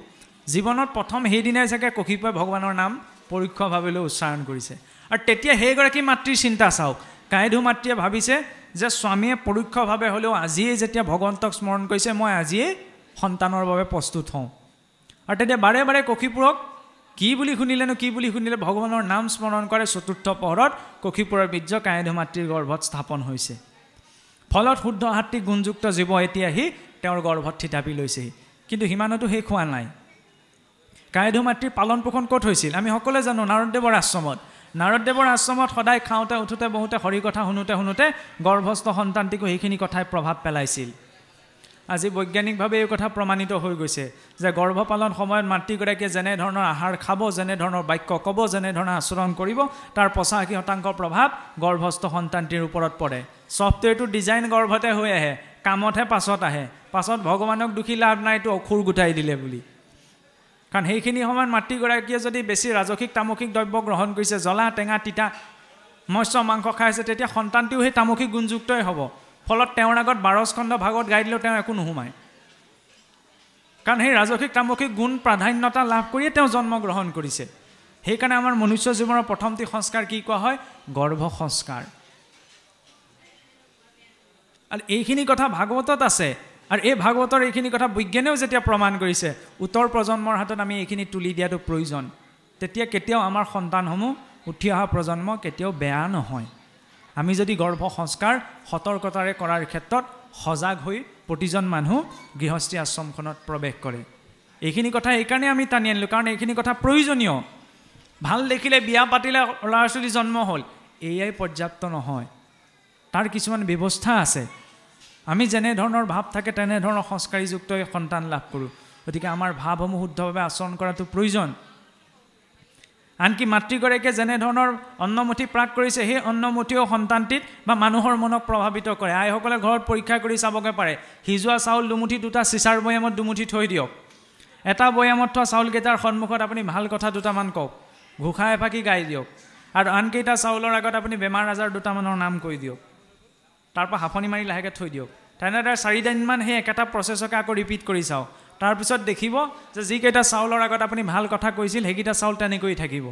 জীৱনত প্ৰথম সেইদিনাই চাগে কক্ষীপুৱে ভগৱানৰ নাম পৰোক্ষভাৱে উচ্চাৰণ কৰিছে। আৰু তেতিয়া সেইগৰাকী মাতৃৰ চিন্তা চাওক, কায়াধু মাতৃয়ে ভাবিছে যে স্বামীয়ে পৰোক্ষভাৱে হ'লেও আজিয়ে যেতিয়া ভগৱন্তক স্মৰণ কৰিছে, মই আজিয়ে সন্তানৰ বাবে প্ৰস্তুত হওঁ। আৰু তেতিয়া বাৰে বাৰে কক্ষীপুৰক কি বুলি শুনিলেনো, কি বুলি শুনিলে ভগৱানৰ নাম স্মৰণ কৰে। চতুৰ্থ পহৰত কক্ষীপুৰৰ বীৰ্য কায়াধু মাতৃৰ গৰ্ভত স্থাপন হৈছে। ফলত শুদ্ধ হাতী গুণযুক্ত জীৱ এতিয়া আহি তেওঁৰ গৰ্ভত থিতাপি লৈছেহি। কিন্তু সিমানতো শেষ হোৱা নাই। কায়াধু মাতৃৰ পালন পোষণ ক'ত হৈছিল? আমি সকলোৱে জানো, নাৰদদেৱৰ আশ্ৰমত। নাৰদদেৱৰ আশ্ৰমত সদায় খাওঁতে উঠোঁতে বহুতে হৰি কথা শুনোতে শুনোতে গৰ্ভস্থ সন্তানটিকো সেইখিনি কথাই প্ৰভাৱ পেলাইছিল। আজি বৈজ্ঞানিকভাৱে এই কথা প্ৰমাণিত হৈ গৈছে যে গৰ্ভপালন সময়ত মাতৃগৰাকীয়ে যেনেধৰণৰ আহাৰ খাব, যেনেধৰণৰ বাক্য ক'ব, যেনেধৰণৰ আচৰণ কৰিব, তাৰ 85% প্ৰভাৱ গৰ্ভস্থ সন্তানটিৰ ওপৰত পৰে। ছফ্টৱেৰটো ডিজাইন গৰ্ভতে হৈ আহে, কামতহে পাছত আহে। পাছত ভগৱানক দুখী লাভ নাই, এইটো অসুৰ গোটাই দিলে বুলি। কাৰণ সেইখিনি সময়ত মাতৃগৰাকীয়ে যদি বেছি ৰাজসিক তামসিক দ্ৰব্য গ্ৰহণ কৰিছে, জ্বলা টেঙা তিতা মৎস্য মাংস খাই আছে, তেতিয়া সন্তানটিও সেই তামসিক গুণযুক্তই হ'ব। ফলত তেওঁৰ আগত 12 স্কন্ধ ভাগৱত গাই দিলেও তেওঁ একো নোসোমায়। কাৰণ সেই ৰাজসিক তামসিক গুণ প্ৰাধান্যতা লাভ কৰিয়ে তেওঁ জন্ম গ্ৰহণ কৰিছে। সেইকাৰণে আমাৰ মনুষ্য জীৱনৰ প্ৰথমটি সংস্কাৰ কি কোৱা হয়? গৰ্ভ সংস্কাৰ। আৰু এইখিনি কথা ভাগৱতত আছে। আৰু এই ভাগৱতৰ এইখিনি কথা বিজ্ঞানেও যেতিয়া প্ৰমাণ কৰিছে, উত্তৰ প্ৰজন্মৰ হাতত আমি এইখিনি তুলি দিয়াটো প্ৰয়োজন। তেতিয়া কেতিয়াও আমাৰ সন্তানসমূহ, উঠি অহা প্ৰজন্ম কেতিয়াও বেয়া নহয়। আমি যদি গৰ্ভ সংস্কাৰ সতৰ্কতাৰে কৰাৰ ক্ষেত্ৰত সজাগ হৈ প্ৰতিজন মানুহ গৃহস্থী আশ্ৰমখনত প্ৰৱেশ কৰে। এইখিনি কথা এইকাৰণে আমি টানি আনিলোঁ, কাৰণ এইখিনি কথা প্ৰয়োজনীয়। ভাল দেখিলে বিয়া পাতিলে ল'ৰা ছোৱালী জন্ম হ'ল, এয়াই পৰ্যাপ্ত নহয়। তাৰ কিছুমান ব্যৱস্থা আছে। আমি যেনেধৰণৰ ভাৱ থাকে তেনেধৰণৰ সংস্কাৰীযুক্ত সন্তান লাভ কৰোঁ। গতিকে আমাৰ ভাৱসমূহ শুদ্ধভাৱে আচৰণ কৰাটো প্ৰয়োজন। আনকি মাতৃগৰাকীয়ে যেনেধৰণৰ অন্নমুঠি প্ৰাক কৰিছে, সেই অন্নমুঠিও সন্তানটিত বা মানুহৰ মনক প্ৰভাৱিত কৰে। আইসকলে ঘৰত পৰীক্ষা কৰি চাবগৈ পাৰে। সিজোৱা চাউল দুমুঠি দুটা চিচাৰ বৈয়ামত দুমুঠি থৈ দিয়ক। এটা বৈয়ামত থোৱা চাউলকেইটাৰ সন্মুখত আপুনি ভাল কথা দুটামান কওক, ঘোষা এফাকি গাই দিয়ক। আৰু আনকেইটা চাউলৰ আগত আপুনি বেমাৰ আজাৰ দুটামানৰ নাম কৈ দিয়ক। তাৰপৰা হাঁফনি মাৰি লাহেকৈ থৈ দিয়ক। তেনেদৰে 4 দিনমান সেই একেটা প্ৰচেছকে আকৌ ৰিপিট কৰি চাওক। তাৰপিছত দেখিব যে যিকেইটা চাউলৰ আগত আপুনি ভাল কথা কৈছিল, সেইকেইটা চাউল তেনেকৈয়ে থাকিব।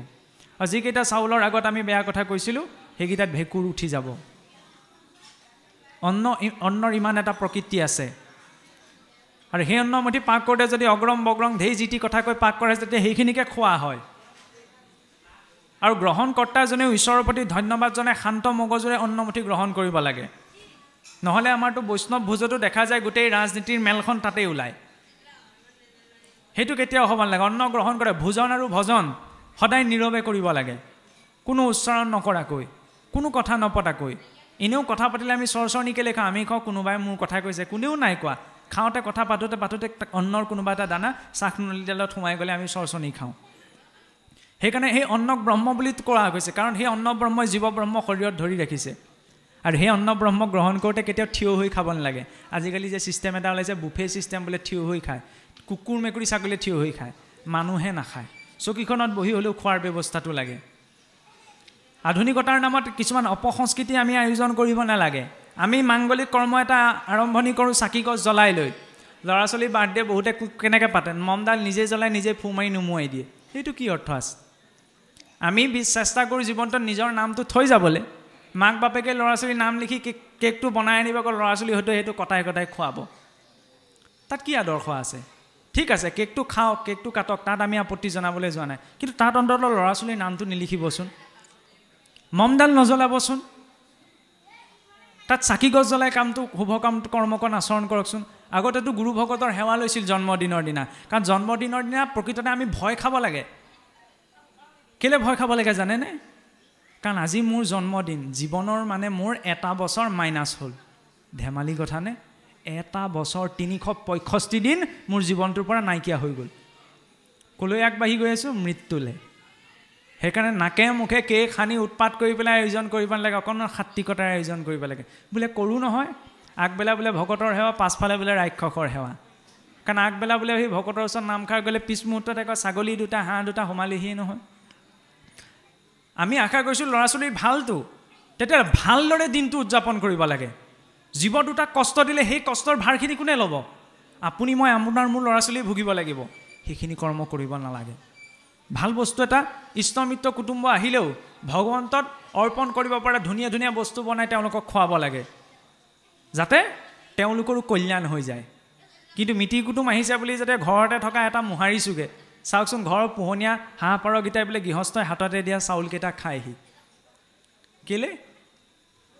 আৰু যিকেইটা চাউলৰ আগত আমি বেয়া কথা কৈছিলোঁ, সেইকেইটাত ভেঁকুৰ উঠি যাব। অন্নৰ ইমান এটা প্ৰকৃতি আছে। আৰু সেই অন্নমুঠি পাক কৰোঁতে যদি অগ্ৰম বগ্ৰং ঢেৰ যি টি কথা কৈ পাক কৰে, তেতিয়া সেইখিনিকে খোৱা হয়। আৰু গ্ৰহণকৰ্তাজনেও ঈশ্বৰৰ প্ৰতি ধন্যবাদ জনাই শান্ত মগজুৰে অন্নমুঠি গ্ৰহণ কৰিব লাগে। নহ'লে আমাৰতো বৈষ্ণৱ ভোজতো দেখা যায় গোটেই ৰাজনীতিৰ মেলখন তাতেই ওলায়। সেইটো কেতিয়াও হ'ব নালাগে। অন্ন গ্ৰহণ কৰে, ভোজন আৰু ভজন সদায় নীৰৱে কৰিব লাগে, কোনো উচ্চাৰণ নকৰাকৈ, কোনো কথা নপতাকৈ। এনেও কথা পাতিলে আমি চৰচৰনিকে লেখা, আমি কওঁ কোনোবাই মোৰ কথা কৈছে, কোনেও নাই কোৱা। খাওঁতে কথা পাতোঁতে পাতোঁতে অন্নৰ কোনোবা এটা দানা চাহ নলীডালত সোমাই গ'লে আমি চৰচৰনি খাওঁ। সেইকাৰণে সেই অন্নক ব্ৰহ্ম বুলি কোৱা হৈছে, কাৰণ সেই অন্ন ব্ৰহ্মই জীৱ ব্ৰহ্ম শৰীৰত ধৰি ৰাখিছে। আৰু সেই অন্ন ব্ৰহ্ম গ্ৰহণ কৰোঁতে কেতিয়াও থিয় হৈ খাব নালাগে। আজিকালি যে ছিষ্টেম এটা ওলাইছে, বুফে ছিষ্টেম বোলে থিয় হৈ খায়। কুকুৰ মেকুৰী ছাগলীয়ে থিয় হৈ খায়, মানুহে নাখায়। চকীখনত বহি হ'লেও খোৱাৰ ব্যৱস্থাটো লাগে। আধুনিকতাৰ নামত কিছুমান অপসংস্কৃতি আমি আয়োজন কৰিব নালাগে। আমি মাংগলিক কৰ্ম এটা আৰম্ভণি কৰোঁ চাকি গছ জ্বলাই লৈ। ল'ৰা ছোৱালীৰ বাৰ্থডে বহুতে কেনেকৈ পাতে, মমডাল নিজে জ্বলাই নিজে ফু মাৰি নুমুৱাই দিয়ে। সেইটো কি অৰ্থ আছে? আমি চেষ্টা কৰোঁ জীৱনটোত নিজৰ নামটো থৈ যাবলৈ। মাক বাপেকে ল'ৰা ছোৱালীৰ নাম লিখি কেকটো বনাই আনিব, আকৌ ল'ৰা ছোৱালী হয়তো সেইটো কটাই কটাই খুৱাব। তাত কি আদৰ্শ আছে? ঠিক আছে, কেকটো খাওক, কেকটো কাটক, তাত আমি আপত্তি জনাবলৈ যোৱা নাই। কিন্তু তাত অন্ততঃ ল'ৰা ছোৱালীৰ নামটো নিলিখিবচোন, মমডাল নজ্বলাবচোন। তাত চাকি গছ জ্বলাই কামটো শুভ কাম কৰ্মকণ আচৰণ কৰকচোন। আগতেতো গুৰু ভকতৰ সেৱা লৈছিল জন্মদিনৰ দিনা, কাৰণ জন্মদিনৰ দিনা প্ৰকৃততে আমি ভয় খাব লাগে। কেলে ভয় খাব লাগে জানেনে? কাৰণ আজি মোৰ জন্মদিন, জীৱনৰ মানে মোৰ 1 বছৰ মাইনাছ হ'ল। ধেমালি কথানে? 1 বছৰ 365 দিন মোৰ জীৱনটোৰ পৰা নাইকিয়া হৈ গ'ল। ক'লৈ আগবাঢ়ি গৈ আছোঁ? মৃত্যুলৈ। সেইকাৰণে নাকে মুখে কেক সানি উৎপাত কৰি পেলাই আয়োজন কৰিব নালাগে, অকণমান সাত্বিকতাৰ আয়োজন কৰিব লাগে। বোলে কৰোঁ নহয়, আগবেলা বোলে ভকতৰ সেৱা, পাছফালে বোলে ৰাক্ষসৰ সেৱা। কাৰণ আগবেলা বোলে সেই ভকতৰ ওচৰত নামখাৰ গ'লে পিছ মুহূৰ্তত আকৌ ছাগলী 2টা হাঁহ 2টা সোমালিহিয়ে নহয়। আমি আশা কৰিছোঁ ল'ৰা ছোৱালীৰ ভালটো, তেতিয়া ভালদৰে দিনটো উদযাপন কৰিব লাগে। জীৱ 2টাক কষ্ট দিলে সেই কষ্টৰ ভাৰখিনি কোনে ল'ব? আপুনি মই আপোনাৰ মোৰ ল'ৰা ছোৱালী ভুগিব লাগিব। সেইখিনি কৰ্ম কৰিব নালাগে। ভাল বস্তু এটা ইষ্টমিত্ৰ কুটুম্ব আহিলেও ভগৱন্তত অৰ্পণ কৰিব পৰা ধুনীয়া ধুনীয়া বস্তু বনাই তেওঁলোকক খুৱাব লাগে, যাতে তেওঁলোকৰো কল্যাণ হৈ যায়। কিন্তু মিতিৰ কুটুম আহিছে বুলি যাতে ঘৰতে থকা এটা মোহাৰিছোগে, চাওকচোন ঘৰৰ পোহনীয়া হাঁহ পাৰকেইটাই বোলে গৃহস্থই হাততে দিয়া চাউলকেইটা খায়হি। কেলে?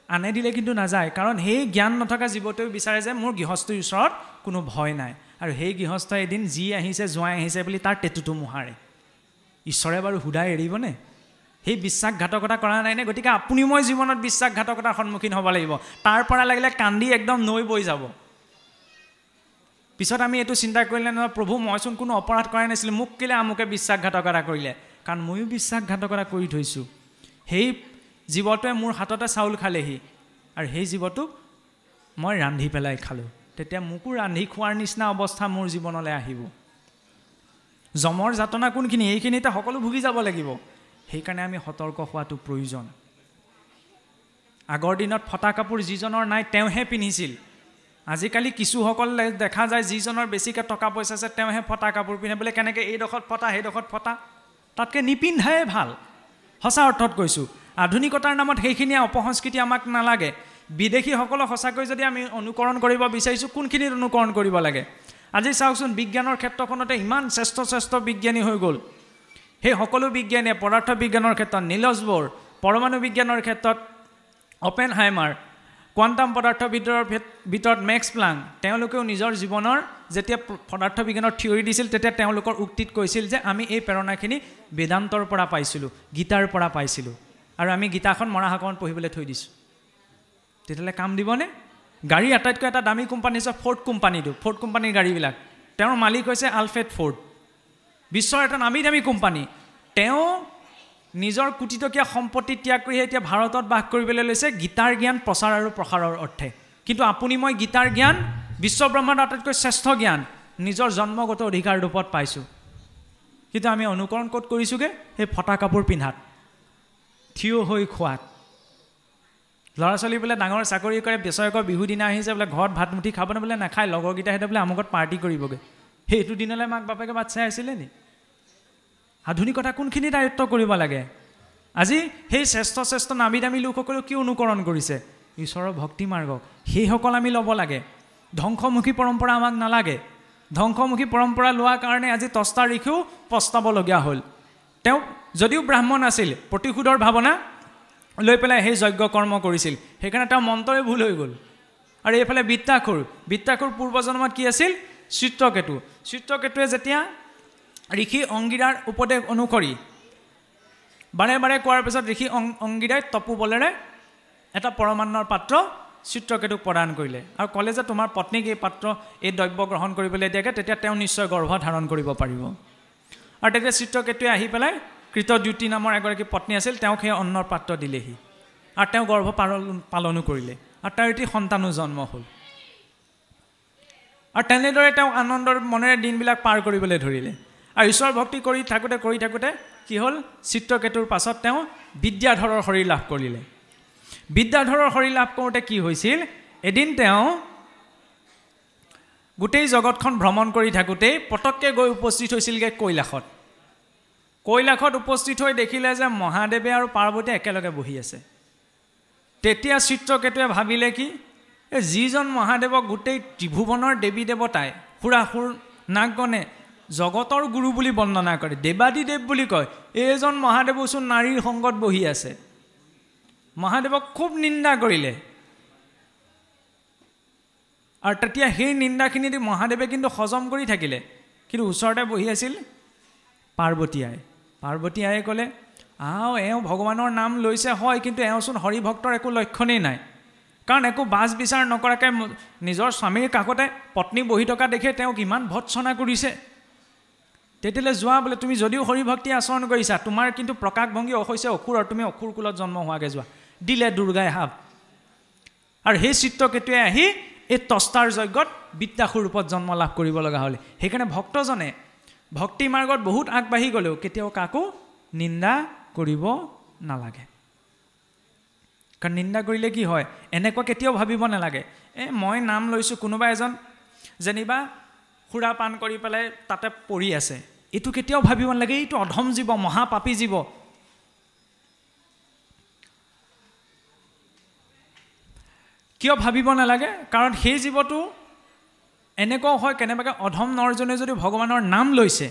আনে দিলে কিন্তু নাযায়, কাৰণ সেই জ্ঞান নথকা জীৱটোৱে বিচাৰে যে মোৰ গৃহস্থৰ ওচৰত কোনো ভয় নাই, আৰু সেই গৃহস্থই এদিন যি আহিছে জোঁৱাই আহিছে বুলি তাৰ টেটুটো মোহাৰে। ঈশ্বৰে বাৰু সুদাই এৰিবনে? সেই বিশ্বাসঘাতকতা কৰা নাইনে? গতিকে আপুনি মই জীৱনত বিশ্বাসঘাতকতাৰ সন্মুখীন হ'ব লাগিব। তাৰ পৰা লাগিলে কান্দি একদম নৈ বৈ যাব। পিছত আমি এইটো চিন্তা কৰিলে নহয়, প্ৰভু মইচোন কোনো অপৰাধ কৰাই নাছিলোঁ, মোক কেলে আমুকে বিশ্বাসঘাতকতা কৰিলে? কাৰণ ময়ো বিশ্বাসঘাতকতা কৰি থৈছোঁ। সেই জীৱটোৱে মোৰ হাততে চাউল খালেহি, আৰু সেই জীৱটোক মই ৰান্ধি পেলাই খালোঁ। তেতিয়া মোকো ৰান্ধি খোৱাৰ নিচিনা অৱস্থা মোৰ জীৱনলৈ আহিব। জমৰ যাতনা কোনখিনি? এইখিনিতে সকলো ভুগি যাব লাগিব। সেইকাৰণে আমি সতৰ্ক হোৱাটো প্ৰয়োজন। আগৰ দিনত ফটা কাপোৰ যিজনৰ নাই তেওঁহে পিন্ধিছিল। আজিকালি কিছুসকল দেখা যায় যিজনৰ বেছিকৈ টকা পইচা আছে তেওঁহে ফটা কাপোৰ পিন্ধে। বোলে কেনেকৈ এইডোখৰত ফটা সেইডোখৰত ফটা, তাতকৈ নিপিন্ধাই ভাল। সঁচা অৰ্থত কৈছোঁ। আধুনিকতাৰ নামত সেইখিনি অপসংস্কৃতি আমাক নালাগে। বিদেশীসকলক সঁচাকৈ যদি আমি অনুকৰণ কৰিব বিচাৰিছোঁ, কোনখিনিত অনুকৰণ কৰিব লাগে? আজি চাওকচোন, বিজ্ঞানৰ ক্ষেত্ৰখনতে ইমান শ্ৰেষ্ঠ বিজ্ঞানী হৈ গ'ল। সেই সকলো বিজ্ঞানীয়ে পদাৰ্থ বিজ্ঞানৰ ক্ষেত্ৰত নীলছ বৰ, পৰমাণু বিজ্ঞানৰ ক্ষেত্ৰত অপেনহাইমাৰ, কোৱাণ্টাম পদাৰ্থবিদৰ ভিতৰত মেক্স প্লাংক, তেওঁলোকেও নিজৰ জীৱনৰ যেতিয়া পদাৰ্থ বিজ্ঞানৰ থিয়ৰী দিছিল তেতিয়া তেওঁলোকৰ উক্তিত কৈছিল যে আমি এই প্ৰেৰণাখিনি বেদান্তৰ পৰা পাইছিলোঁ, গীতাৰ পৰা পাইছিলোঁ, আৰু আমি গীতাখন মৰাশাকনত পঢ়িবলৈ থৈ দিছোঁ। তেতিয়াহ'লে কাম দিবনে? গাড়ী আটাইতকৈ এটা দামী কোম্পানী হৈছে ফৰ্ড কোম্পানীটো। ফৰ্ড কোম্পানীৰ গাড়ীবিলাক, তেওঁৰ মালিক হৈছে আলফ্ৰেড ফৰ্ড, বিশ্বৰ এটা নামী দামী কোম্পানী। তেওঁ নিজৰ কোটিটকীয়া সম্পত্তি ত্যাগ কৰি এতিয়া ভাৰতত বাস কৰিবলৈ লৈছে গীতাৰ জ্ঞান প্ৰচাৰ আৰু প্ৰসাৰৰ অৰ্থে। কিন্তু আপুনি মই গীতাৰ জ্ঞান, বিশ্বব্ৰহ্মাণ্ডৰ আটাইতকৈ শ্ৰেষ্ঠ জ্ঞান নিজৰ জন্মগত অধিকাৰ ৰূপত পাইছোঁ। কিন্তু আমি অনুকৰণ ক'ত কৰিছোঁগৈ? সেই ফটা কাপোৰ পিন্ধাত, থিয় হৈ খোৱাত। ল'ৰা ছোৱালী বোলে ডাঙৰ চাকৰি কৰে, বছৰেকৰ বিহু দিনা আহিছে, বোলে ঘৰত ভাত মুঠি খাবনে? বোলে নাখায়, লগৰকেইটাহঁতে বোলে আমুকত পাৰ্টি কৰিবগৈ। সেইটো দিনলৈ মাক বাপেকে বাট চাই আছিলে নি? আধুনিকতা কোনখিনিত আয়ত্ব কৰিব লাগে? আজি সেই শ্ৰেষ্ঠ নামী দামী লোকসকলেও কি অনুকৰণ কৰিছে? ঈশ্বৰৰ ভক্তি মাৰ্গক। সেইসকল আমি ল'ব লাগে। ধ্বংসমুখী পৰম্পৰা আমাক নালাগে। ধ্বংসমুখী পৰম্পৰা লোৱাৰ কাৰণে আজি তস্তা ঋষিও পস্তাবলগীয়া হ'ল। তেওঁ যদিও ব্ৰাহ্মণ আছিল, প্ৰতিশোধৰ ভাৱনা লৈ পেলাই সেই যজ্ঞ কৰ্ম কৰিছিল, সেইকাৰণে তেওঁৰ মন্ত্ৰই ভুল হৈ গ'ল। আৰু এইফালে বৃত্তাসুৰ পূৰ্বজন্মত কি আছিল? চিত্ৰকেতুৱে যেতিয়া ঋষি অংগীৰাৰ উপদেশ অনুসৰি বাৰে বাৰে কোৱাৰ পিছত ঋষি অংগীৰাই তপোবলেৰে এটা পৰমান্নৰ পাত্ৰ চিত্ৰকেতুক প্ৰদান কৰিলে আৰু ক'লে যে তোমাৰ পত্নীক এই পাত্ৰ এই দ্ৰব্য গ্ৰহণ কৰিবলৈ দিয়াকৈ তেতিয়া তেওঁ নিশ্চয় গৰ্ভ ধাৰণ কৰিব পাৰিব। আৰু তেতিয়া চিত্ৰকেতুৱে আহি পেলাই কৃতদ্যুতি নামৰ এগৰাকী পত্নী আছিল, তেওঁক সেই অন্নৰ পাত্ৰ দিলেহি আৰু তেওঁ গৰ্ভ পালনো কৰিলে আৰু তাৰ এটি সন্তানো জন্ম হ'ল। আৰু তেনেদৰে তেওঁ আনন্দৰ মনেৰে দিনবিলাক পাৰ কৰিবলৈ ধৰিলে। আৰু ঈশ্বৰ ভক্তি কৰি থাকোঁতে কি হ'ল? চিত্ৰকেতুৰ পাছত তেওঁ বিদ্যাধৰৰ শৰীৰ লাভ কৰিলে। বিদ্যাধৰৰ শৰীৰ লাভ কৰোঁতে কি হৈছিল? এদিন তেওঁ গোটেই জগতখন ভ্ৰমণ কৰি থাকোঁতেই পটককৈ গৈ উপস্থিত হৈছিলগৈ কৈলাশত উপস্থিত হৈ দেখিলে যে মহাদেৱে আৰু পাৰ্বতীয়ে একেলগে বহি আছে। তেতিয়া চিত্ৰকেতুৱে ভাবিলে কি, এই যিজন মহাদেৱক গোটেই ত্ৰিভুৱনৰ দেৱী দেৱতাই সুৰাসুৰ নাগগণে জগতৰ গুৰু বুলি বন্দনা কৰে, দেৱাদিদেৱ বুলি কয়, এইজন মহাদেৱচোন নাৰীৰ সংগত বহি আছে। মহাদেৱক খুব নিন্দা কৰিলে। আৰু তেতিয়া সেই নিন্দাখিনি দি মহাদেৱে কিন্তু হজম কৰি থাকিলে। কিন্তু ওচৰতে বহি আছিল পাৰ্বতী আয়ে ক'লে, এওঁ ভগৱানৰ নাম লৈছে হয়, কিন্তু এওঁচোন হৰিভক্তৰ একো লক্ষণেই নাই। কাৰণ একো বাছ বিচাৰ নকৰাকৈ নিজৰ স্বামীৰ কাষতে পত্নী বহি থকা দেখে তেওঁক ইমান ভৎসনা কৰিছে। তেতিয়ালৈ যোৱা বোলে তুমি যদিও হৰিভক্তি আচৰণ কৰিছা, তোমাৰ কিন্তু প্ৰকাশভংগী হৈছে অসুৰৰ, তুমি অসুৰ কুলত জন্ম হোৱাকৈ যোৱা। দিলে দুৰ্গাই হাপ। আৰু সেই চিত্ৰকেতুৱে আহি এই তস্তাৰ যজ্ঞত বিদ্যাসুৰ ৰূপত জন্ম লাভ কৰিব লগা হ'লে। সেইকাৰণে ভক্তজনে ভক্তি মাৰ্গত বহুত আগবাঢ়ি গ'লেও কেতিয়াও কাকো নিন্দা কৰিব নালাগে। কাৰণ নিন্দা কৰিলে কি হয়, এনেকুৱা কেতিয়াও ভাবিব নালাগে মই নাম লৈছোঁ, কোনোবা এজন যেনিবা সুৰা পান কৰি পেলাই তাতে পৰি আছে, এইটো কেতিয়াও ভাবিব নালাগে এইটো অধম জীৱ, মহাপাপী জীৱ। কিয় ভাবিব নালাগে? কাৰণ সেই জীৱটো এনেকুৱাও হয়, কেনেবাকৈ অধম নৰজনে যদি ভগৱানৰ নাম লৈছে,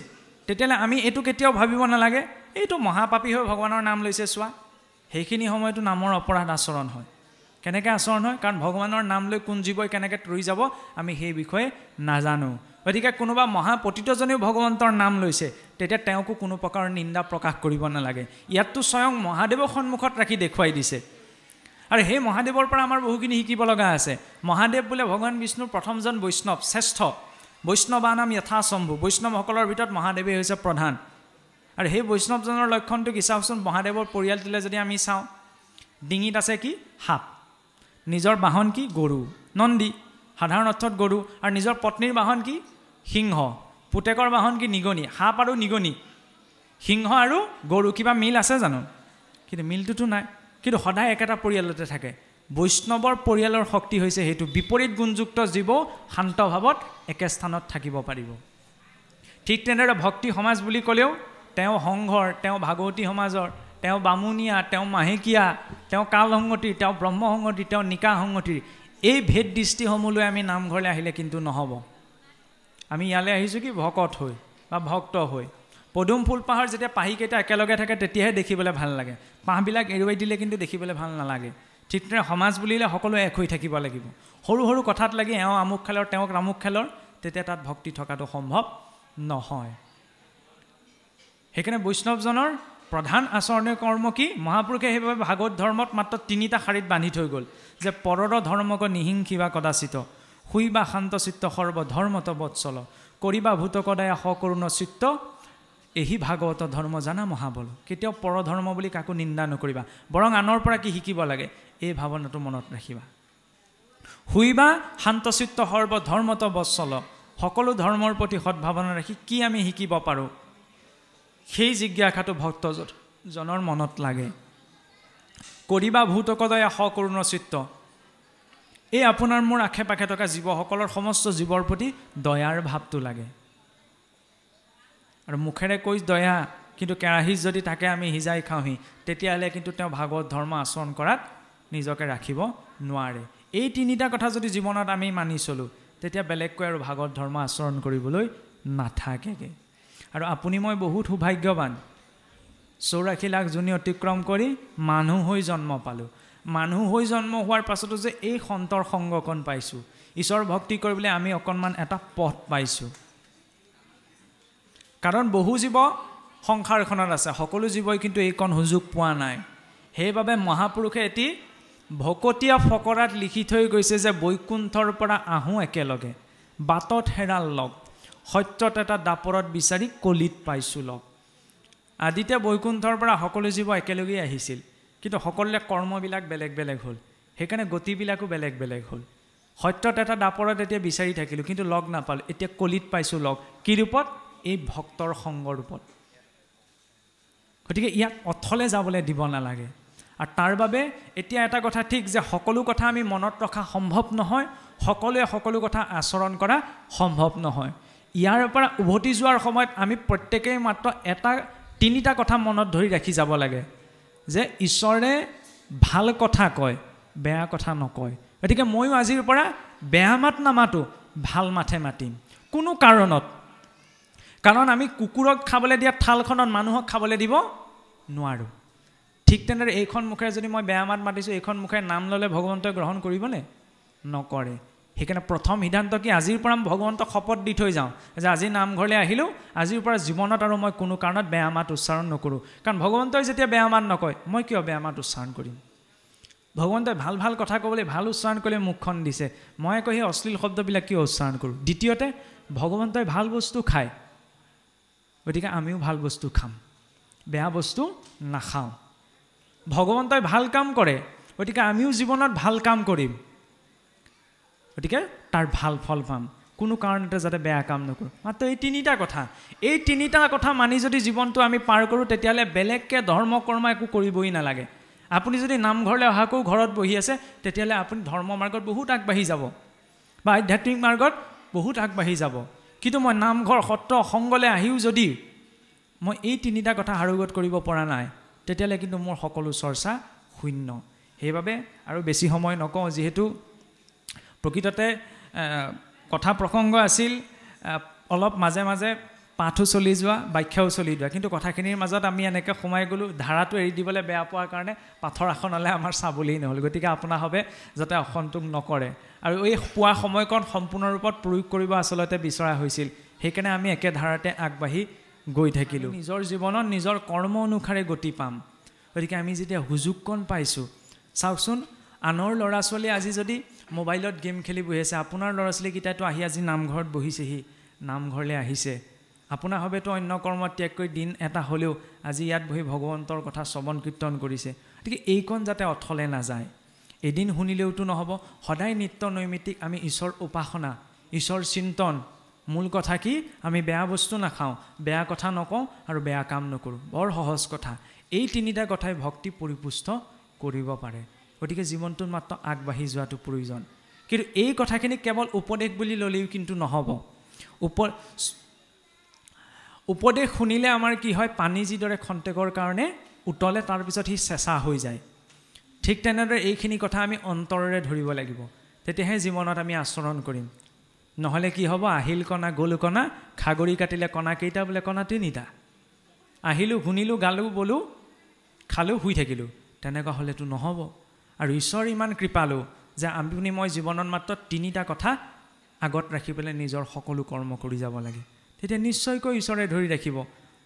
তেতিয়াহ'লে আমি এইটো কেতিয়াও ভাবিব নালাগে এইটো মহাপাপী হৈ ভগৱানৰ নাম লৈছে চোৱা। সেইখিনি সময়তো নামৰ অপৰাধ আচৰণ হয়। কেনেকৈ আচৰণ হয়? কাৰণ ভগৱানৰ নাম লৈ কোন জীৱই কেনেকৈ তৰি যাব আমি সেই বিষয়ে নাজানো। গতিকে কোনোবা মহাপতিতজনেও ভগৱন্তৰ নাম লৈছে, তেতিয়া তেওঁকো কোনো প্ৰকাৰৰ নিন্দা প্ৰকাশ কৰিব নালাগে। ইয়াততো স্বয়ং মহাদেৱক সন্মুখত ৰাখি দেখুৱাই দিছে। আৰু সেই মহাদেৱৰ পৰা আমাৰ বহুখিনি শিকিব লগা আছে। মহাদেৱ বোলে ভগৱান বিষ্ণুৰ প্ৰথমজন বৈষ্ণৱ, শ্ৰেষ্ঠ বৈষ্ণৱা নাম যথাশম্ভু। বৈষ্ণৱসকলৰ ভিতৰত মহাদেৱেই হৈছে প্ৰধান। আৰু সেই বৈষ্ণৱজনৰ লক্ষণটো কি চাওকচোন। মহাদেৱৰ পৰিয়ালটোলৈ যদি আমি চাওঁ, ডিঙিত আছে কি? সাপ। নিজৰ বাহন কি? গৰু, নন্দী, সাধাৰণ অৰ্থত গৰু। আৰু নিজৰ পত্নীৰ বাহন কি? সিংহ। পুতেকৰ বাহন কি? নিগনি। সাপ আৰু নিগনি, সিংহ আৰু গৰু, কিবা মিল আছে জানো? কিন্তু মিলটোতো নাই। কিন্তু সদায় একেটা পৰিয়ালতে থাকে। বৈষ্ণৱৰ পৰিয়ালৰ শক্তি হৈছে সেইটো। বিপৰীত গুণযুক্ত জীৱ শান্তভাৱত একে স্থানত থাকিব পাৰিব। ঠিক তেনেদৰে ভক্তি সমাজ বুলি ক'লেও তেওঁ সংঘৰ, তেওঁ ভাগৱতী সমাজৰ, তেওঁ বামুণীয়া, তেওঁ মাহেকীয়া, তেওঁ কাল সংগতিৰ, তেওঁ ব্ৰহ্ম সংগতিৰ, তেওঁ নিকা সংগতিৰ, এই ভেদ দৃষ্টিসমূহ লৈ আমি নামঘৰলৈ আহিলে কিন্তু নহ'ব। আমি ইয়ালৈ আহিছোঁ কি? ভকত হৈ বা ভক্ত হৈ। পদুম ফুল পাহৰ যেতিয়া পাহিকেইটা একেলগে থাকে তেতিয়াহে দেখিবলৈ ভাল লাগে। পাহবিলাক এৰুৱাই দিলে কিন্তু দেখিবলৈ ভাল নালাগে। ঠিক তেনেদৰে সমাজ বুলিলে সকলো এক হৈ থাকিব লাগিব। সৰু সৰু কথাত লাগি এওঁ আমুক খেলৰ তেওঁক ৰামুক খেলৰ, তেতিয়া তাত ভক্তি থকাটো সম্ভৱ নহয়। সেইকাৰণে বৈষ্ণৱজনৰ প্ৰধান আচৰণীয় কৰ্ম কি? মহাপুৰুষে সেইবাবে ভাগৱত ধৰ্মত মাত্ৰ 3টা শাৰীত বান্ধি থৈ গ'ল যে পৰৰ ধৰ্মক নিহিংসিবা কদাচিত, শুইবা শান্ত চিত্ত সৰ্বধৰ্মত বৎসল, কৰিবা ভূতকদায়া সকৰুণ চিত্ত, এহি ভাগৱত ধৰ্ম জানা মহাবল। কেতিয়াও পৰধৰ্ম বুলি কাকো নিন্দা নকৰিবা, বৰং আনৰ পৰা কি শিকিব লাগে এই ভাৱনাটো মনত ৰাখিবা। শুইবা শান্তচিত্ত সৰ্বধৰ্মত বৎসল, সকলো ধৰ্মৰ প্ৰতি সদ্ভাৱনা ৰাখি কি আমি শিকিব পাৰোঁ সেই জিজ্ঞাসাটো ভক্তজনৰ মনত লাগে। কৰিবা ভূতকদয়া সকৰুণ চিত্ত, এই আপোনাৰ মোৰ আশে পাশে থকা জীৱসকলৰ সমস্ত জীৱৰ প্ৰতি দয়াৰ ভাৱটো লাগে। আৰু মুখেৰে কৈ দয়া, কিন্তু কেৰাহীত যদি তাকে আমি সিজাই খাওঁহি, তেতিয়াহ'লে কিন্তু তেওঁ ভাগৱত ধৰ্ম আচৰণ কৰাত নিজকে ৰাখিব নোৱাৰে। এই 3টা কথা যদি জীৱনত আমি মানি চলোঁ, তেতিয়া বেলেগকৈ আৰু ভাগৱত ধৰ্ম আচৰণ কৰিবলৈ নাথাকেগৈ। আৰু আপুনি মই বহুত সৌভাগ্যৱান, 84 লাখ যোনি অতিক্ৰম কৰি মানুহ হৈ জন্ম পালোঁ। মানুহ হৈ জন্ম হোৱাৰ পাছতো যে এই সন্তৰ সংগকণ পাইছোঁ, ঈশ্বৰ ভক্তি কৰিবলৈ আমি অকণমান এটা পথ পাইছোঁ। কাৰণ বহু জীৱ সংসাৰখনত আছে, সকলো জীৱই কিন্তু এইকণ সুযোগ পোৱা নাই। সেইবাবে মহাপুৰুষে এটি ভকতীয়া ফকৰাত লিখি থৈ গৈছে যে বৈকুণ্ঠৰ পৰা আহোঁ একেলগে, বাটত হেৰাল লগ, সত্যত এটা দাপৰত বিচাৰি কলিত পাইছোঁ লগ। আদিতে বৈকুণ্ঠৰ পৰা সকলো জীৱ একেলগেই আহিছিল, কিন্তু সকলোৰে কৰ্মবিলাক বেলেগ বেলেগ হ'ল, সেইকাৰণে গতিবিলাকো বেলেগ বেলেগ হ'ল। সত্যত এটা দাপৰত এতিয়া বিচাৰি থাকিলোঁ, কিন্তু লগ নাপালোঁ, এতিয়া কলিত পাইছোঁ লগ। কি ৰূপত? এই ভক্তৰ সংগ ৰূপত। গতিকে ইয়াক অথলে যাবলৈ দিব নালাগে। আৰু তাৰ বাবে এতিয়া এটা কথা ঠিক যে সকলো কথা আমি মনত ৰখা সম্ভৱ নহয়, সকলোৱে সকলো কথা আচৰণ কৰা সম্ভৱ নহয়। ইয়াৰ পৰা উভতি যোৱাৰ সময়ত আমি প্ৰত্যেকেই মাত্ৰ 3টা কথা মনত ধৰি ৰাখি যাব লাগে যে ঈশ্বৰে ভাল কথা কয়, বেয়া কথা নকয়। গতিকে ময়ো আজিৰ পৰা বেয়া মাত নামাতো, ভাল মাথে মাতিম কোনো কাৰণত। কাৰণ আমি কুকুৰক খাবলৈ দিয়া থালখনত মানুহক খাবলৈ দিব নোৱাৰোঁ। ঠিক তেনেদৰে এইখন মুখেৰে যদি মই বেয়া মাত মাতিছোঁ, এইখন মুখেৰে নাম ল'লে ভগৱন্তই গ্ৰহণ কৰিবনে? নকৰে। সেইকাৰণে প্ৰথম সিদ্ধান্ত কি আজিৰ পৰা ভগৱন্তক শপত দি থৈ যাওঁ যে আজি নামঘৰলৈ আহিলোঁ আজিৰ পৰা জীৱনত আৰু মই কোনো কাৰণত বেয়া মাত উচ্চাৰণ নকৰোঁ কাৰণ ভগৱন্তই যেতিয়া বেয়া মাত নকয় মই কিয় বেয়া মাত উচ্চাৰণ কৰিম ভগৱন্তই ভাল ভাল কথা ক'বলৈ ভাল উচ্চাৰণ কৰিলে মুখখন দিছে মই আকৌ সেই অশ্লীল শব্দবিলাক কিয় উচ্চাৰণ কৰোঁ দ্বিতীয়তে ভগৱন্তই ভাল বস্তু খায় গতিকে আমিও ভাল বস্তু খাম বেয়া বস্তু নাখাওঁ ভগৱন্তই ভাল কাম কৰে গতিকে আমিও জীৱনত ভাল কাম কৰিম গতিকে তাৰ ভাল ফল পাম কোনো কাৰণতে যাতে বেয়া কাম নকৰোঁ মাত্ৰ এই তিনিটা কথা মানি যদি জীৱনটো আমি পাৰ কৰোঁ তেতিয়াহ'লে বেলেগকৈ ধৰ্ম কৰ্ম একো কৰিবই নালাগে আপুনি যদি নামঘৰলৈ অহাকৈও ঘৰত বহি আছে তেতিয়াহ'লে আপুনি ধৰ্ম মাৰ্গত বহুত আগবাঢ়ি যাব বা আধ্যাত্মিক মাৰ্গত বহুত আগবাঢ়ি যাব কিন্তু মই নামঘৰ সত্ৰ সংগলৈ আহিও যদি মই এই তিনিটা কথা হাৰুগত কৰিব পৰা নাই তেতিয়াহ'লে কিন্তু মোৰ সকলো চৰ্চা শূন্য সেইবাবে আৰু বেছি সময় নকওঁ যিহেতু প্ৰকৃততে কথা প্ৰসংগ আছিল অলপ মাজে মাজে পাঠো চলি যোৱা ব্যাখ্যাও চলি যোৱা কিন্তু কথাখিনিৰ মাজত আমি এনেকৈ সোমাই গ'লোঁ ধাৰাটো এৰি দিবলৈ বেয়া পোৱাৰ কাৰণে পাঠৰ আসনলৈ আমাৰ চাবলেই নহ'ল গতিকে আপোনাৰভাৱে যাতে অসন্তোষ নকৰে আৰু এই পোৱা সময়কণ সম্পূৰ্ণ ৰূপত প্ৰয়োগ কৰিব আচলতে বিচৰা হৈছিল সেইকাৰণে আমি একে ধাৰাতে আগবাঢ়ি গৈ থাকিলোঁ নিজৰ জীৱনত নিজৰ কৰ্ম অনুসাৰে গতি পাম গতিকে আমি যেতিয়া সুযোগকণ পাইছোঁ চাওকচোন আনৰ ল'ৰা ছোৱালীয়ে আজি যদি মোবাইলত গেম খেলি বহি আছে আপোনাৰ ল'ৰা ছোৱালীকেইটাইতো আহি আজি নামঘৰত বহিছেহি নামঘৰলৈ আহিছে আপোনাৰ হবেতো অন্য কৰ্ম ত্যাগ কৰি দিন এটা হ'লেও আজি ইয়াত বহি ভগৱন্তৰ কথা শ্ৰৱণ কীৰ্তন কৰিছে গতিকে এইকণ যাতে অথলে নাযায় এদিন শুনিলেওতো নহ'ব সদায় নিত্য নৈমিত্তিক আমি ঈশ্বৰ উপাসনা ঈশ্বৰ চিন্তন মূল কথা কি আমি বেয়া বস্তু নাখাওঁ বেয়া কথা নকওঁ আৰু বেয়া কাম নকৰোঁ বৰ সহজ কথা এই তিনিটা কথাই ভক্তি পৰিপুষ্ট কৰিব পাৰে গতিকে জীৱনটোত মাত্ৰ আগবাঢ়ি যোৱাটো প্ৰয়োজন কিন্তু এই কথাখিনি কেৱল উপদেশ বুলি ল'লেও কিন্তু নহ'ব উপদেশ শুনিলে আমাৰ কি হয় পানী যিদৰে খন্তেকৰ কাৰণে উতলে তাৰপিছত সি চেঁচা হৈ যায় ঠিক তেনেদৰে এইখিনি কথা আমি অন্তৰেৰে ধৰিব লাগিব তেতিয়াহে জীৱনত আমি আচৰণ কৰিম নহ'লে কি হ'ব আহিল কণা গ'ল কণা খাগৰি কাটিলে কণা কেইটা বোলে কণা তিনিটা আহিলোঁ শুনিলোঁ গালোঁ বলোঁ খালোঁ শুই থাকিলোঁ তেনেকুৱা হ'লেতো নহ'ব আৰু ঈশ্বৰ ইমান কৃপালু যে আপুনি মই জীৱনত মাত্ৰ তিনিটা কথা আগত ৰাখি পেলাই নিজৰ সকলো কৰ্ম কৰি যাব লাগে তেতিয়া নিশ্চয়কৈ ঈশ্বৰে ধৰি ৰাখিব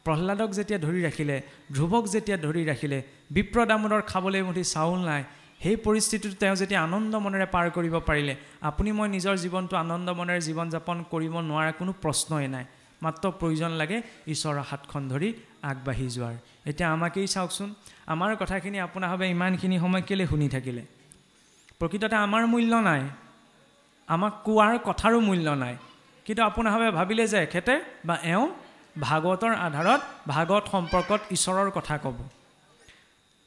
প্ৰহ্লাদক যেতিয়া ধৰি ৰাখিলে ধ্ৰুৱক যেতিয়া ধৰি ৰাখিলে বিপ্ৰ দামোদৰ খাবলৈ মুঠি চাউল নাই সেই পৰিস্থিতিটো তেওঁ যেতিয়া আনন্দ মনেৰে পাৰ কৰিব পাৰিলে আপুনি মই নিজৰ জীৱনটো আনন্দ মনেৰে জীৱন যাপন কৰিব নোৱাৰা কোনো প্ৰশ্নই নাই মাত্ৰ প্ৰয়োজন লাগে ঈশ্বৰৰ হাতখন ধৰি আগবাঢ়ি যোৱাৰ এতিয়া আমাকেই চাওকচোন আমাৰ কথাখিনি আপোনাৰ ভাৱে ইমানখিনি সময় কেলে শুনি থাকিলে প্ৰকৃততে আমাৰ মূল্য নাই আমাক কোৱাৰ কথাৰো মূল্য নাই কিন্তু আপোনাৰ ভাৱে ভাবিলে যে এখেতে বা এওঁ ভাগৱতৰ আধাৰত ভাগৱত সম্পৰ্কত ঈশ্বৰৰ কথা ক'ব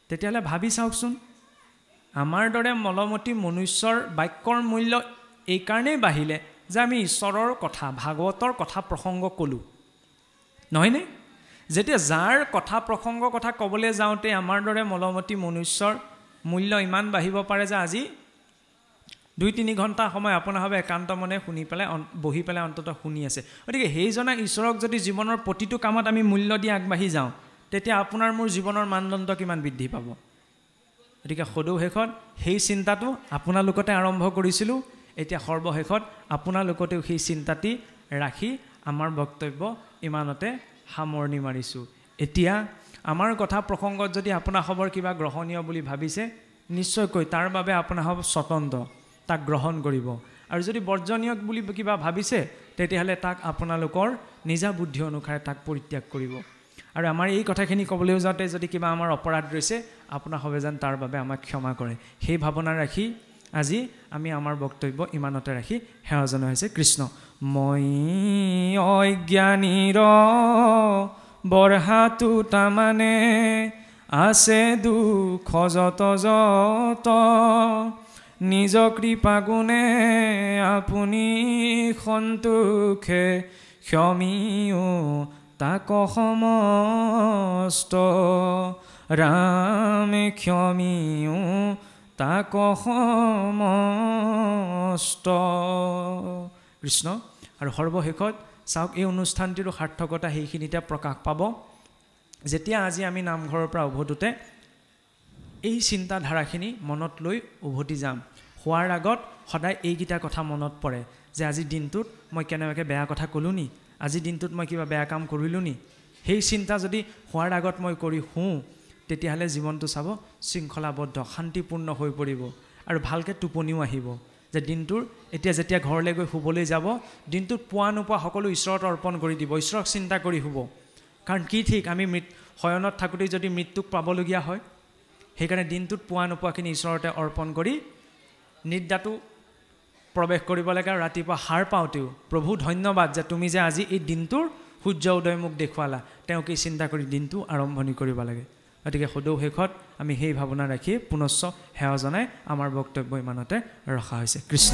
তেতিয়াহ'লে ভাবি চাওকচোন আমাৰ দৰে মলমতি মনুষ্যৰ বাক্যৰ মূল্য এইকাৰণেই বাঢ়িলে যে আমি ঈশ্বৰৰ কথা ভাগৱতৰ কথা প্ৰসংগ ক'লোঁ নহয়নে যেতিয়া যাৰ কথা প্ৰসংগ কথা ক'বলৈ যাওঁতে আমাৰ দৰে মলমতি মনুষ্যৰ মূল্য ইমান বাঢ়িব পাৰে যে আজি 2-3 ঘণ্টা সময় আপোনাৰ ভাৱে একান্ত মনে শুনি পেলাই বহি পেলাই অন্তত শুনি আছে গতিকে সেইজনা ঈশ্বৰক যদি জীৱনৰ প্ৰতিটো কামত আমি মূল্য দি আগবাঢ়ি যাওঁ তেতিয়া আপোনাৰ মোৰ জীৱনৰ মানদণ্ড কিমান বৃদ্ধি পাব গতিকে সদৌশেষত সেই চিন্তাটো আপোনালোকতে আৰম্ভ কৰিছিলোঁ এতিয়া সৰ্বশেষত আপোনালোকতেও সেই চিন্তাটি ৰাখি আমাৰ বক্তব্য ইমানতে সামৰণি মাৰিছোঁ এতিয়া আমাৰ কথা প্ৰসংগত যদি আপোনাৰ খবৰ কিবা গ্ৰহণীয় বুলি ভাবিছে নিশ্চয়কৈ তাৰ বাবে আপোনাৰ হ'ব স্বতন্ত্ৰ তাক গ্ৰহণ কৰিব আৰু যদি বৰ্জনীয় বুলি কিবা ভাবিছে তেতিয়াহ'লে তাক আপোনালোকৰ নিজা বুদ্ধি অনুসাৰে তাক পৰিত্যাগ কৰিব আৰু আমাৰ এই কথাখিনি ক'বলৈও যাওঁতে যদি কিবা আমাৰ অপৰাধ ৰৈছে আপোনাৰ হবে যেন তাৰ বাবে আমাক ক্ষমা কৰে সেই ভাৱনা ৰাখি আজি আমি আমাৰ বক্তব্য ইমানতে ৰাখি সেৱা জনোৱা হৈছে কৃষ্ণ মই অজ্ঞানীৰ বৰহাটো তামানে আছে দুখ যত যত নিজ কৃপা গুণে আপুনি সন্তোষে ক্ষমিও তাক সমস্ত ৰামে ক্ষমিও তাক সমস্ত কৃষ্ণ আৰু সৰ্বশেষত চাওক এই অনুষ্ঠানটিৰো সাৰ্থকতা সেইখিনিতে প্ৰকাশ পাব যেতিয়া আজি আমি নামঘৰৰ পৰা উভতোতে এই চিন্তাধাৰাখিনি মনত লৈ উভতি যাম হোৱাৰ আগত সদায় এইকেইটা কথা মনত পৰে যে আজি দিনটোত মই কেনেবাকৈ বেয়া কথা ক'লোঁ নি, আজি দিনটোত মই কিবা বেয়া কাম কৰিলোঁ নি। সেই চিন্তা যদি হোৱাৰ আগত মই কৰি শুওঁ তেতিয়াহ'লে জীৱনটো চাব শৃংখলাবদ্ধ শান্তিপূৰ্ণ হৈ পৰিব আৰু ভালকৈ টোপনিও আহিব। যে দিনটোৰ এতিয়া যেতিয়া ঘৰলৈ গৈ শুবলৈ যাব দিনটোত পোৱা নোপোৱা সকলো ঈশ্বৰত অৰ্পণ কৰি দিব, ঈশ্বৰক চিন্তা কৰি শুব। কাৰণ কি ঠিক আমি শয়নত থাকোঁতেই যদি মৃত্যুক পাবলগীয়া হয়, সেইকাৰণে দিনটোত পোৱা নোপোৱাখিনি ঈশ্বৰতে অৰ্পণ কৰি নিদ্ৰাটো প্ৰৱেশ কৰিব লাগে। আৰু ৰাতিপুৱা সাৰ পাওঁতেও প্ৰভু ধন্যবাদ যে তুমি যে আজি এই দিনটোৰ সূৰ্য উদয় মোক দেখুৱালা, তেওঁকে চিন্তা কৰি দিনটো আৰম্ভণি কৰিব লাগে। গতিকে সদৌ শেষত আমি সেই ভাৱনা ৰাখি পুনশ্চ সেৱা জনাই আমাৰ বক্তব্য ইমানতে ৰখা হৈছে। কৃষ্ণ।